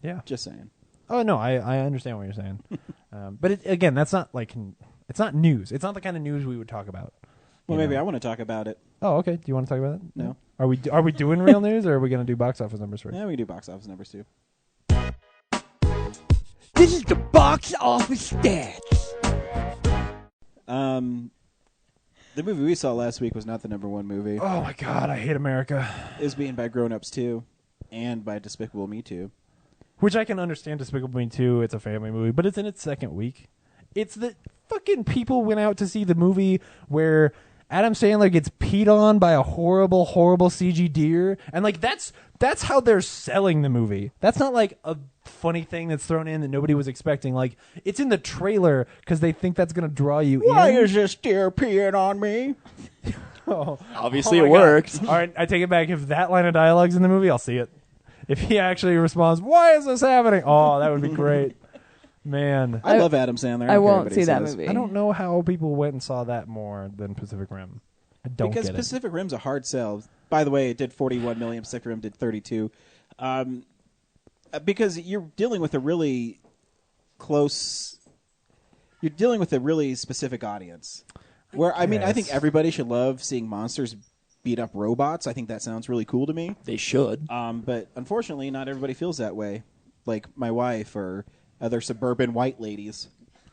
Yeah. Just saying. Oh, no, I understand what you're saying. But, again, that's not, like, it's not news. It's not the kind of news we would talk about. Well, maybe I want to talk about it. Oh, okay. Do you want to talk about it? No. Are we doing real news, or are we going to do box office numbers first? Yeah, we can do box office numbers, too. This is the box office stats. The movie we saw last week was not the number one movie. Oh, my God. I hate America. It was beaten by Grown Ups 2 and by Despicable Me 2. Which I can understand Despicable Me 2. It's a family movie, but it's in its second week. It's that fucking people went out to see the movie where Adam Sandler gets peed on by a horrible CG deer. And, like, that's how they're selling the movie. That's not, like, a funny thing that's thrown in that nobody was expecting. Like, it's in the trailer because they think that's going to draw you in. Why is this deer peeing on me? Obviously Oh it my God. worked. All right, I take it back. If that line of dialogue's in the movie, I'll see it. If he actually responds, "Why is this happening?" Oh, that would be great. Man. I love Adam Sandler. I don't care won't what see he that says. movie. I don't know how people went and saw that more than Pacific Rim. I don't Because get Pacific Rim's a hard sell. By the way, it did 41 million. Pacific Rim did 32. Because you're dealing with a really close... You're dealing with a really specific audience. I think everybody should love seeing monsters beat up robots. I think that sounds really cool to me. They should. But unfortunately, not everybody feels that way. Like my wife or other suburban white ladies.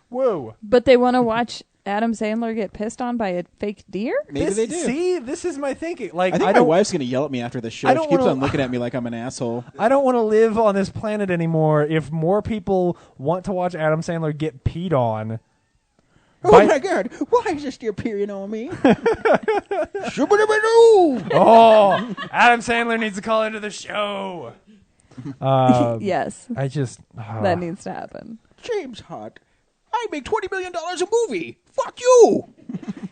Whoa. But they want to watch Adam Sandler get pissed on by a fake deer? Maybe they do. See, this is my thinking. Like, I think my don't, wife's going to yell at me after the show. I don't She keeps wanna- on looking at me like I'm an asshole. I don't want to live on this planet anymore if more people want to watch Adam Sandler get peed on. Oh By- my God! Why is this deer peeing on me? Oh, Adam Sandler needs to call into the show. Yes, I just that needs to happen. James Hunt, I make $20 million a movie. Fuck you!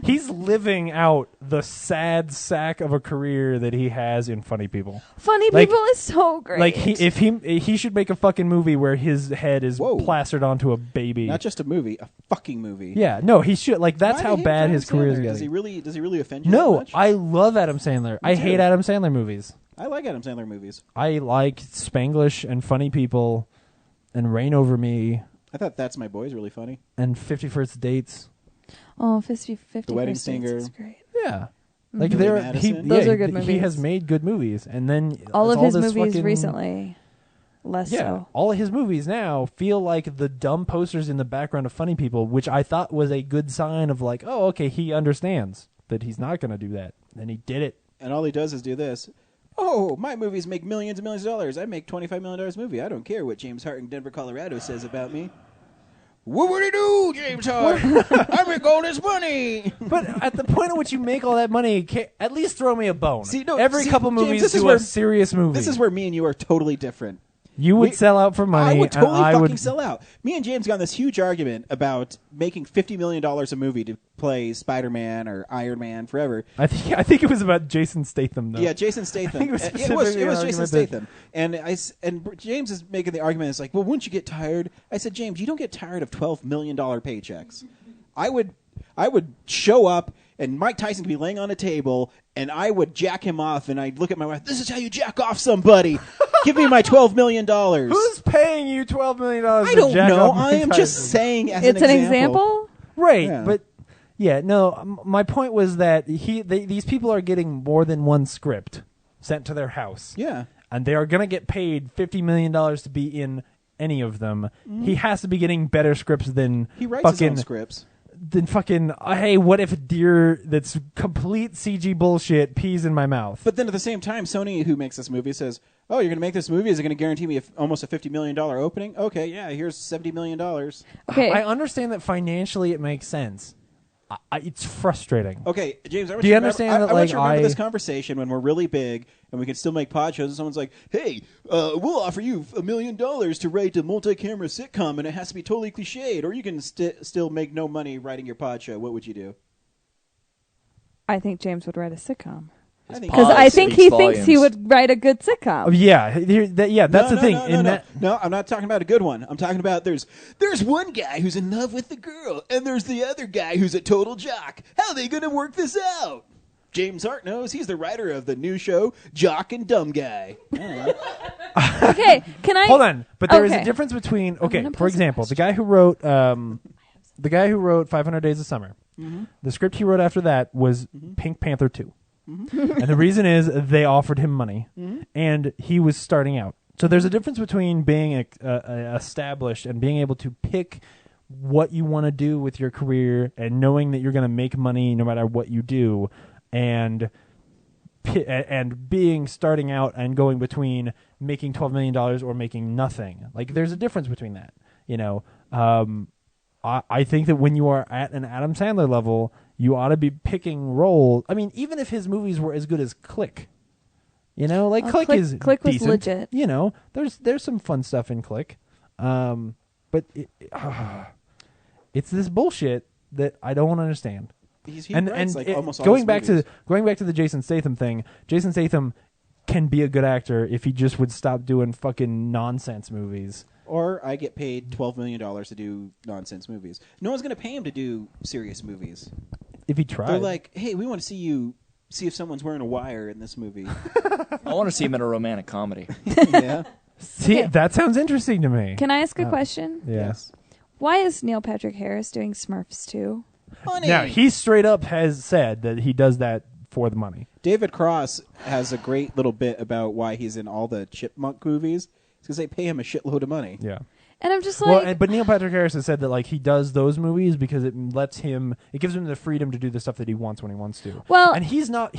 he's living out the sad sack of a career that he has in Funny People. Funny Like- People is so great. Like he should make a fucking movie where his head is Whoa. plastered onto a baby. Not just a movie, a fucking movie. Yeah, no, he should. Like that's Why do how you hate bad Adam his career is Sandler? getting. Does he really offend you that No, much? I love Adam Sandler. I hate too. Adam Sandler movies. I like Adam Sandler movies. I like Spanglish and Funny People and Reign Over Me I thought That's My Boy is really funny. and 50 First Dates. oh, 50 The Wedding First Dates Singer. is great. Yeah. Like Billy they're Madison. Those are good He movies. has made good movies, and then All it's of his this movies fucking- recently, less Yeah, so. all of his movies now feel like the dumb posters in the background of Funny People, which I thought was a good sign of like, oh, okay, he understands that he's not going to do that, and he did it. And all he does is do this. Oh, my movies make millions and millions of dollars. I make $25 million movie. I don't care what James Hart in Denver, Colorado says about me. What would he do, James Hart? I make all this money. But at the point at which you make all that money, at least throw me a bone. See, no, Every see, couple James, movies this is do where- a serious movie. This is where me and you are totally different. you would sell out for money. I would totally and I fucking would sell out. Me and James got in this huge argument about making $50 million a movie to play Spider-Man or Iron Man forever. I think it was about Jason Statham though. Yeah, Jason Statham. think it was It was specifically an Jason argument Statham. And James is making the argument. It's like, well, wouldn't you get tired? I said, James, you don't get tired of $12 million paychecks. I would show up, and Mike Tyson could be laying on a table, and I would jack him off, and I'd look at my wife. This is how you jack off somebody. Give me my $12 million. Who's paying you $12 million? I don't know. I am just saying as It's an an example. example? right, Yeah. but yeah, no. My point was that these people are getting more than one script sent to their house. Yeah. And they are going to get paid $50 million to be in any of them. He has to be getting better scripts than He writes fucking his own scripts. than fucking. Hey, what if a deer that's complete CG bullshit pees in my mouth? But then at the same time, Sony, who makes this movie, says, "Oh, you're going to make this movie? Is it going to guarantee me almost a $50 million opening? Okay, yeah, here's $70 million." Okay. I understand that financially it makes sense. It's frustrating. Okay, James, I want Do you to remember- understand I that, want like, you to remember I- this conversation when we're really big and we can still make pod shows, and someone's like, "Hey, we'll offer you $1 million to write a multi-camera sitcom, and it has to be totally cliched, or you can still make no money writing your pod show." What would you do? I think James would write a sitcom. I think Because I think he thinks he volumes. would write a good sitcom. Oh, yeah, that's the thing. No, I'm not talking about a good one. I'm talking about there's one guy who's in love with the girl, and there's the other guy who's a total jock. How are they going to work this out? James Hart knows. He's the writer of the new show, Jock and Dumb Guy. Okay, can I... Hold on, but there is Okay. a difference between gonna for pose a example, the guy who wrote 500 Days of Summer. The script he wrote after that was Pink Panther 2. And the reason is they offered him money, and he was starting out. So there's a difference between being established and being able to pick what you want to do with your career and knowing that you're going to make money no matter what you do, and being starting out and going between making $12 million or making nothing. Like there's a difference between that, you know. I think that when you are at an Adam Sandler level, you ought to be picking roles. I mean, even if his movies were as good as Click, you know, like Oh, Click is Click was decent. legit. You know, there's some fun stuff in Click, but it's this bullshit that I don't understand. He writes, like, almost all going his back movies. to the Jason Statham thing, Jason Statham can be a good actor if he just would stop doing fucking nonsense movies. Or I get paid $12 million to do nonsense movies. No one's going to pay him to do serious movies. If he tried, They're like, "Hey, we want to see if someone's wearing a wire in this movie." I want to see him in a romantic comedy. Yeah. see, Okay. that sounds interesting to me. Can I ask a question? Yes. Why is Neil Patrick Harris doing Smurfs too? Money. Now, he straight up has said that he does that for the money. David Cross has a great little bit about why he's in all the Chipmunk movies. It's because they pay him a shitload of money. Yeah. And I'm just like, but Neil Patrick Harris has said that like he does those movies because it gives him the freedom to do the stuff that he wants when he wants to. Well, and he's not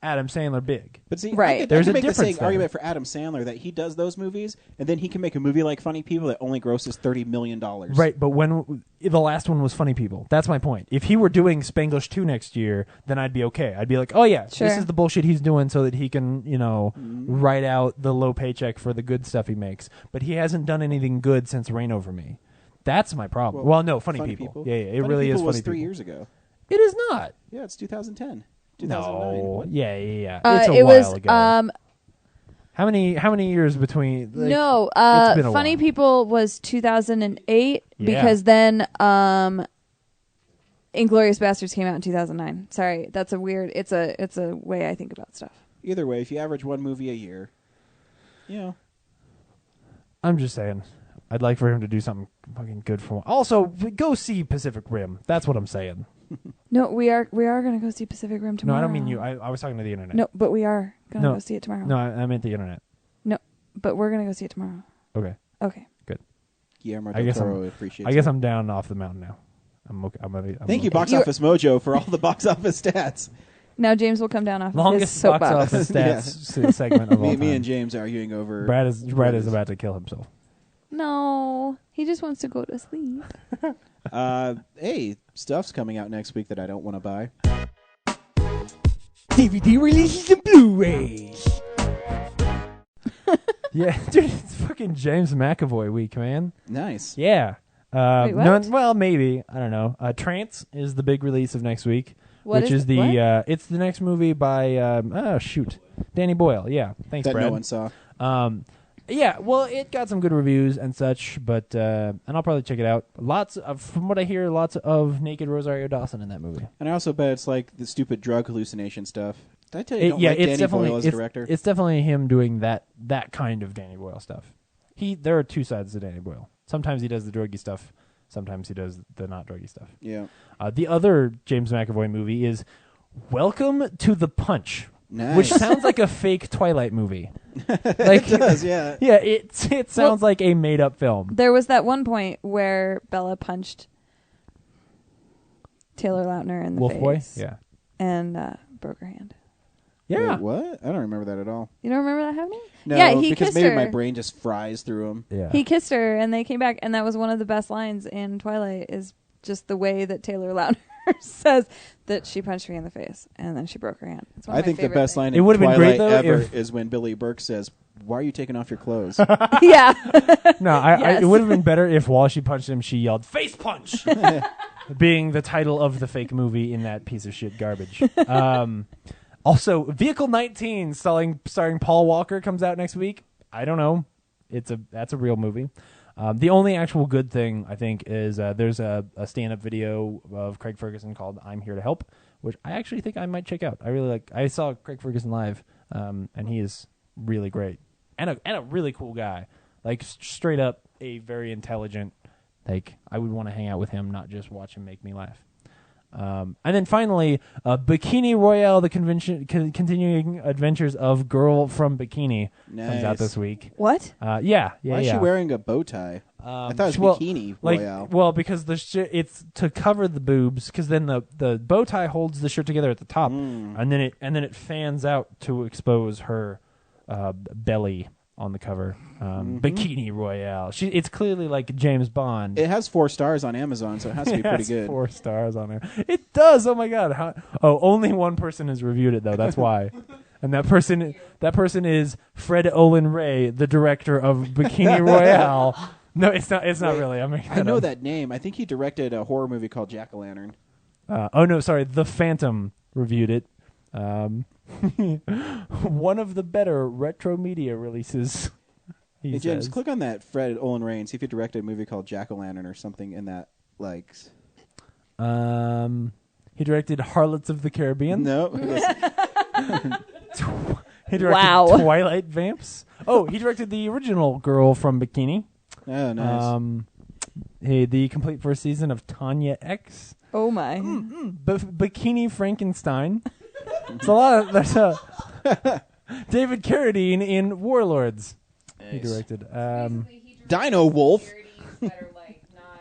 Adam Sandler big. But see, right. There's I a can make the difference same there. argument for Adam Sandler that he does those movies, and then he can make a movie like Funny People that only grosses $30 million. Right, but when the last one was Funny People, that's my point. If he were doing Spanglish 2 next year, then I'd be okay. I'd be like, oh yeah, Sure. this is the bullshit he's doing so that he can, write out the low paycheck for the good stuff he makes. But he hasn't done anything good since Reign Over Me. That's my problem. Well, no, Funny People. Yeah, it Funny really People is was Funny 3 People. years ago. It is not. Yeah, it's 2010. 2009. No. What? Yeah. It's a it while was ago. How many years between? Like, no. it's been a Funny while. People was 2008 Yeah. because then Inglourious Bastards came out in 2009. Sorry, that's a weird. It's a way I think about stuff. Either way, if you average one movie a year, I'm just saying. I'd like for him to do something fucking good for one. Also, go see Pacific Rim. That's what I'm saying. No, we are going to go see Pacific Rim tomorrow. No, I don't mean you. I was talking to the internet. No, but we are going to No. go see it tomorrow. No, I meant the internet. No, but we're going to go see it tomorrow. Okay. Okay. Good. Guillermo I del guess Toro appreciates I guess it. I'm down off the mountain now. I'm okay. Thank you, okay. Box Office Mojo, for all the box office stats. Now James will come down off Longest his box soapbox. office stats segment of all time. Me and James arguing over. Brad is about to kill himself. No, he just wants to go to sleep. Hey, stuff's coming out next week that I don't want to buy. DVD releases and Blu-rays. Yeah, dude, it's fucking James McAvoy week, man. Nice. Yeah. Wait, what? Well, maybe. I don't know. Trance is the big release of next week. What which is is the what? it's the next movie by Danny Boyle. Yeah, thanks, That Brad. no one saw. Yeah, well, it got some good reviews and such, but and I'll probably check it out. From what I hear, lots of naked Rosario Dawson in that movie. And I also bet it's like the stupid drug hallucination stuff. Did I tell you I don't like it's Danny definitely Boyle as director? It's definitely him doing that kind of Danny Boyle stuff. There are two sides to Danny Boyle. Sometimes he does the druggy stuff. Sometimes he does the not druggy stuff. Yeah. The other James McAvoy movie is Welcome to the Punch. Nice. Which sounds like a fake Twilight movie. It does, yeah. Yeah, it sounds like a made-up film. There was that one point where Bella punched Taylor Lautner in the Wolf face. Boy? Yeah. And broke her hand. Yeah. Wait, what? I don't remember that at all. You don't remember that happening? No, yeah, he because kissed maybe her. my brain just fries through them. Yeah. He kissed her, and they came back, and that was one of the best lines in Twilight. Is just the way that Taylor Lautner says that she punched me in the face, and then she broke her hand. It's one of I my think the favorite best things. line It in would've been Twilight great, though, ever if- is when Billy Burke says, "Why are you taking off your clothes?" Yeah. No, Yes. it would have been better if while she punched him, she yelled, "Face punch!" being the title of the fake movie in that piece of shit garbage. Also, Vehicle 19 starring Paul Walker comes out next week. I don't know. That's a real movie. The only actual good thing, I think, is there's a stand-up video of Craig Ferguson called "I'm Here to Help," which I actually think I might check out. I really like. I saw Craig Ferguson live, and he is really great and a really cool guy. Like straight up, a very intelligent. Like I would want to hang out with him, not just watch him make me laugh. And then finally, Bikini Royale: The Continuing Adventures of Girl from Bikini comes out Nice. this week. What? Yeah. Why is she wearing a bow tie? I thought it was Bikini Royale. Well, because the it's to cover the boobs, because then the bow tie holds the shirt together at the top, and then it fans out to expose her belly on the cover. Bikini Royale. It's clearly like James Bond. It has 4 stars on Amazon, so it has to be pretty has good. 4 stars on there. It does. Oh my god. Only one person has reviewed it though. That's why. And that person is Fred Olin Ray, the director of Bikini Royale. No, it's not. It's not really. I know that name. I think he directed a horror movie called Jack-o'-lantern. No, sorry. The Phantom reviewed it. One of the better retro media releases. Hey, James, click on that Fred Olin Ray and see if he directed a movie called Jack-o'-lantern or something in that, like... He directed Harlots of the Caribbean. No. He directed Twilight Vamps. Oh, he directed the original Girl from Bikini. Oh, nice. The complete first season of Tanya X. Oh my. Bikini Frankenstein. It's a lot of... There's a... David Carradine in Warlords. Nice. He directed. Recently, he Dino Wolf. Parodies that are like not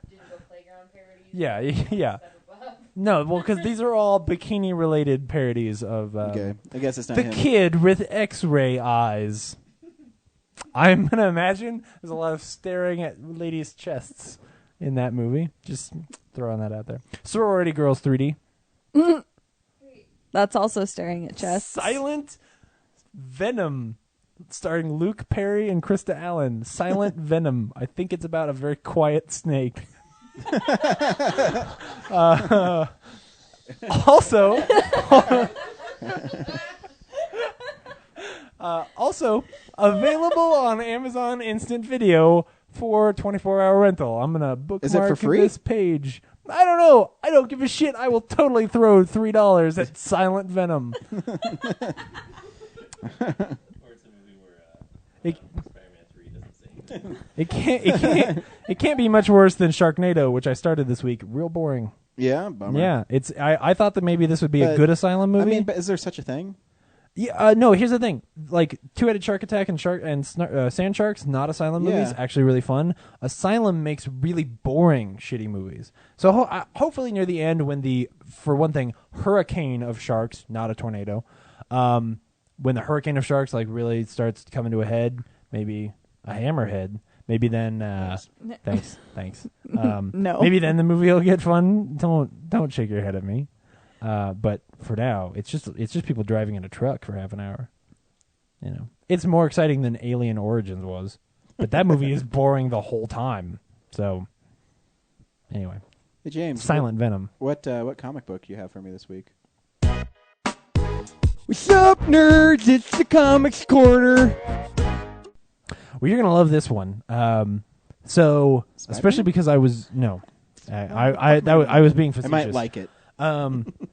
digital playground parodies. Yeah, yeah. No, well, because these are all bikini-related parodies of Okay, I guess it's not the him. kid with X-ray eyes. I'm gonna imagine there's a lot of staring at ladies' chests in that movie. Just throwing that out there. Sorority Girls 3D. That's also staring at chests. Silent Venom, starring Luke Perry and Krista Allen. Silent Venom. I think it's about a very quiet snake. Also, also available on Amazon Instant Video for 24-hour rental. I'm gonna bookmark Is it for free? this page. I don't know. I don't give a shit. I will totally throw $3 at Silent Venom. Or it's a movie where Spider-Man 3 doesn't say anything. It can't be much worse than Sharknado, which I started this week. Real boring. Yeah, bummer. Yeah, it's. I thought that maybe this would be a good asylum movie. I mean, but is there such a thing? Yeah, no. Here's the thing: like Two-Headed Shark Attack and Sand Sharks, not asylum movies. Yeah. Actually, really fun. Asylum makes really boring, shitty movies. So hopefully near the end, when for one thing, hurricane of sharks, not a tornado, when the hurricane of sharks like really starts coming to a head, maybe a hammerhead. Maybe then. Thanks. No. Maybe then the movie will get fun. Don't shake your head at me. But for now, it's just people driving in a truck for half an hour. You know, it's more exciting than Alien Origins was, but that movie is boring the whole time. So, anyway, Hey, James. Silent Venom. What comic book do you have for me this week? What's up, nerds? It's the Comics Corner. Well, you're gonna love this one. So, especially because I was I was being I facetious. might like it.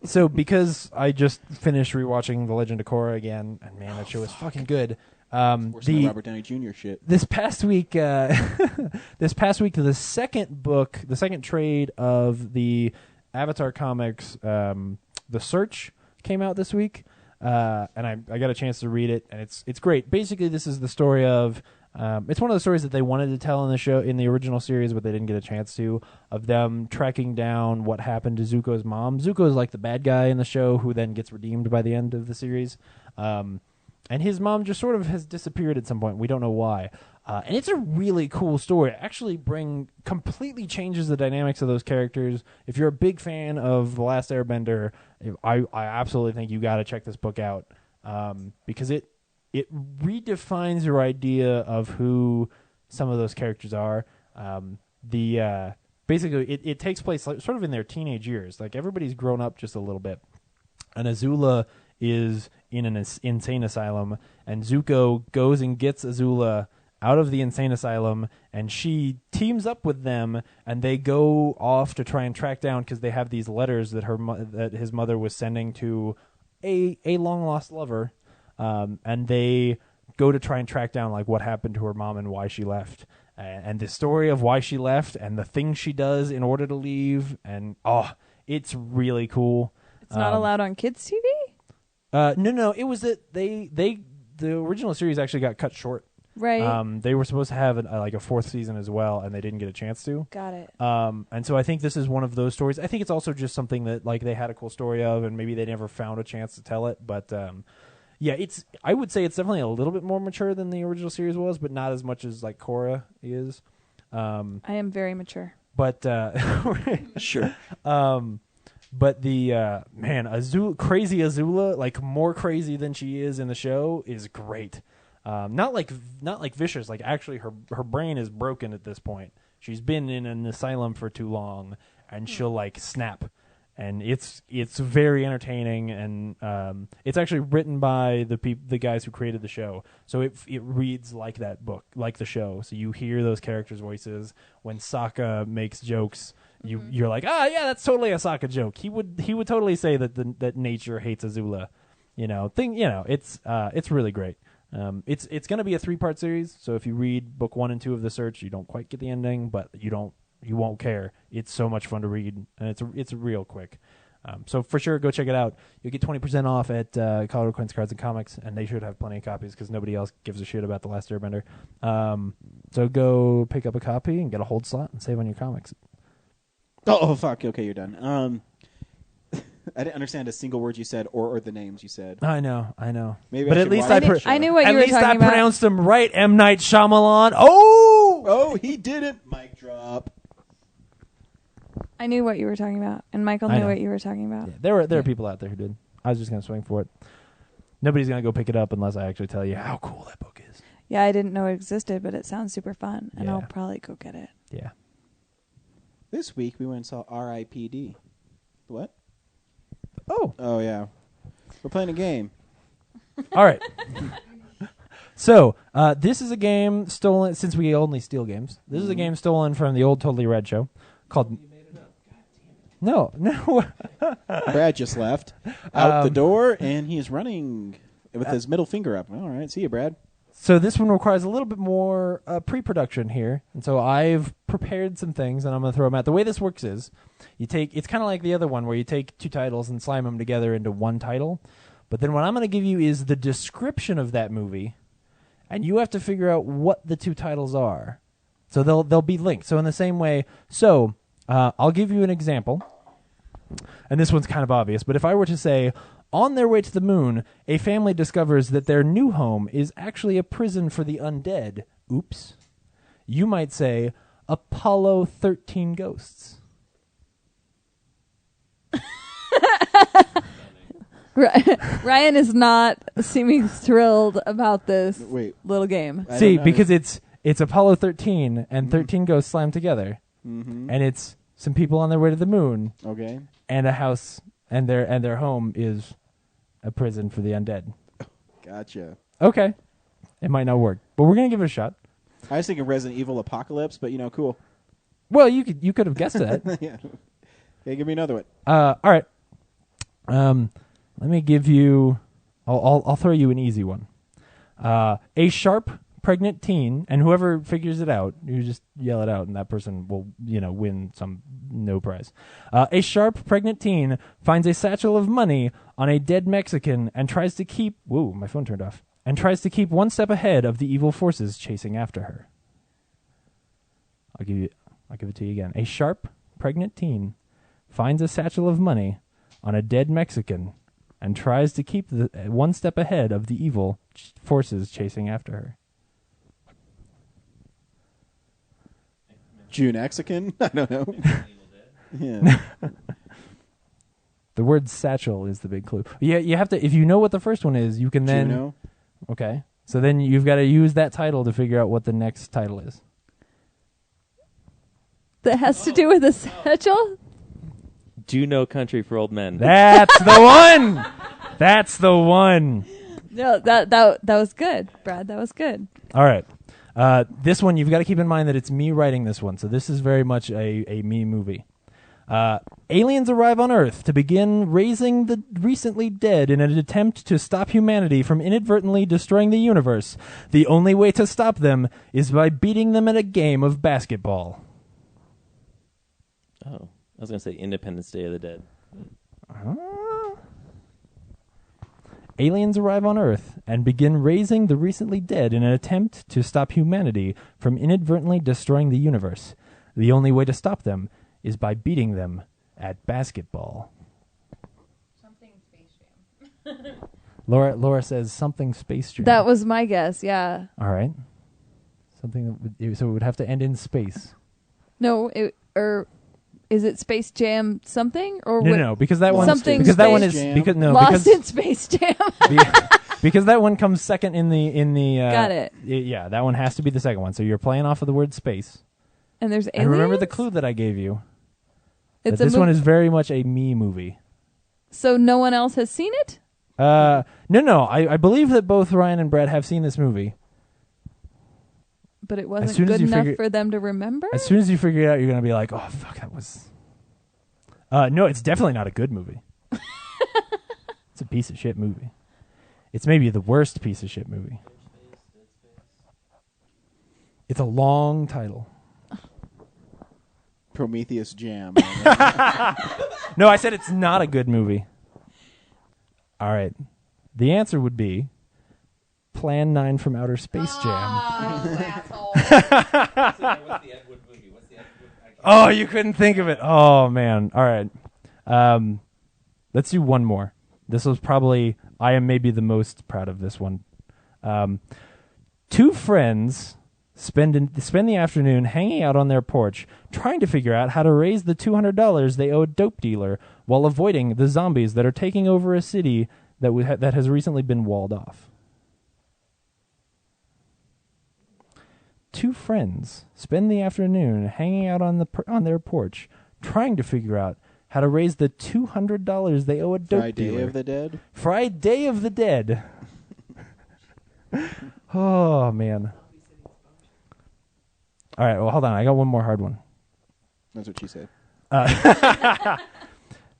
So because I just finished rewatching The Legend of Korra again, and man, that show is fucking good. Worse than the Robert Downey Jr. shit. This past week, the second trade of the Avatar comics, The Search, came out this week, and I got a chance to read it, and it's great. Basically, this is the story of. It's one of the stories that they wanted to tell in the show, in the original series, but they didn't get a chance to, of them tracking down what happened to Zuko's mom. Zuko is like the bad guy in the show who then gets redeemed by the end of the series. And his mom just sort of has disappeared at some point. We don't know why. And it's a really cool story. It actually completely changes the dynamics of those characters. If you're a big fan of The Last Airbender, I absolutely think you got to check this book out, because it redefines your idea of who some of those characters are. Basically, it takes place sort of in their teenage years. Like, everybody's grown up just a little bit. And Azula is in an insane asylum, and Zuko goes and gets Azula out of the insane asylum, and she teams up with them, and they go off to try and track down, because they have these letters that that his mother was sending to a long-lost lover. And they go to try and track down like what happened to her mom and why she left, and the story of why she left and the things she does in order to leave. And it's really cool. It's not allowed on kids' TV? No. It was that the original series actually got cut short. Right. They were supposed to have a fourth season as well, and they didn't get a chance to. Got it. And so I think this is one of those stories. I think it's also just something that like they had a cool story of, and maybe they never found a chance to tell it. But yeah, I would say it's definitely a little bit more mature than the original series was, but not as much as like Korra is. I am very mature. But Sure. But the crazy Azula, like more crazy than she is in the show, is great. Not like vicious. Like, actually, her brain is broken at this point. She's been in an asylum for too long, and she'll like snap. And it's very entertaining, and it's actually written by the guys who created the show. So it reads like that book, like the show. So you hear those characters' voices when Sokka makes jokes. You're like, yeah, that's totally a Sokka joke. He would totally say that nature hates Azula. It's really great. It's going to be a 3-part series. So if you read book 1 and 2 of The Search, you don't quite get the ending, but you won't care. It's so much fun to read, and it's real quick. So for sure, go check it out. You'll get 20% off at Colorado Coins, Cards, and Comics, and they should have plenty of copies because nobody else gives a shit about The Last Airbender. So go pick up a copy and get a hold slot and save on your comics. Oh, fuck. Okay, you're done. I didn't understand a single word you said or the names you said. I know. Maybe But I at should least watch I the show. I knew what At you were least I talking about. pronounced them right, M. Night Shyamalan. Oh! Oh, he did it. Mic drop. I knew what you were talking about, and Michael I knew know. what you were talking about. Yeah, there are people out there who did. I was just going to swing for it. Nobody's going to go pick it up unless I actually tell you how cool that book is. Yeah, I didn't know it existed, but it sounds super fun, and Yeah. I'll probably go get it. Yeah. This week we went and saw R.I.P.D. What? Oh. Oh, yeah. We're playing a game. All right. So, this is a game stolen, since we only steal games. This is a game stolen from the old Totally Red show called... No. Brad just left out the door, and he is running with his middle finger up. All right. See you, Brad. So this one requires a little bit more pre-production here. And so I've prepared some things, and I'm going to throw them out. The way this works is, it's kind of like the other one where you take two titles and slime them together into one title. But then what I'm going to give you is the description of that movie, and you have to figure out what the two titles are. So they'll be linked. So in the same way, I'll give you an example, and this one's kind of obvious, but if I were to say, on their way to the moon, a family discovers that their new home is actually a prison for the undead. Oops. You might say, Apollo 13 Ghosts. Ryan is not seeming thrilled about this little game. See, because it's Apollo 13 and 13 ghosts slammed together. Mm-hmm. And it's some people on their way to the moon. Okay. And a house, and their home is a prison for the undead. Gotcha. Okay. It might not work, but we're going to give it a shot. I was thinking Resident Evil Apocalypse, but cool. Well, you could have guessed that. Yeah. Okay, give me another one. All right. Let me give you. I'll throw you an easy one. A sharp pregnant teen, and whoever figures it out, you just yell it out, and that person will win no prize. A sharp pregnant teen finds a satchel of money on a dead Mexican and tries to keep. Whoa, my phone turned off. And tries to keep one step ahead of the evil forces chasing after her. I'll give it to you again. A sharp pregnant teen finds a satchel of money on a dead Mexican and tries to keep one step ahead of the evil forces chasing after her. June Mexican? I don't know. Yeah. The word satchel is the big clue. Yeah, you have to. If you know what the first one is, you can then. Juno? Okay, so then you've got to use that title to figure out what the next title is. That has to do with a satchel? Juno Country for Old Men. That's the one. That's the one. No, that was good, Brad. That was good. All right. This one, you've got to keep in mind that it's me writing this one, so this is very much a me movie. Aliens arrive on Earth to begin raising the recently dead in an attempt to stop humanity from inadvertently destroying the universe. The only way to stop them is by beating them at a game of basketball. Oh, I was going to say Independence Day of the Dead. Aliens arrive on Earth and begin raising the recently dead in an attempt to stop humanity from inadvertently destroying the universe. The only way to stop them is by beating them at basketball. Something Space Jam. Laura says something Space Jam. That was my guess, yeah. All right. Something so it would have to end in space. No, is it Space Jam something or No, because that one something because that one Space is Jam. because no Lost because in Space Jam? because that one comes second in the Got it. Yeah, that one has to be the second one. So you're playing off of the word space. And there's aliens? And remember the clue that I gave you. It's This one is very much a me movie. So no one else has seen it? No. I believe that both Ryan and Brad have seen this movie. But it As wasn't soon as good you enough figure- for them to remember? As soon as you figure it out, you're going to be like, oh, fuck, that was... no, it's definitely not a good movie. It's a piece of shit movie. It's maybe the worst piece of shit movie. It's a long title. Prometheus jam. No, I said it's not a good movie. All right. The answer would be Plan 9 from Outer Space Jam. Oh, you couldn't think of it. Oh, man. All right. Let's do one more. This was probably, I am maybe the most proud of this one. Two friends spend the afternoon hanging out on their porch trying to figure out how to raise the $200 they owe a dope dealer while avoiding the zombies that are taking over a city that has recently been walled off. Two friends spend the afternoon hanging out on their porch trying to figure out how to raise the $200 they owe a dope dealer. Friday of the Dead? Friday of the Dead. Oh, man. All right, well, hold on. I got one more hard one. That's what she said.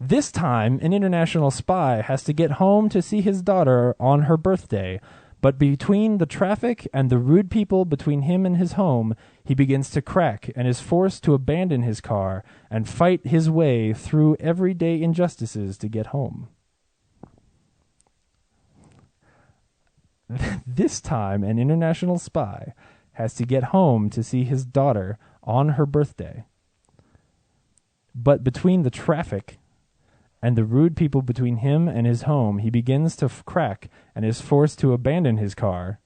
This time, an international spy has to get home to see his daughter on her birthday, but between the traffic and the rude people between him and his home, he begins to crack and is forced to abandon his car and fight his way through everyday injustices to get home. This time, an international spy has to get home to see his daughter on her birthday. But between the traffic and the rude people between him and his home, he begins to crack and is forced to abandon his car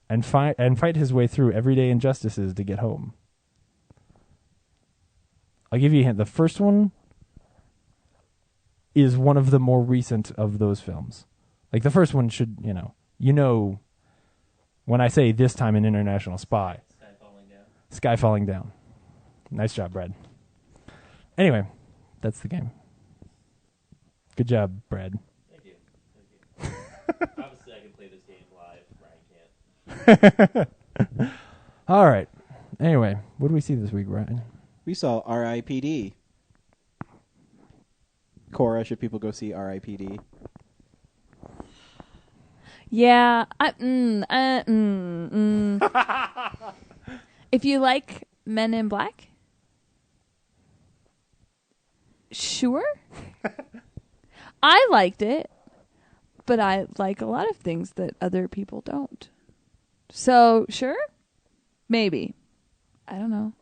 and fight his way through everyday injustices to get home. I'll give you a hint. The first one is one of the more recent of those films. Like, the first one should, you know, when I say this time an international spy. Sky falling down. Sky falling down. Nice job, Brad. Anyway, that's the game. Good job, Brad. Thank you. Obviously, I can play this game live. Ryan can't. All right. Anyway, what do we see this week, Ryan? We saw R.I.P.D. Cora, should people go see R.I.P.D.? Yeah. If you like Men in Black, sure. I liked it, but I like a lot of things that other people don't. So, sure? Maybe. I don't know.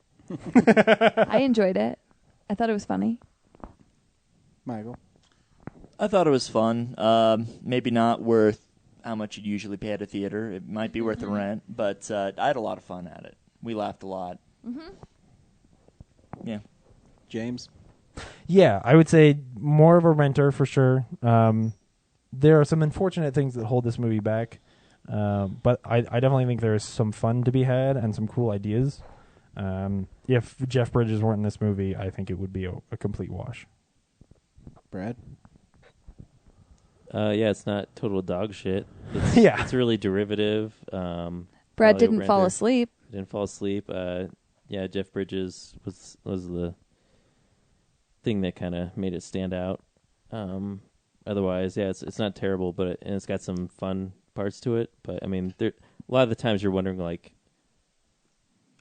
I enjoyed it. I thought it was funny. Michael? I thought it was fun. Maybe not worth how much you'd usually pay at a theater. It might be worth the rent, but I had a lot of fun at it. We laughed a lot. Mm-hmm. Yeah. James? Yeah, I would say more of a renter for sure. There are some unfortunate things that hold this movie back, but I definitely think there is some fun to be had and some cool ideas. If Jeff Bridges weren't in this movie, I think it would be a complete wash. Brad? Yeah, it's not total dog shit. Yeah. It's really derivative. Brad didn't fall asleep. Didn't fall asleep. Yeah, Jeff Bridges was the thing that kind of made it stand out. Otherwise, yeah, it's not terrible, but it's got some fun parts to it. But I mean, a lot of the times you're wondering like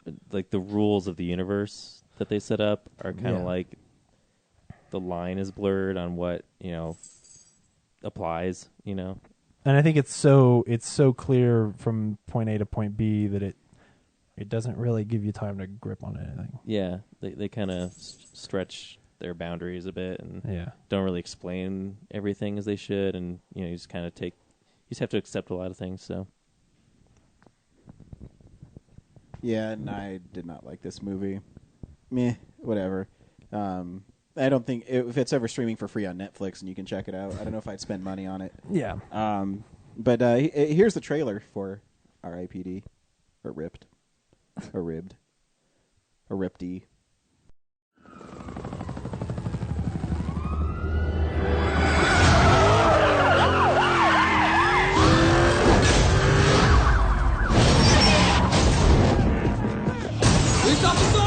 the rules of the universe that they set up are kind of like the line is blurred on what applies. And I think it's so clear from point A to point B that it doesn't really give you time to grip on anything. Yeah, they kind of stretch their boundaries a bit and don't really explain everything as they should, and you just kind of you just have to accept a lot of things. So yeah, and I did not like this movie. Meh, whatever. I don't think if it's ever streaming for free on Netflix and you can check it out, I don't know if I'd spend money on it. Yeah. But here's the trailer for R.I.P.D. or Ripped. Or Ribbed. Or Rip-D. Police officer!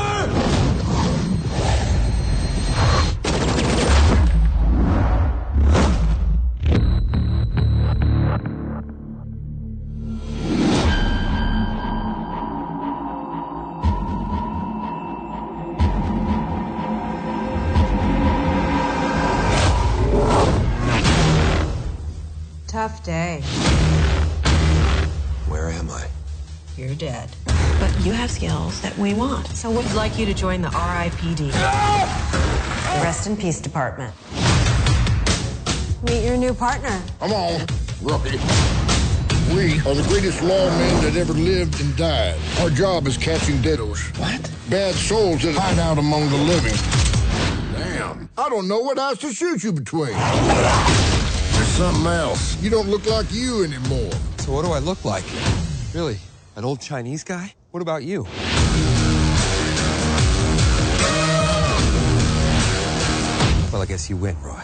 Tough day. Where am I? You're dead. But you have skills that we want. So we'd like you to join the R.I.P.D. The Rest in Peace Department. Meet your new partner. Come on, rookie. We are the greatest lawmen that ever lived and died. Our job is catching deados. What? Bad souls that hide out among the living. Damn, I don't know what else to shoot you between. There's something else. You don't look like you anymore. So what do I look like? Really? An old Chinese guy? What about you? Well, I guess you win, Roy.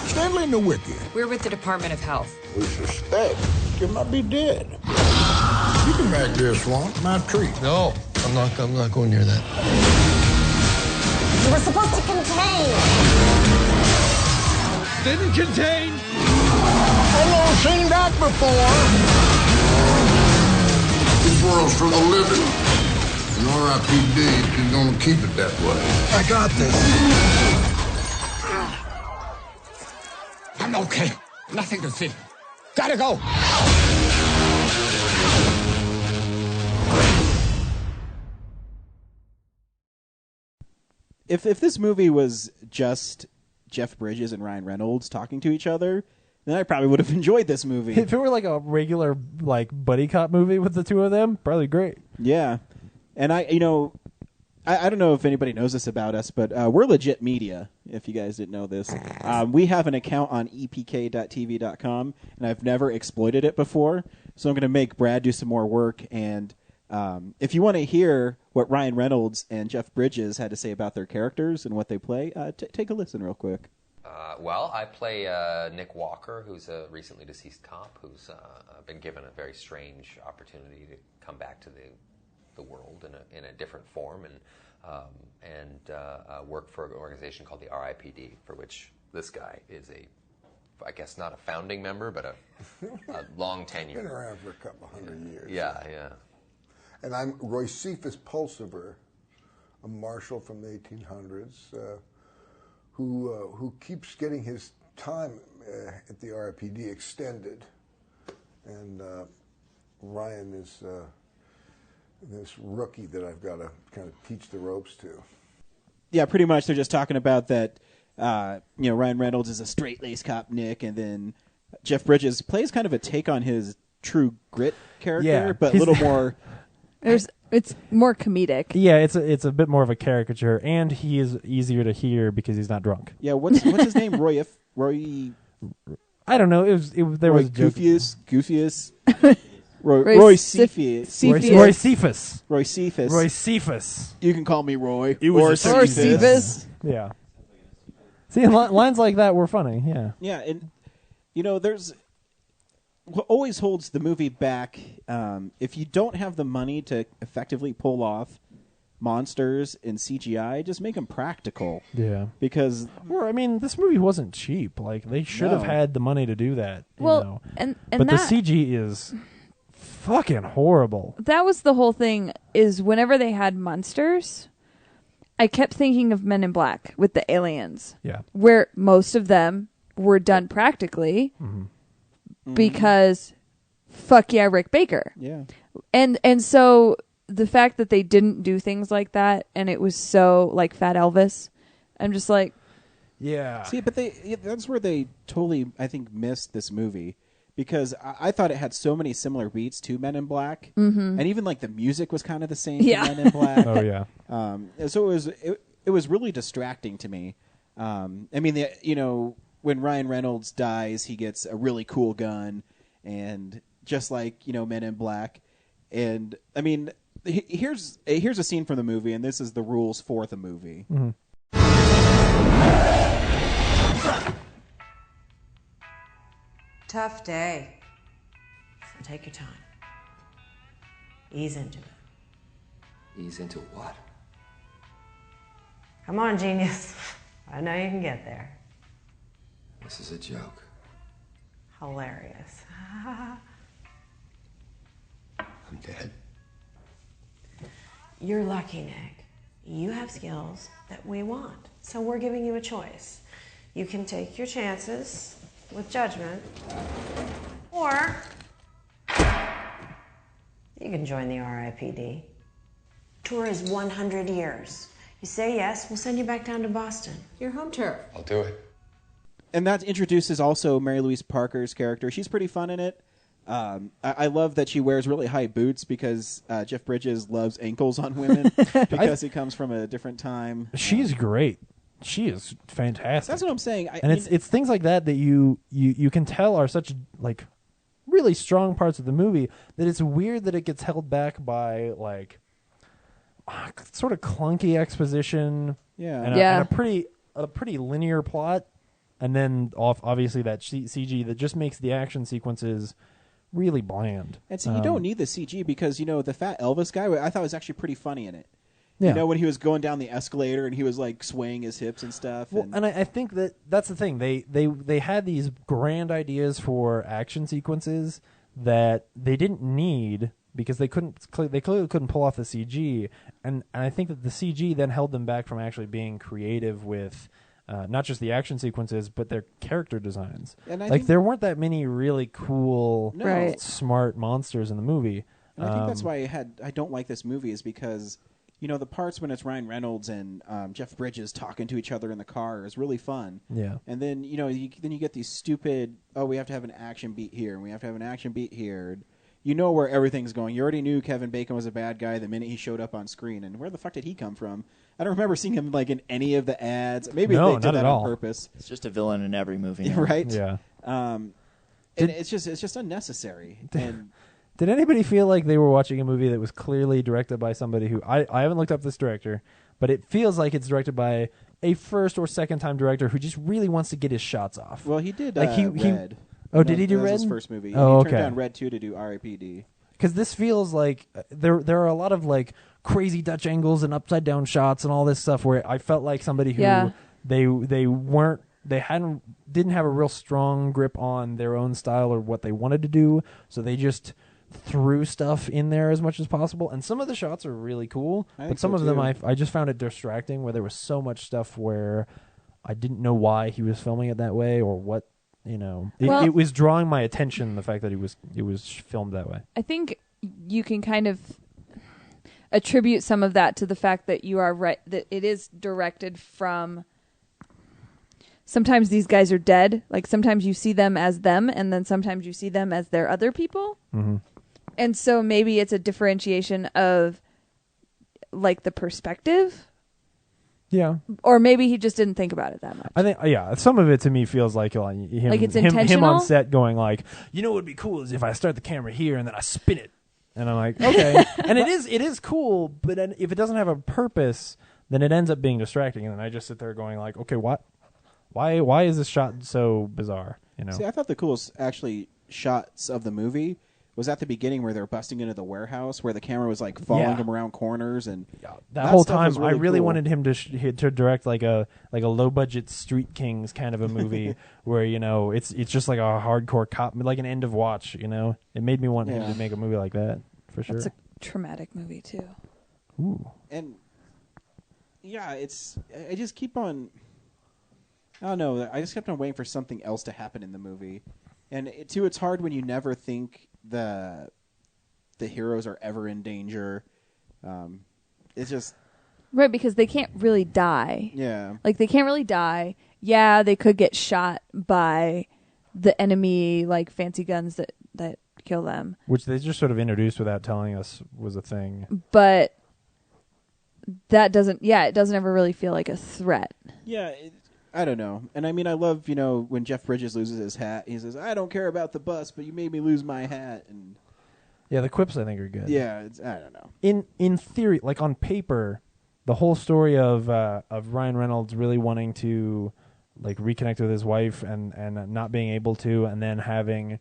Stanley and the Wiki. We're with the Department of Health. We suspect you might be dead. You can back this one. My treat. No, I'm not going near that. You were supposed to contain. Didn't contain. I've never seen that before. This world's for the living. And R.I.P.D. is gonna keep it that way. I got this. I'm okay. Nothing to see. Gotta go. If this movie was just Jeff Bridges and Ryan Reynolds talking to each other, then I probably would have enjoyed this movie. If it were like a regular like buddy cop movie with the two of them, probably great. Yeah. And I don't know if anybody knows this about us, but we're legit media, if you guys didn't know this. We have an account on epk.tv.com, and I've never exploited it before, so I'm going to make Brad do some more work. And if you want to hear what Ryan Reynolds and Jeff Bridges had to say about their characters and what they play, take a listen real quick. Well, I play Nick Walker, who's a recently deceased cop who's been given a very strange opportunity to come back to the world in a different form and work for an organization called the R.I.P.D., for which this guy is I guess not a founding member, but a long tenure. Been around for a couple hundred years. Yeah, yeah. And I'm Roycephus Pulsiver, a marshal from the 1800s, who keeps getting his time at the R.I.P.D. extended. And Ryan is this rookie that I've got to kind of teach the ropes to. Yeah, pretty much. They're just talking about that. Ryan Reynolds is a straight-laced cop, Nick, and then Jeff Bridges plays kind of a take on his True Grit character, but a little more. It's more comedic. Yeah, it's a bit more of a caricature, and he is easier to hear because he's not drunk. Yeah, what's his name? Roy. I don't know. There was a joke. Goofius. Roycephus. You can call me Roy. Or Cephas. Yeah. See, lines like that were funny. Yeah. Yeah, and there's what always holds the movie back. If you don't have the money to effectively pull off monsters in CGI, just make them practical. Yeah. Because this movie wasn't cheap. Like they should have had the money to do that. Well, but the CG is fucking horrible. That was the whole thing, is whenever they had monsters, I kept thinking of Men in Black with the aliens. Yeah. Where most of them were done practically because fuck yeah, Rick Baker. Yeah. And so the fact that they didn't do things like that and it was so like Fat Elvis, I'm just like, yeah. See, but that's where they totally, I think, missed this movie. Because I thought it had so many similar beats to Men in Black, and even like the music was kind of the same. Yeah. To Men in Black. Oh yeah. So it was really distracting to me. When Ryan Reynolds dies, he gets a really cool gun, and just like Men in Black, and here's a scene from the movie, and this is the rules for the movie. Mm-hmm. Tough day. So take your time. Ease into it. Ease into what? Come on, genius. I know you can get there. This is a joke. Hilarious. I'm dead. You're lucky, Nick. You have skills that we want, so we're giving you a choice. You can take your chances with judgment, or you can join the R.I.P.D. Tour is 100 years. You say yes, we'll send you back down to Boston. Your home turf. I'll do it. And that introduces also Mary Louise Parker's character. She's pretty fun in it. I love that she wears really high boots because Jeff Bridges loves ankles on women because he comes from a different time. She's great. She is fantastic. That's what I'm saying. It's things like that you can tell are such like really strong parts of the movie that it's weird that it gets held back by like sort of clunky exposition. Yeah. And a pretty linear plot, and then obviously that CG that just makes the action sequences really bland. And so you don't need the CG because the fat Elvis guy I thought was actually pretty funny in it. Yeah. When he was going down the escalator and he was like swaying his hips and stuff. Well, and I think that's the thing. They had these grand ideas for action sequences that they didn't need because they clearly couldn't pull off the CG, and I think that the CG then held them back from actually being creative with not just the action sequences but their character designs. And like there weren't that many really cool, No. smart monsters in the movie. And I think that's why I don't like this movie is because the parts when it's Ryan Reynolds and Jeff Bridges talking to each other in the car is really fun. Yeah. And then then you get these stupid we have to have an action beat here and we have to have an action beat here. You know where everything's going. You already knew Kevin Bacon was a bad guy the minute he showed up on screen. And where the fuck did he come from? I don't remember seeing him like in any of the ads. Maybe they did that on purpose. It's just a villain in every movie now. Right? Yeah. And it's just unnecessary. And did anybody feel like they were watching a movie that was clearly directed by somebody who I haven't looked up this director, but it feels like it's directed by a first or second time director who just really wants to get his shots off? Well, he did Red. Red. Oh, did he do that Red? was his first movie. Oh, He turned okay. down Red 2 to do R.I.P.D. Because this feels like there are a lot of like crazy Dutch angles and upside down shots and all this stuff where I felt like somebody who didn't have a real strong grip on their own style or what they wanted to do, so they just threw stuff in there as much as possible. And some of the shots are really cool, but some of them I just found it distracting where there was so much stuff where I didn't know why he was filming it that way or what. It was drawing my attention, the fact that it was filmed that way. I think you can kind of attribute some of that to the fact that you are right, that it is directed from... Sometimes these guys are dead. Like, sometimes you see them as them, and then sometimes you see them as their other people. Mm-hmm. And so maybe it's a differentiation of, like, the perspective. Yeah. Or maybe he just didn't think about it that much. I think, some of it to me feels like him, Like it's him intentional? on set going like, what would be cool is if I start the camera here and then I spin it. And I'm like, okay. And it is cool, but then if it doesn't have a purpose, then it ends up being distracting. And then I just sit there going like, okay, why is this shot so bizarre? See, I thought the coolest actually shots of the movie was at the beginning where they were busting into the warehouse where the camera was like following them around corners and that whole stuff time was really I really cool. wanted him to direct like a low budget Street Kings kind of a movie where it's just like a hardcore cop, like an End of Watch. It made me want him to make a movie like that for sure. It's a traumatic movie too. Ooh. And I just keep on. I don't know. I just kept on waiting for something else to happen in the movie, and it's hard when you never think the heroes are ever in danger. It's just right because they can't really die. Yeah, like they can't really die. Yeah, they could get shot by the enemy, like fancy guns that kill them, which they just sort of introduced without telling us was a thing. But that doesn't. Yeah, it doesn't ever really feel like a threat. Yeah. I don't know. And I mean, I love, when Jeff Bridges loses his hat, he says, I don't care about the bus, but you made me lose my hat. And yeah, the quips I think are good. Yeah, I don't know. In theory, like on paper, the whole story of Ryan Reynolds really wanting to like reconnect with his wife and not being able to, and then having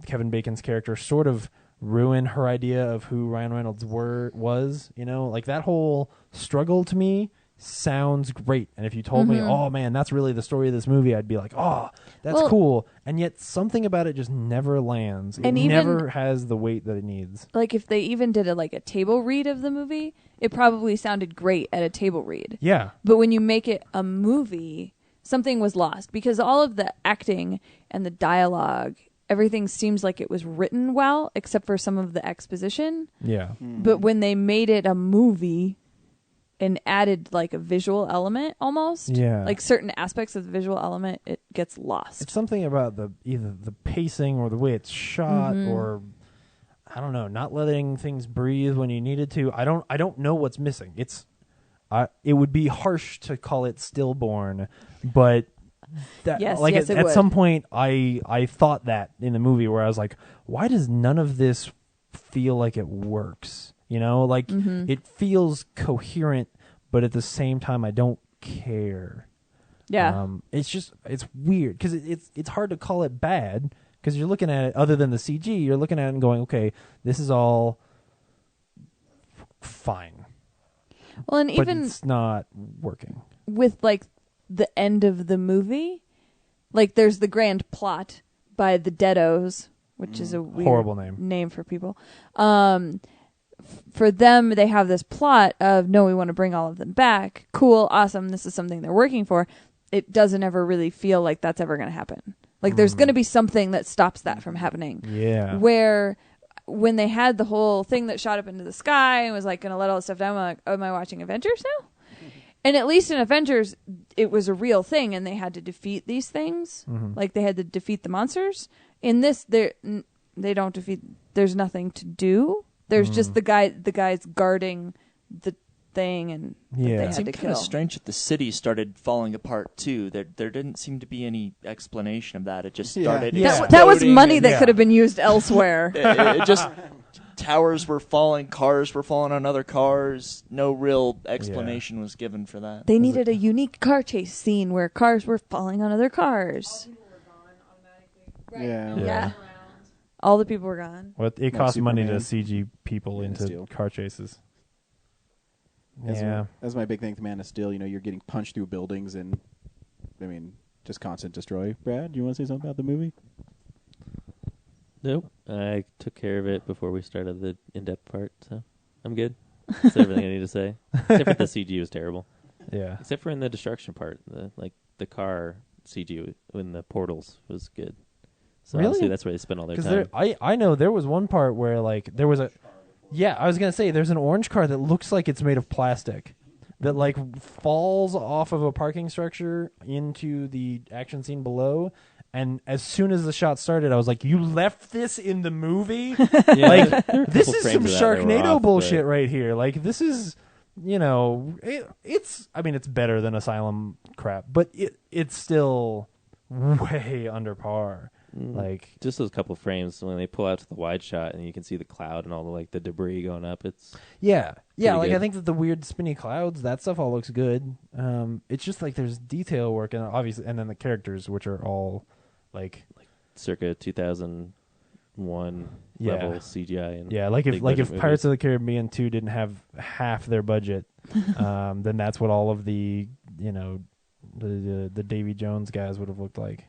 Kevin Bacon's character sort of ruin her idea of who Ryan Reynolds was, like that whole struggle to me sounds great. And if you told me, oh man, that's really the story of this movie, I'd be like, oh, that's cool. And yet something about it just never lands. It never has the weight that it needs. Like if they even did a table read of the movie, it probably sounded great at a table read. Yeah. But when you make it a movie, something was lost because all of the acting and the dialogue, everything seems like it was written well, except for some of the exposition. Yeah. But when they made it a movie and added like a visual element almost, like certain aspects of the visual element, it gets lost. It's something about either the pacing or the way it's shot or I don't know, not letting things breathe when you needed to. I don't know what's missing. It would be harsh to call it stillborn, but at some point I thought that in the movie where I was like, why does none of this feel like it works? You know, like it feels coherent, but at the same time I don't care. Yeah. It's weird because it's hard to call it bad because you're looking at it, other than the CG, you're looking at it and going, okay, this is all fine. Well, and but even it's not working. With like the end of the movie, like there's the grand plot by the Deados, which is a weird horrible name for people. For them, they have this plot of, no, we want to bring all of them back. Cool, awesome, this is something they're working for. It doesn't ever really feel like that's ever going to happen. Like there's going to be something that stops that from happening. Yeah. Where when they had the whole thing that shot up into the sky and was like going to let all this stuff down, I'm like, oh, am I watching Avengers now? And at least in Avengers, it was a real thing, and they had to defeat these things. Like they had to defeat the monsters. In this, they don't defeat. There's nothing to do. There's just the guys guarding the thing, and they had It seemed to kind kill. of strange that the city started falling apart too. There didn't seem to be any explanation of that. It just started. That was money that could have been used elsewhere. It just towers were falling, cars were falling on other cars. No real explanation was given for that. They needed a unique car chase scene where cars were falling on other cars. Yeah. All the people were gone. Well, it costs money to Superman. CG people into car chases. That's my big thing with Man of Steel. You know, you're getting punched through buildings and, I mean, just constant destroy. Brad, do you want to say something about the movie? Nope. I took care of it before we started the in-depth part, so I'm good. That's everything I need to say. Except for the CG was terrible. Yeah. Except for in the destruction part. The car CG in the portals was good. So Really? honestly, that's where they spent all their time. I know there was one part where like there was a I was gonna say there's an orange car that looks like it's made of plastic that like falls off of a parking structure into the action scene below, and as soon as the shot started I was like, you left this in the movie? Like this is some Sharknado bullshit right here. Like this is, you know, it's better than Asylum crap, but it's still way under par. Like just those couple frames when they pull out to the wide shot and you can see the cloud and all the debris going up. It's like good. I think that the weird spinny clouds, that stuff all looks good. It's just like there's detail work, and obviously, and then the characters, which are all like circa 2001 level CGI. And like if movies. Pirates of the Caribbean 2 didn't have half their budget, then that's what all of the the Davy Jones guys would have looked like.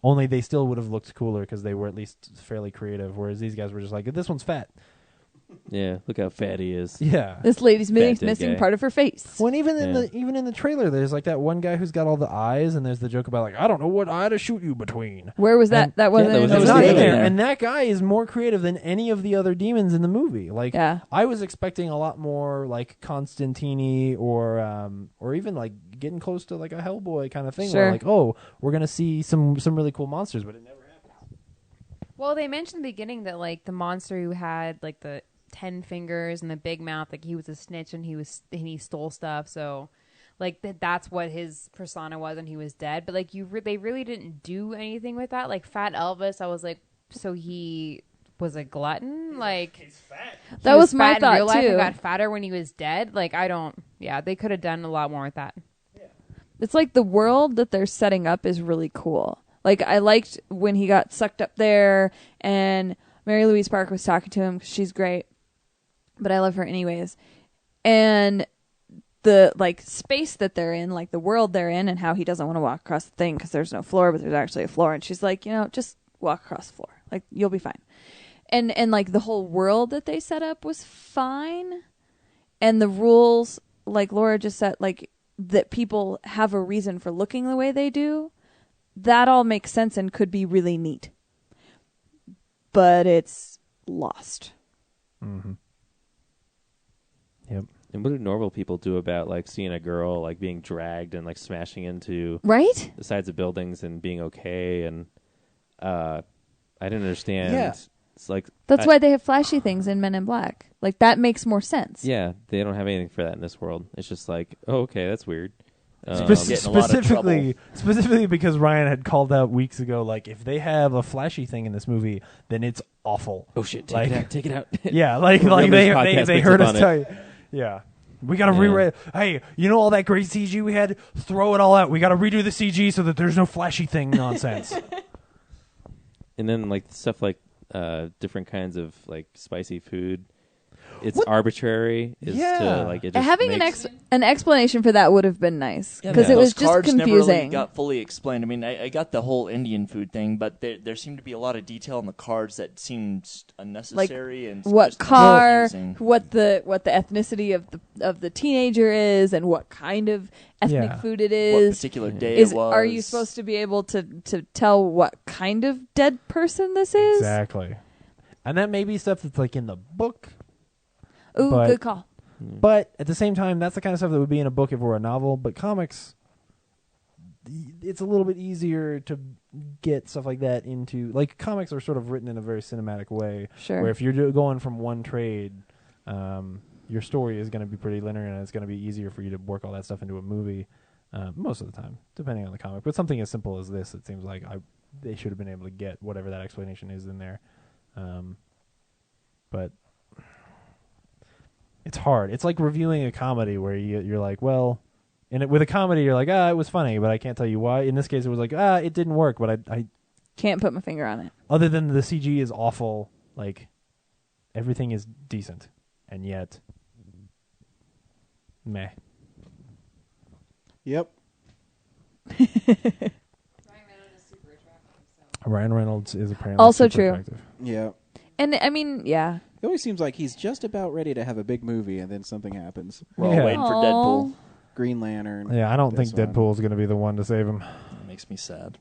Only they still would have looked cooler because they were at least fairly creative, whereas these guys were just like, this one's fat. Yeah, look how fat he is. Yeah, this lady's missing part of her face. Well, even in the trailer, there's like that one guy who's got all the eyes, and there's the joke about like, I don't know what eye to shoot you between. Where was that? That wasn't. It was not in there. And that guy is more creative than any of the other demons in the movie. Like, I was expecting a lot more like Constantini or even like getting close to like a Hellboy kind of thing. Sure. Where like, oh, we're gonna see some really cool monsters, but it never happened. Well, they mentioned in the beginning that like the monster who had like the 10 fingers and the big mouth, like he was a snitch and he stole stuff, so like that's what his persona was, and he was dead. But like they really didn't do anything with that. Like Fat Elvis, I was like, so he was a glutton? Like he's fat. That was my fat thought in real life too. and got fatter when he was dead. Like they could have done a lot more with that. It's like the world that they're setting up is really cool. Like I liked when he got sucked up there and Mary Louise Park was talking to him because she's great. But I love her anyways. And the like space that they're in, like the world they're in, and how he doesn't want to walk across the thing because there's no floor, but there's actually a floor. And she's like, just walk across the floor. Like you'll be fine. And like the whole world that they set up was fine. And the rules, like Laura just said, like that people have a reason for looking the way they do, that all makes sense and could be really neat. But it's lost. Mm-hmm. Yep. And what do normal people do about like seeing a girl like being dragged and like smashing into right the sides of buildings and being okay? And I didn't understand. Yeah. It's like That's why they have flashy things in Men in Black. Like that makes more sense. Yeah, they don't have anything for that in this world. It's just like, oh, okay, that's weird. Specifically because Ryan had called out weeks ago, like if they have a flashy thing in this movie, then it's awful. Oh shit! Take it out. Yeah, like they heard us tell you. Yeah, we got to rewrite. Hey, you know all that great CG we had? Throw it all out. We got to redo the CG so that there's no flashy thing nonsense. And then like stuff like different kinds of like spicy food. It's What? arbitrary. To, like, it just Having makes, an explanation for that would have been nice because it Those was just cards confusing. never really got fully explained. I mean, I got the whole Indian food thing, but there seemed to be a lot of detail in the cards that seemed unnecessary and what just car, confusing. what the ethnicity of the teenager is, and what kind of ethnic food it is. What particular day it was. Are you supposed to be able to tell what kind of dead person this is? Exactly. And that may be stuff that's like in the book. Ooh, good call. But at the same time, that's the kind of stuff that would be in a book if it were a novel. But comics, it's a little bit easier to get stuff like that into. Like, comics are sort of written in a very cinematic way. Sure. Where if you're going from one trade, your story is going to be pretty linear, and it's going to be easier for you to work all that stuff into a movie most of the time, depending on the comic. But something as simple as this, it seems like they should have been able to get whatever that explanation is in there. But it's hard. It's like reviewing a comedy where you're like, well, with a comedy you're like, it was funny, but I can't tell you why. In this case, it was like, it didn't work, but I can't put my finger on it. Other than the CG is awful, like everything is decent, and yet, meh. Yep. Ryan Reynolds is apparently also super true. attractive. Yeah. And I mean, yeah. It always seems like he's just about ready to have a big movie, and then something happens. We're all waiting for Deadpool. Green Lantern. Yeah, I don't think this one. Deadpool's going to be the one to save him. That makes me sad.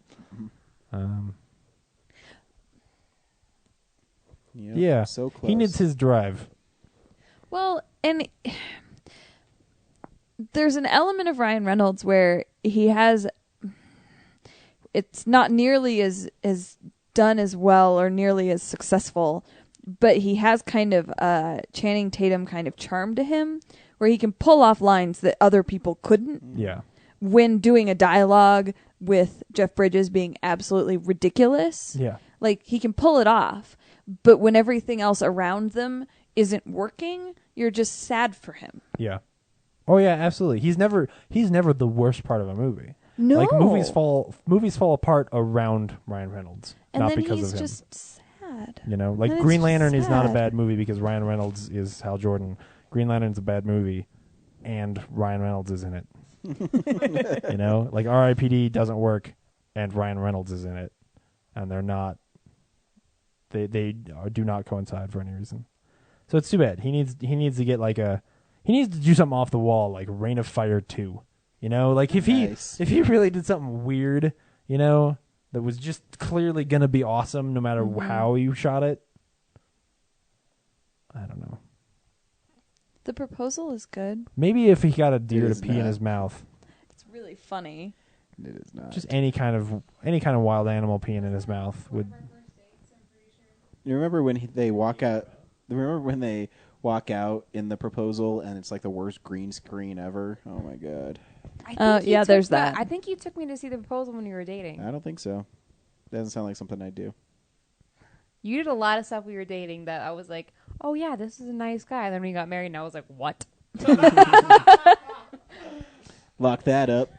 Yep, yeah, so close. He needs his drive. Well, and there's an element of Ryan Reynolds where he has. It's not nearly as done as well or nearly as successful, but he has kind of Channing Tatum kind of charm to him, where he can pull off lines that other people couldn't. Yeah. When doing a dialogue with Jeff Bridges being absolutely ridiculous. Yeah. Like, he can pull it off, but when everything else around them isn't working, you're just sad for him. Yeah. Oh yeah, absolutely. He's never the worst part of a movie. No. Like movies fall apart around Ryan Reynolds, And not then because he's of him. just sad. You know, like Then it's Green just Lantern is not a sad. bad movie because Ryan Reynolds is Hal Jordan. Green Lantern's a bad movie, and Ryan Reynolds is in it. You know, like R.I.P.D. doesn't work, and Ryan Reynolds is in it, and they're not. They do not coincide for any reason. So it's too bad. He needs to get he needs to do something off the wall, like Reign of Fire 2. You know, like if he really did something weird, you know, that was just clearly gonna be awesome no matter how you shot it. I don't know. The Proposal is good. Maybe if he got a deer It to is pee in not. his mouth. It's really funny. It is not. Just any kind of wild animal peeing in his mouth would. You remember when they walk out? Remember when they walk out in The Proposal, and it's like the worst green screen ever? Oh my god! Yeah, there's that. I think you took me to see The Proposal when you were dating. I don't think so. Doesn't sound like something I'd do. You did a lot of stuff we were dating that I was like, oh yeah, this is a nice guy. And then when we got married, and I was like, what? Lock that up.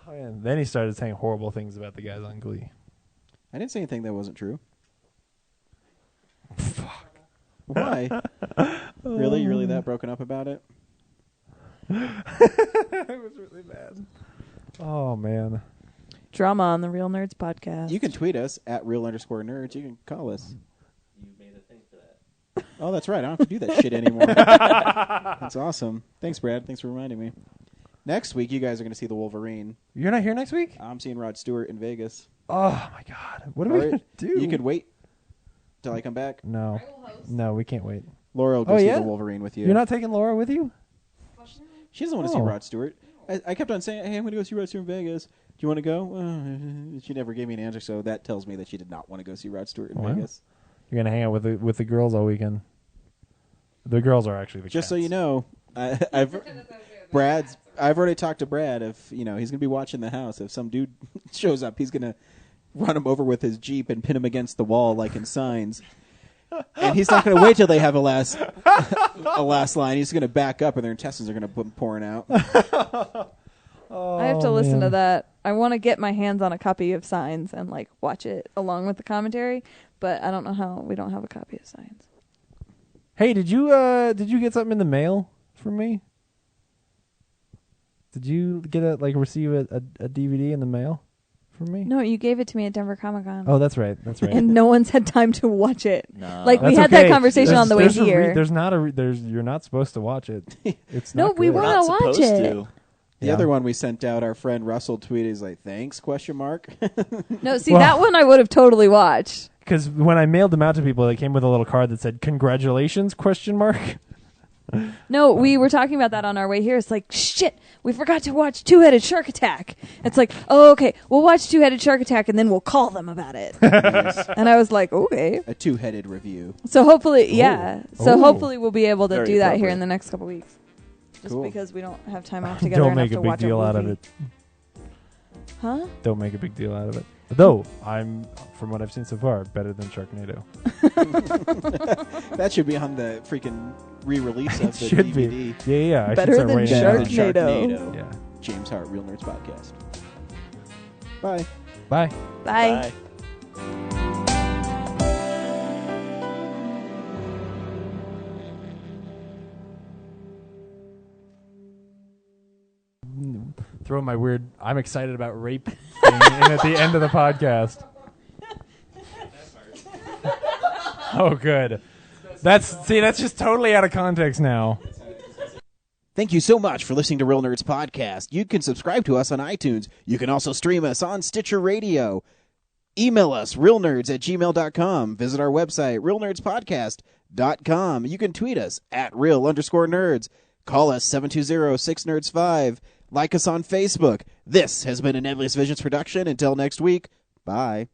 And then he started saying horrible things about the guys on Glee. I didn't say anything that wasn't true. Fuck. Why? Really? You're really that broken up about it? It was really bad. Oh, man. Drama on the Real Nerds podcast. You can tweet us at @real_nerds. You can call us. You made a thing for that. Oh, that's right. I don't have to do that shit anymore. That's awesome. Thanks, Brad. Thanks for reminding me. Next week, you guys are going to see the Wolverine. You're not here next week? I'm seeing Rod Stewart in Vegas. Oh, my God. What are we going to do? You could wait till I come back. No. No, we can't wait. Laura will go see the Wolverine with you. You're not taking Laura with you? She doesn't want to see Rod Stewart. I kept on saying, hey, I'm going to go see Rod Stewart in Vegas. Do you want to go? She never gave me an answer, so that tells me that she did not want to go see Rod Stewart in Vegas. You're going to hang out with the girls all weekend. The girls are actually the Just cats. so you know, I've already talked to Brad. If he's going to be watching the house, if some dude shows up, he's going to run him over with his Jeep and pin him against the wall like in Signs. And he's not going to wait till they have a last line. He's going to back up, and their intestines are going to be pouring out. I have to listen to that. I want to get my hands on a copy of Signs and watch it along with the commentary, but I don't know how. We don't have a copy of Signs. Hey, did you get something in the mail from me? Did you get receive a DVD in the mail from me? No, you gave it to me at Denver Comic Con. Oh, that's right. That's right. And no one's had time to watch it. No. We had that conversation on the way here. You're not supposed to watch it. It's no, not we good. want to watch it. The other one we sent out, our friend Russell tweeted, he's like, thanks, ? No, see, that one I would have totally watched. Because when I mailed them out to people, they came with a little card that said, congratulations, ? No, we were talking about that on our way here. It's like, shit, we forgot to watch Two-Headed Shark Attack. It's like, oh, okay, we'll watch Two-Headed Shark Attack and then we'll call them about it. And I was like, okay. A two-headed review. So hopefully, hopefully we'll be able to Very do that here appropriate. in the next couple weeks. Just Cool. because we don't have time off together Don't enough make to a big watch deal a out of movie. it. Huh? Don't make a big deal out of it. Though, I'm, from what I've seen so far, better than Sharknado. That should be on the freaking re-release of the Should DVD. be. Yeah. I Better should than start writing it down. Sharknado. Yeah. James Hart, Real Nerds Podcast. Bye. Bye. Bye. Throw my weird, I'm excited about rape thing in at the end of the podcast. Oh, good. That's just totally out of context now. Thank you so much for listening to Real Nerds Podcast. You can subscribe to us on iTunes. You can also stream us on Stitcher Radio. Email us, realnerds@gmail.com. Visit our website, realnerdspodcast.com. You can tweet us at @real_nerds. Call us 720-6nerds5. Like us on Facebook. This has been a Nebulous Visions production. Until next week, bye.